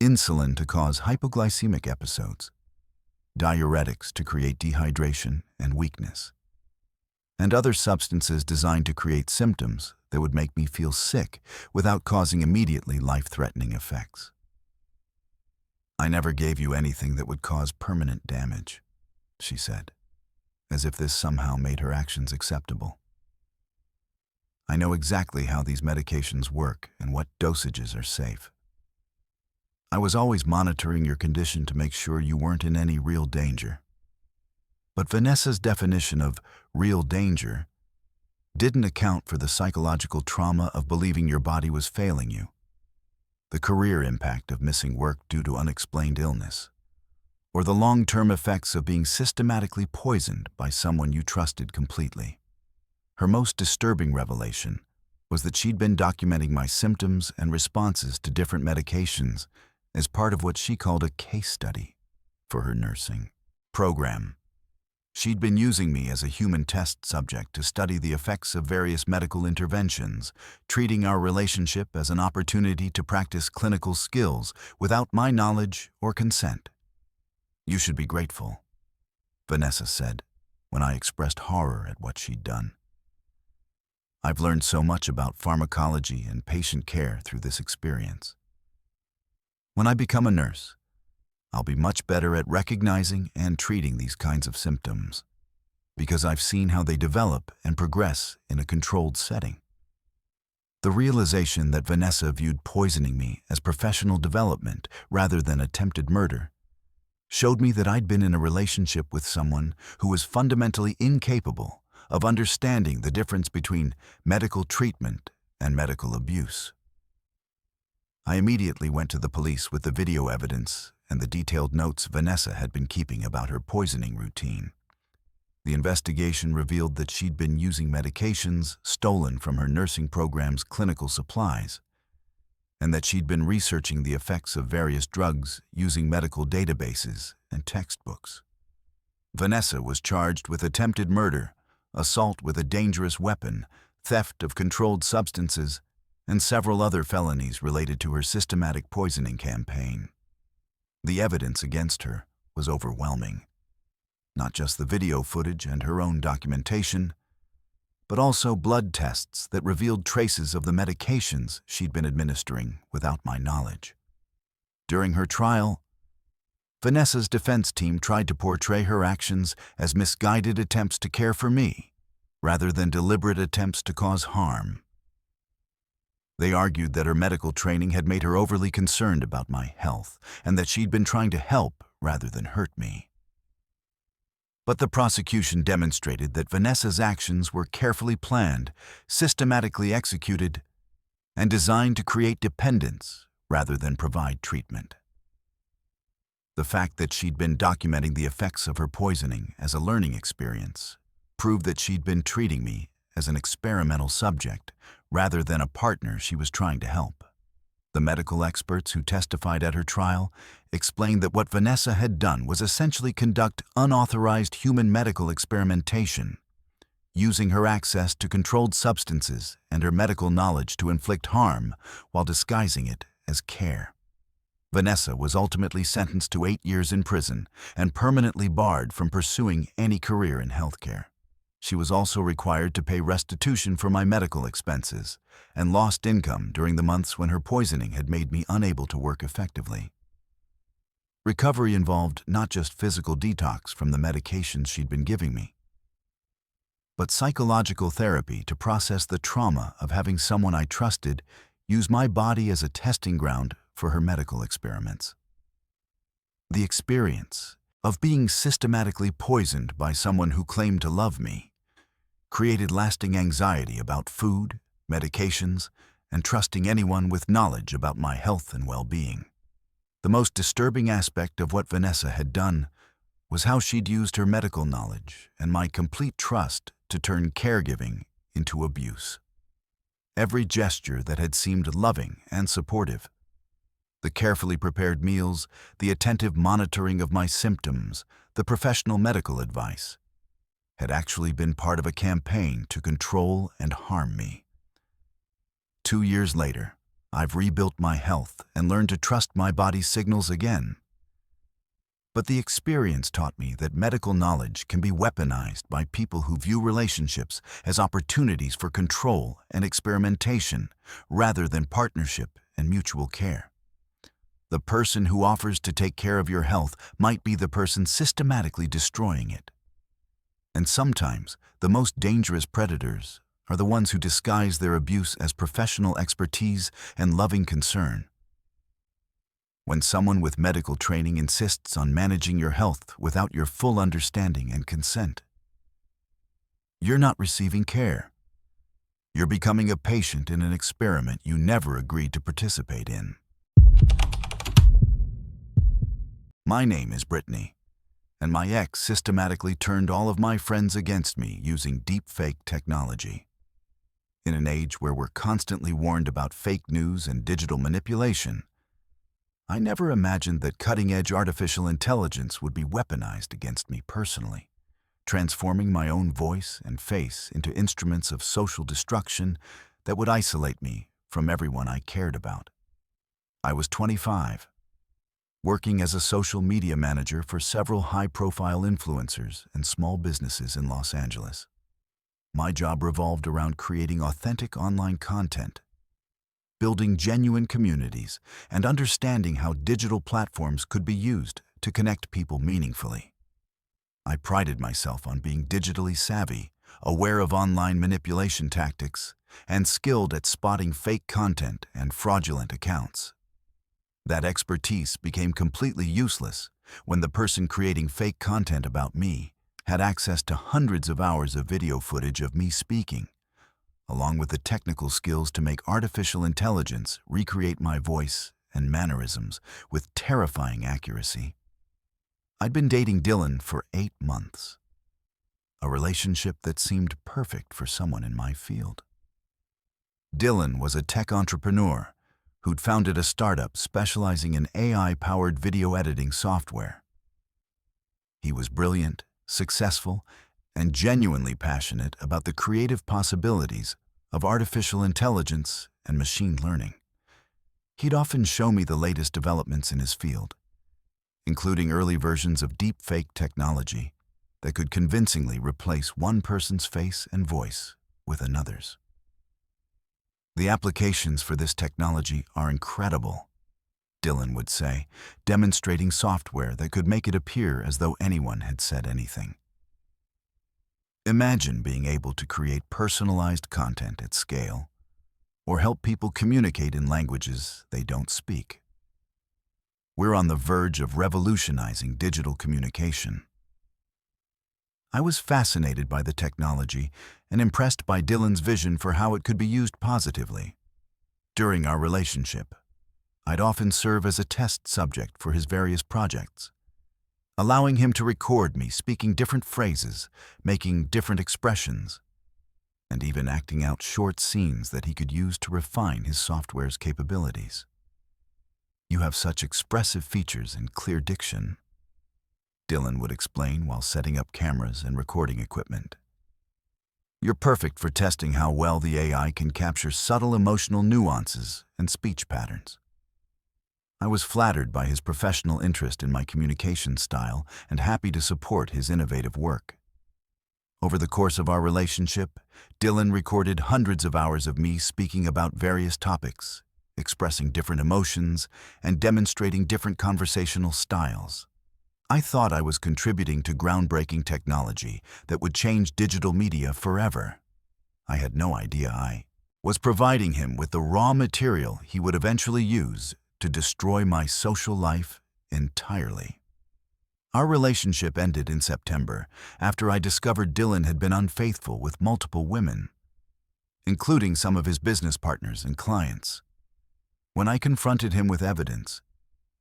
insulin to cause hypoglycemic episodes, diuretics to create dehydration and weakness, and other substances designed to create symptoms that would make me feel sick without causing immediately life-threatening effects. "I never gave you anything that would cause permanent damage," she said, as if this somehow made her actions acceptable. "I know exactly how these medications work and what dosages are safe. I was always monitoring your condition to make sure you weren't in any real danger." But Vanessa's definition of real danger didn't account for the psychological trauma of believing your body was failing you, the career impact of missing work due to unexplained illness, or the long-term effects of being systematically poisoned by someone you trusted completely. Her most disturbing revelation was that she'd been documenting my symptoms and responses to different medications as part of what she called a case study for her nursing program. She'd been using me as a human test subject to study the effects of various medical interventions, treating our relationship as an opportunity to practice clinical skills without my knowledge or consent. "You should be grateful," Vanessa said, when I expressed horror at what she'd done. "I've learned so much about pharmacology and patient care through this experience. When I become a nurse, I'll be much better at recognizing and treating these kinds of symptoms, because I've seen how they develop and progress in a controlled setting." The realization that Vanessa viewed poisoning me as professional development rather than attempted murder showed me that I'd been in a relationship with someone who was fundamentally incapable of understanding the difference between medical treatment and medical abuse. I immediately went to the police with the video evidence and the detailed notes Vanessa had been keeping about her poisoning routine. The investigation revealed that she'd been using medications stolen from her nursing program's clinical supplies, and that she'd been researching the effects of various drugs using medical databases and textbooks. Vanessa was charged with attempted murder, assault with a dangerous weapon, theft of controlled substances, and several other felonies related to her systematic poisoning campaign. The evidence against her was overwhelming. Not just the video footage and her own documentation, but also blood tests that revealed traces of the medications she'd been administering without my knowledge. During her trial, Vanessa's defense team tried to portray her actions as misguided attempts to care for me, rather than deliberate attempts to cause harm. They argued that her medical training had made her overly concerned about my health, and that she'd been trying to help rather than hurt me. But the prosecution demonstrated that Vanessa's actions were carefully planned, systematically executed, and designed to create dependence rather than provide treatment. The fact that she'd been documenting the effects of her poisoning as a learning experience proved that she'd been treating me as an experimental subject rather than a partner she was trying to help. The medical experts who testified at her trial explained that what Vanessa had done was essentially conduct unauthorized human medical experimentation, using her access to controlled substances and her medical knowledge to inflict harm while disguising it as care. Vanessa was ultimately sentenced to 8 years in prison and permanently barred from pursuing any career in healthcare. She was also required to pay restitution for my medical expenses and lost income during the months when her poisoning had made me unable to work effectively. Recovery involved not just physical detox from the medications she'd been giving me, but psychological therapy to process the trauma of having someone I trusted use my body as a testing ground for her medical experiments. The experience of being systematically poisoned by someone who claimed to love me created lasting anxiety about food, medications, and trusting anyone with knowledge about my health and well-being. The most disturbing aspect of what Vanessa had done was how she'd used her medical knowledge and my complete trust to turn caregiving into abuse. Every gesture that had seemed loving and supportive, the carefully prepared meals, the attentive monitoring of my symptoms, the professional medical advice, had actually been part of a campaign to control and harm me. 2 years later, I've rebuilt my health and learned to trust my body's signals again. But the experience taught me that medical knowledge can be weaponized by people who view relationships as opportunities for control and experimentation rather than partnership and mutual care. The person who offers to take care of your health might be the person systematically destroying it. And sometimes, the most dangerous predators are the ones who disguise their abuse as professional expertise and loving concern. When someone with medical training insists on managing your health without your full understanding and consent, you're not receiving care. You're becoming a patient in an experiment you never agreed to participate in. My name is Brittany, and my ex systematically turned all of my friends against me using deepfake technology. In an age where we're constantly warned about fake news and digital manipulation, I never imagined that cutting-edge artificial intelligence would be weaponized against me personally, transforming my own voice and face into instruments of social destruction that would isolate me from everyone I cared about. I was 25, working as a social media manager for several high-profile influencers and small businesses in Los Angeles. My job revolved around creating authentic online content, building genuine communities, and understanding how digital platforms could be used to connect people meaningfully. I prided myself on being digitally savvy, aware of online manipulation tactics, and skilled at spotting fake content and fraudulent accounts. That expertise became completely useless when the person creating fake content about me had access to hundreds of hours of video footage of me speaking, along with the technical skills to make artificial intelligence recreate my voice and mannerisms with terrifying accuracy. I'd been dating Dylan for 8 months, a relationship that seemed perfect for someone in my field. Dylan was a tech entrepreneur who'd founded a startup specializing in AI-powered video editing software. He was brilliant, successful, and genuinely passionate about the creative possibilities of artificial intelligence and machine learning. He'd often show me the latest developments in his field, including early versions of deepfake technology that could convincingly replace one person's face and voice with another's. The applications for this technology are incredible. Dylan would say, demonstrating software that could make it appear as though anyone had said anything. Imagine being able to create personalized content at scale, or help people communicate in languages they don't speak. We're on the verge of revolutionizing digital communication. I was fascinated by the technology and impressed by Dylan's vision for how it could be used positively. During our relationship, I'd often serve as a test subject for his various projects, allowing him to record me speaking different phrases, making different expressions, and even acting out short scenes that he could use to refine his software's capabilities. "You have such expressive features and clear diction," Dylan would explain while setting up cameras and recording equipment. "You're perfect for testing how well the AI can capture subtle emotional nuances and speech patterns." I was flattered by his professional interest in my communication style and happy to support his innovative work. Over the course of our relationship, Dylan recorded hundreds of hours of me speaking about various topics, expressing different emotions, and demonstrating different conversational styles. I thought I was contributing to groundbreaking technology that would change digital media forever. I had no idea I was providing him with the raw material he would eventually use to destroy my social life entirely. Our relationship ended in September after I discovered Dylan had been unfaithful with multiple women, including some of his business partners and clients. When I confronted him with evidence,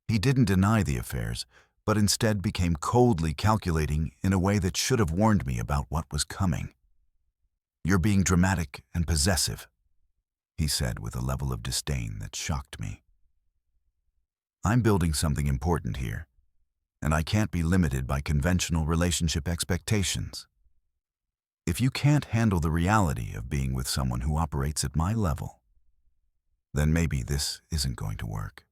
he didn't deny the affairs, but instead became coldly calculating in a way that should have warned me about what was coming. "You're being dramatic and possessive," he said with a level of disdain that shocked me. "I'm building something important here, and I can't be limited by conventional relationship expectations. If you can't handle the reality of being with someone who operates at my level, then maybe this isn't going to work."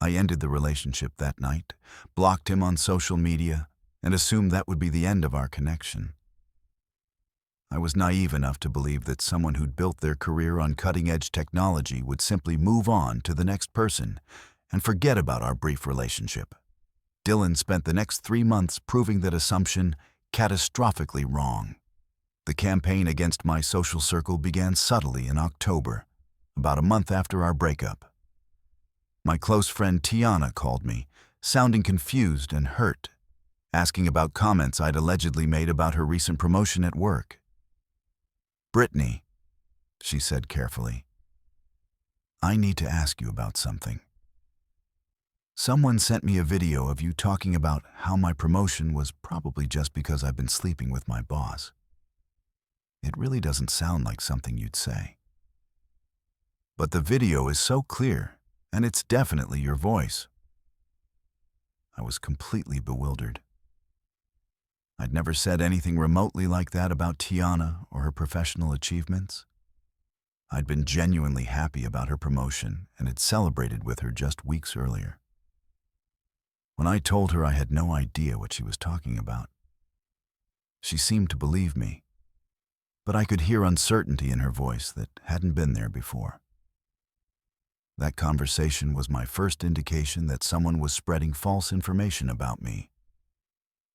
I ended the relationship that night, blocked him on social media, and assumed that would be the end of our connection. I was naive enough to believe that someone who'd built their career on cutting-edge technology would simply move on to the next person and forget about our brief relationship. Dylan spent the next 3 months proving that assumption catastrophically wrong. The campaign against my social circle began subtly in October, about a month after our breakup. My close friend Tiana called me, sounding confused and hurt, asking about comments I'd allegedly made about her recent promotion at work. "Brittany," she said carefully, "I need to ask you about something. Someone sent me a video of you talking about how my promotion was probably just because I've been sleeping with my boss. It really doesn't sound like something you'd say. But the video is so clear, and it's definitely your voice." I was completely bewildered. I'd never said anything remotely like that about Tiana or her professional achievements. I'd been genuinely happy about her promotion and had celebrated with her just weeks earlier. When I told her I had no idea what she was talking about, she seemed to believe me, but I could hear uncertainty in her voice that hadn't been there before. That conversation was my first indication that someone was spreading false information about me.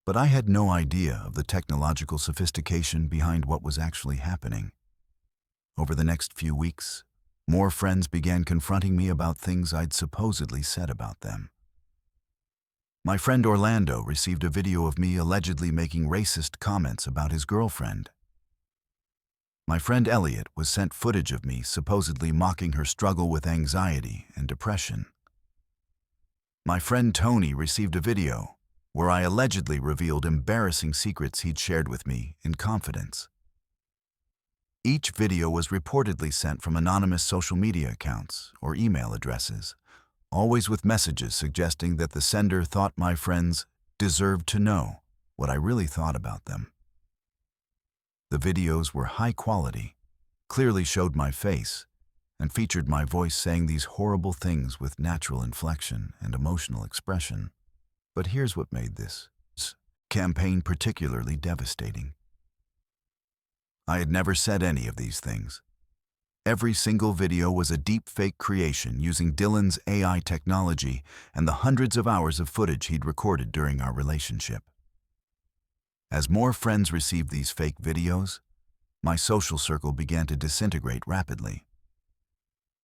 But I had no idea of the technological sophistication behind what was actually happening. Over the next few weeks, more friends began confronting me about things I'd supposedly said about them. My friend Orlando received a video of me allegedly making racist comments about his girlfriend. My friend Elliot was sent footage of me supposedly mocking her struggle with anxiety and depression. My friend Tony received a video where I allegedly revealed embarrassing secrets he'd shared with me in confidence. Each video was reportedly sent from anonymous social media accounts or email addresses, always with messages suggesting that the sender thought my friends deserved to know what I really thought about them. The videos were high quality, clearly showed my face, and featured my voice saying these horrible things with natural inflection and emotional expression. But here's what made this campaign particularly devastating. I had never said any of these things. Every single video was a deepfake creation using Dylan's AI technology and the hundreds of hours of footage he'd recorded during our relationship. As more friends received these fake videos, my social circle began to disintegrate rapidly.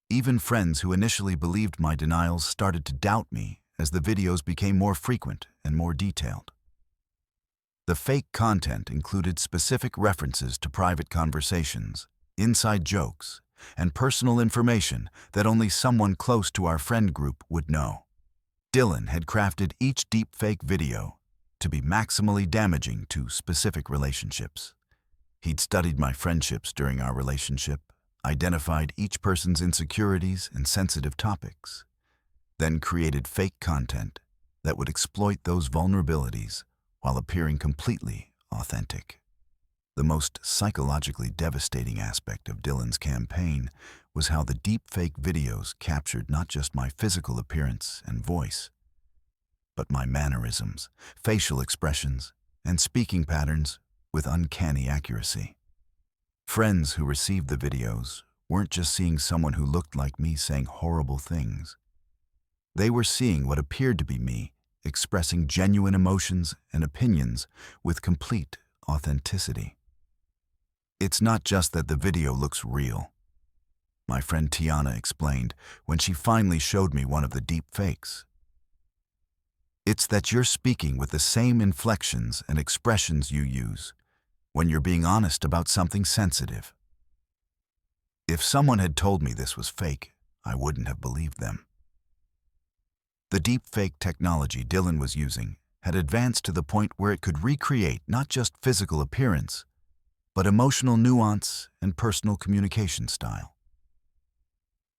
Even friends who initially believed my denials started to doubt me as the videos became more frequent and more detailed. The fake content included specific references to private conversations, inside jokes, and personal information that only someone close to our friend group would know. Dylan had crafted each deepfake video to be maximally damaging to specific relationships. He'd studied my friendships during our relationship, identified each person's insecurities and sensitive topics, then created fake content that would exploit those vulnerabilities while appearing completely authentic. The most psychologically devastating aspect of Dylan's campaign was how the deepfake videos captured not just my physical appearance and voice, but my mannerisms, facial expressions, and speaking patterns with uncanny accuracy. Friends who received the videos weren't just seeing someone who looked like me saying horrible things. They were seeing what appeared to be me expressing genuine emotions and opinions with complete authenticity. It's not just that the video looks real, my friend Tiana explained when she finally showed me one of the deep fakes. It's that you're speaking with the same inflections and expressions you use when you're being honest about something sensitive. If someone had told me this was fake, I wouldn't have believed them. The deepfake technology Dylan was using had advanced to the point where it could recreate not just physical appearance, but emotional nuance and personal communication style.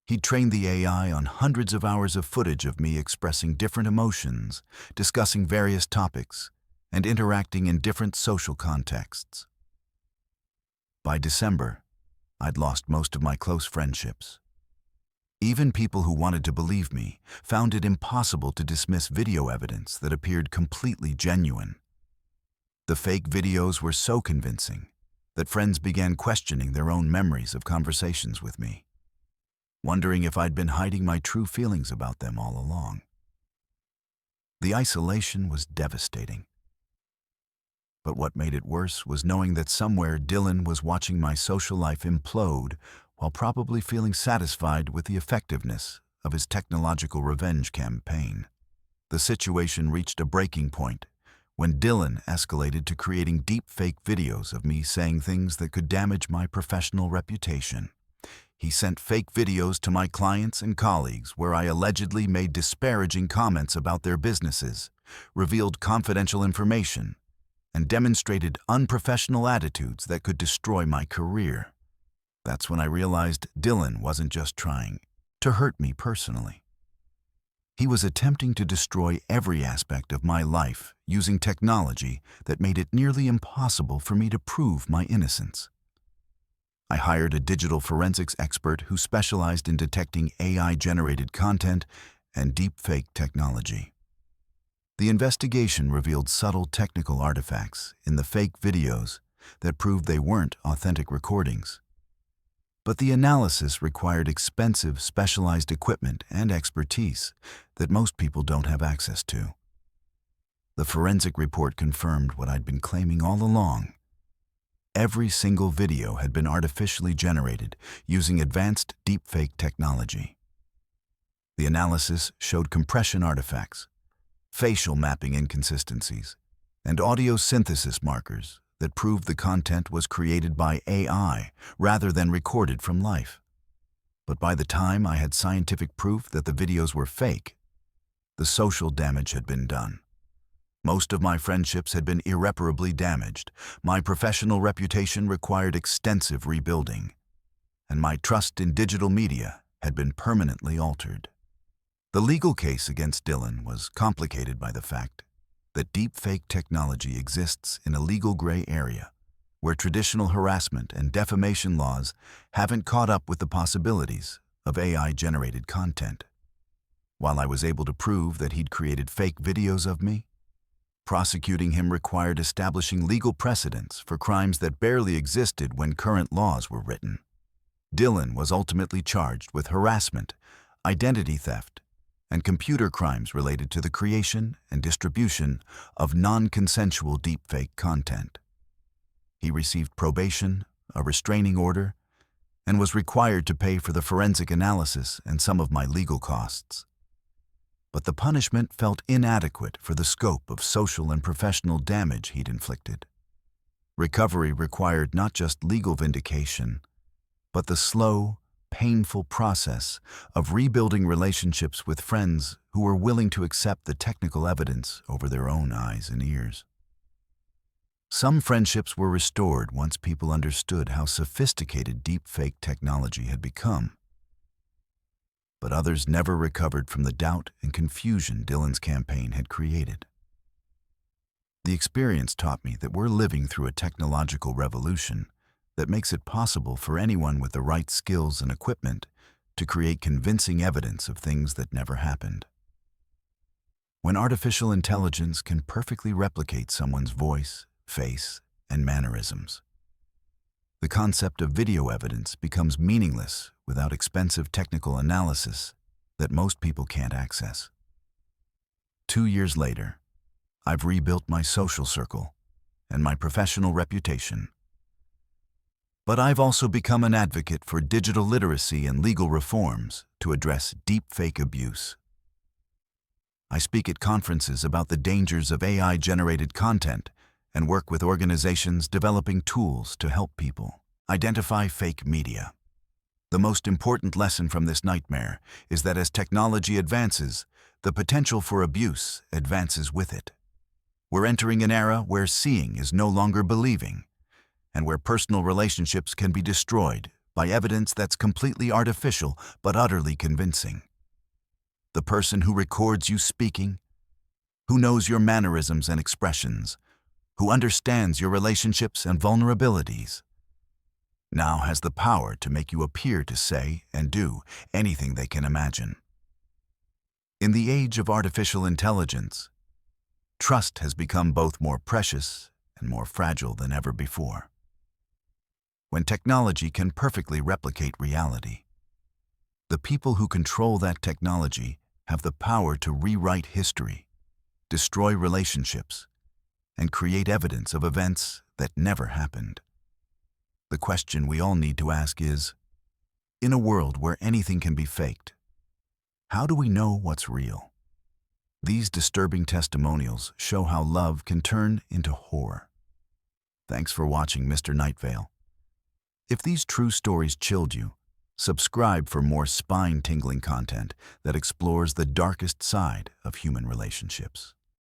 He'd trained the AI on hundreds of hours of footage of me expressing different emotions, discussing various topics, and interacting in different social contexts. By December, I'd lost most of my close friendships. Even people who wanted to believe me found it impossible to dismiss video evidence that appeared completely genuine. The fake videos were so convincing that friends began questioning their own memories of conversations with me, wondering if I'd been hiding my true feelings about them all along. The isolation was devastating. But what made it worse was knowing that somewhere Dylan was watching my social life implode while probably feeling satisfied with the effectiveness of his technological revenge campaign. The situation reached a breaking point when Dylan escalated to creating deepfake videos of me saying things that could damage my professional reputation. He sent fake videos to my clients and colleagues where I allegedly made disparaging comments about their businesses, revealed confidential information, and demonstrated unprofessional attitudes that could destroy my career. That's when I realized Dylan wasn't just trying to hurt me personally. He was attempting to destroy every aspect of my life using technology that made it nearly impossible for me to prove my innocence. I hired a digital forensics expert who specialized in detecting AI-generated content and deepfake technology. The investigation revealed subtle technical artifacts in the fake videos that proved they weren't authentic recordings. But the analysis required expensive, specialized equipment and expertise that most people don't have access to. The forensic report confirmed what I'd been claiming all along. Every single video had been artificially generated using advanced deepfake technology. The analysis showed compression artifacts, facial mapping inconsistencies, and audio synthesis markers that proved the content was created by AI rather than recorded from life. But by the time I had scientific proof that the videos were fake, the social damage had been done. Most of my friendships had been irreparably damaged, my professional reputation required extensive rebuilding, and my trust in digital media had been permanently altered. The legal case against Dylan was complicated by the fact that deepfake technology exists in a legal gray area where traditional harassment and defamation laws haven't caught up with the possibilities of AI-generated content. While I was able to prove that he'd created fake videos of me, prosecuting him required establishing legal precedents for crimes that barely existed when current laws were written. Dylan was ultimately charged with harassment, identity theft, and computer crimes related to the creation and distribution of non-consensual deepfake content. He received probation, a restraining order, and was required to pay for the forensic analysis and some of my legal costs. But the punishment felt inadequate for the scope of social and professional damage he'd inflicted. Recovery required not just legal vindication, but the slow, painful process of rebuilding relationships with friends who were willing to accept the technical evidence over their own eyes and ears. Some friendships were restored once people understood how sophisticated deepfake technology had become. But others never recovered from the doubt and confusion Dylan's campaign had created. The experience taught me that we're living through a technological revolution that makes it possible for anyone with the right skills and equipment to create convincing evidence of things that never happened. When artificial intelligence can perfectly replicate someone's voice, face, and mannerisms, the concept of video evidence becomes meaningless without expensive technical analysis that most people can't access. 2 years later, I've rebuilt my social circle and my professional reputation. But I've also become an advocate for digital literacy and legal reforms to address deepfake abuse. I speak at conferences about the dangers of AI-generated content and work with organizations developing tools to help people identify fake media. The most important lesson from this nightmare is that as technology advances, the potential for abuse advances with it. We're entering an era where seeing is no longer believing, and where personal relationships can be destroyed by evidence that's completely artificial but utterly convincing. The person who records you speaking, who knows your mannerisms and expressions, who understands your relationships and vulnerabilities, now has the power to make you appear to say and do anything they can imagine. In the age of artificial intelligence, trust has become both more precious and more fragile than ever before. When technology can perfectly replicate reality, the people who control that technology have the power to rewrite history, destroy relationships, and create evidence of events that never happened. The question we all need to ask is, in a world where anything can be faked, how do we know what's real? These disturbing testimonials show how love can turn into horror. Thanks for watching, Mr. Nightveil. If these true stories chilled you, subscribe for more spine-tingling content that explores the darkest side of human relationships.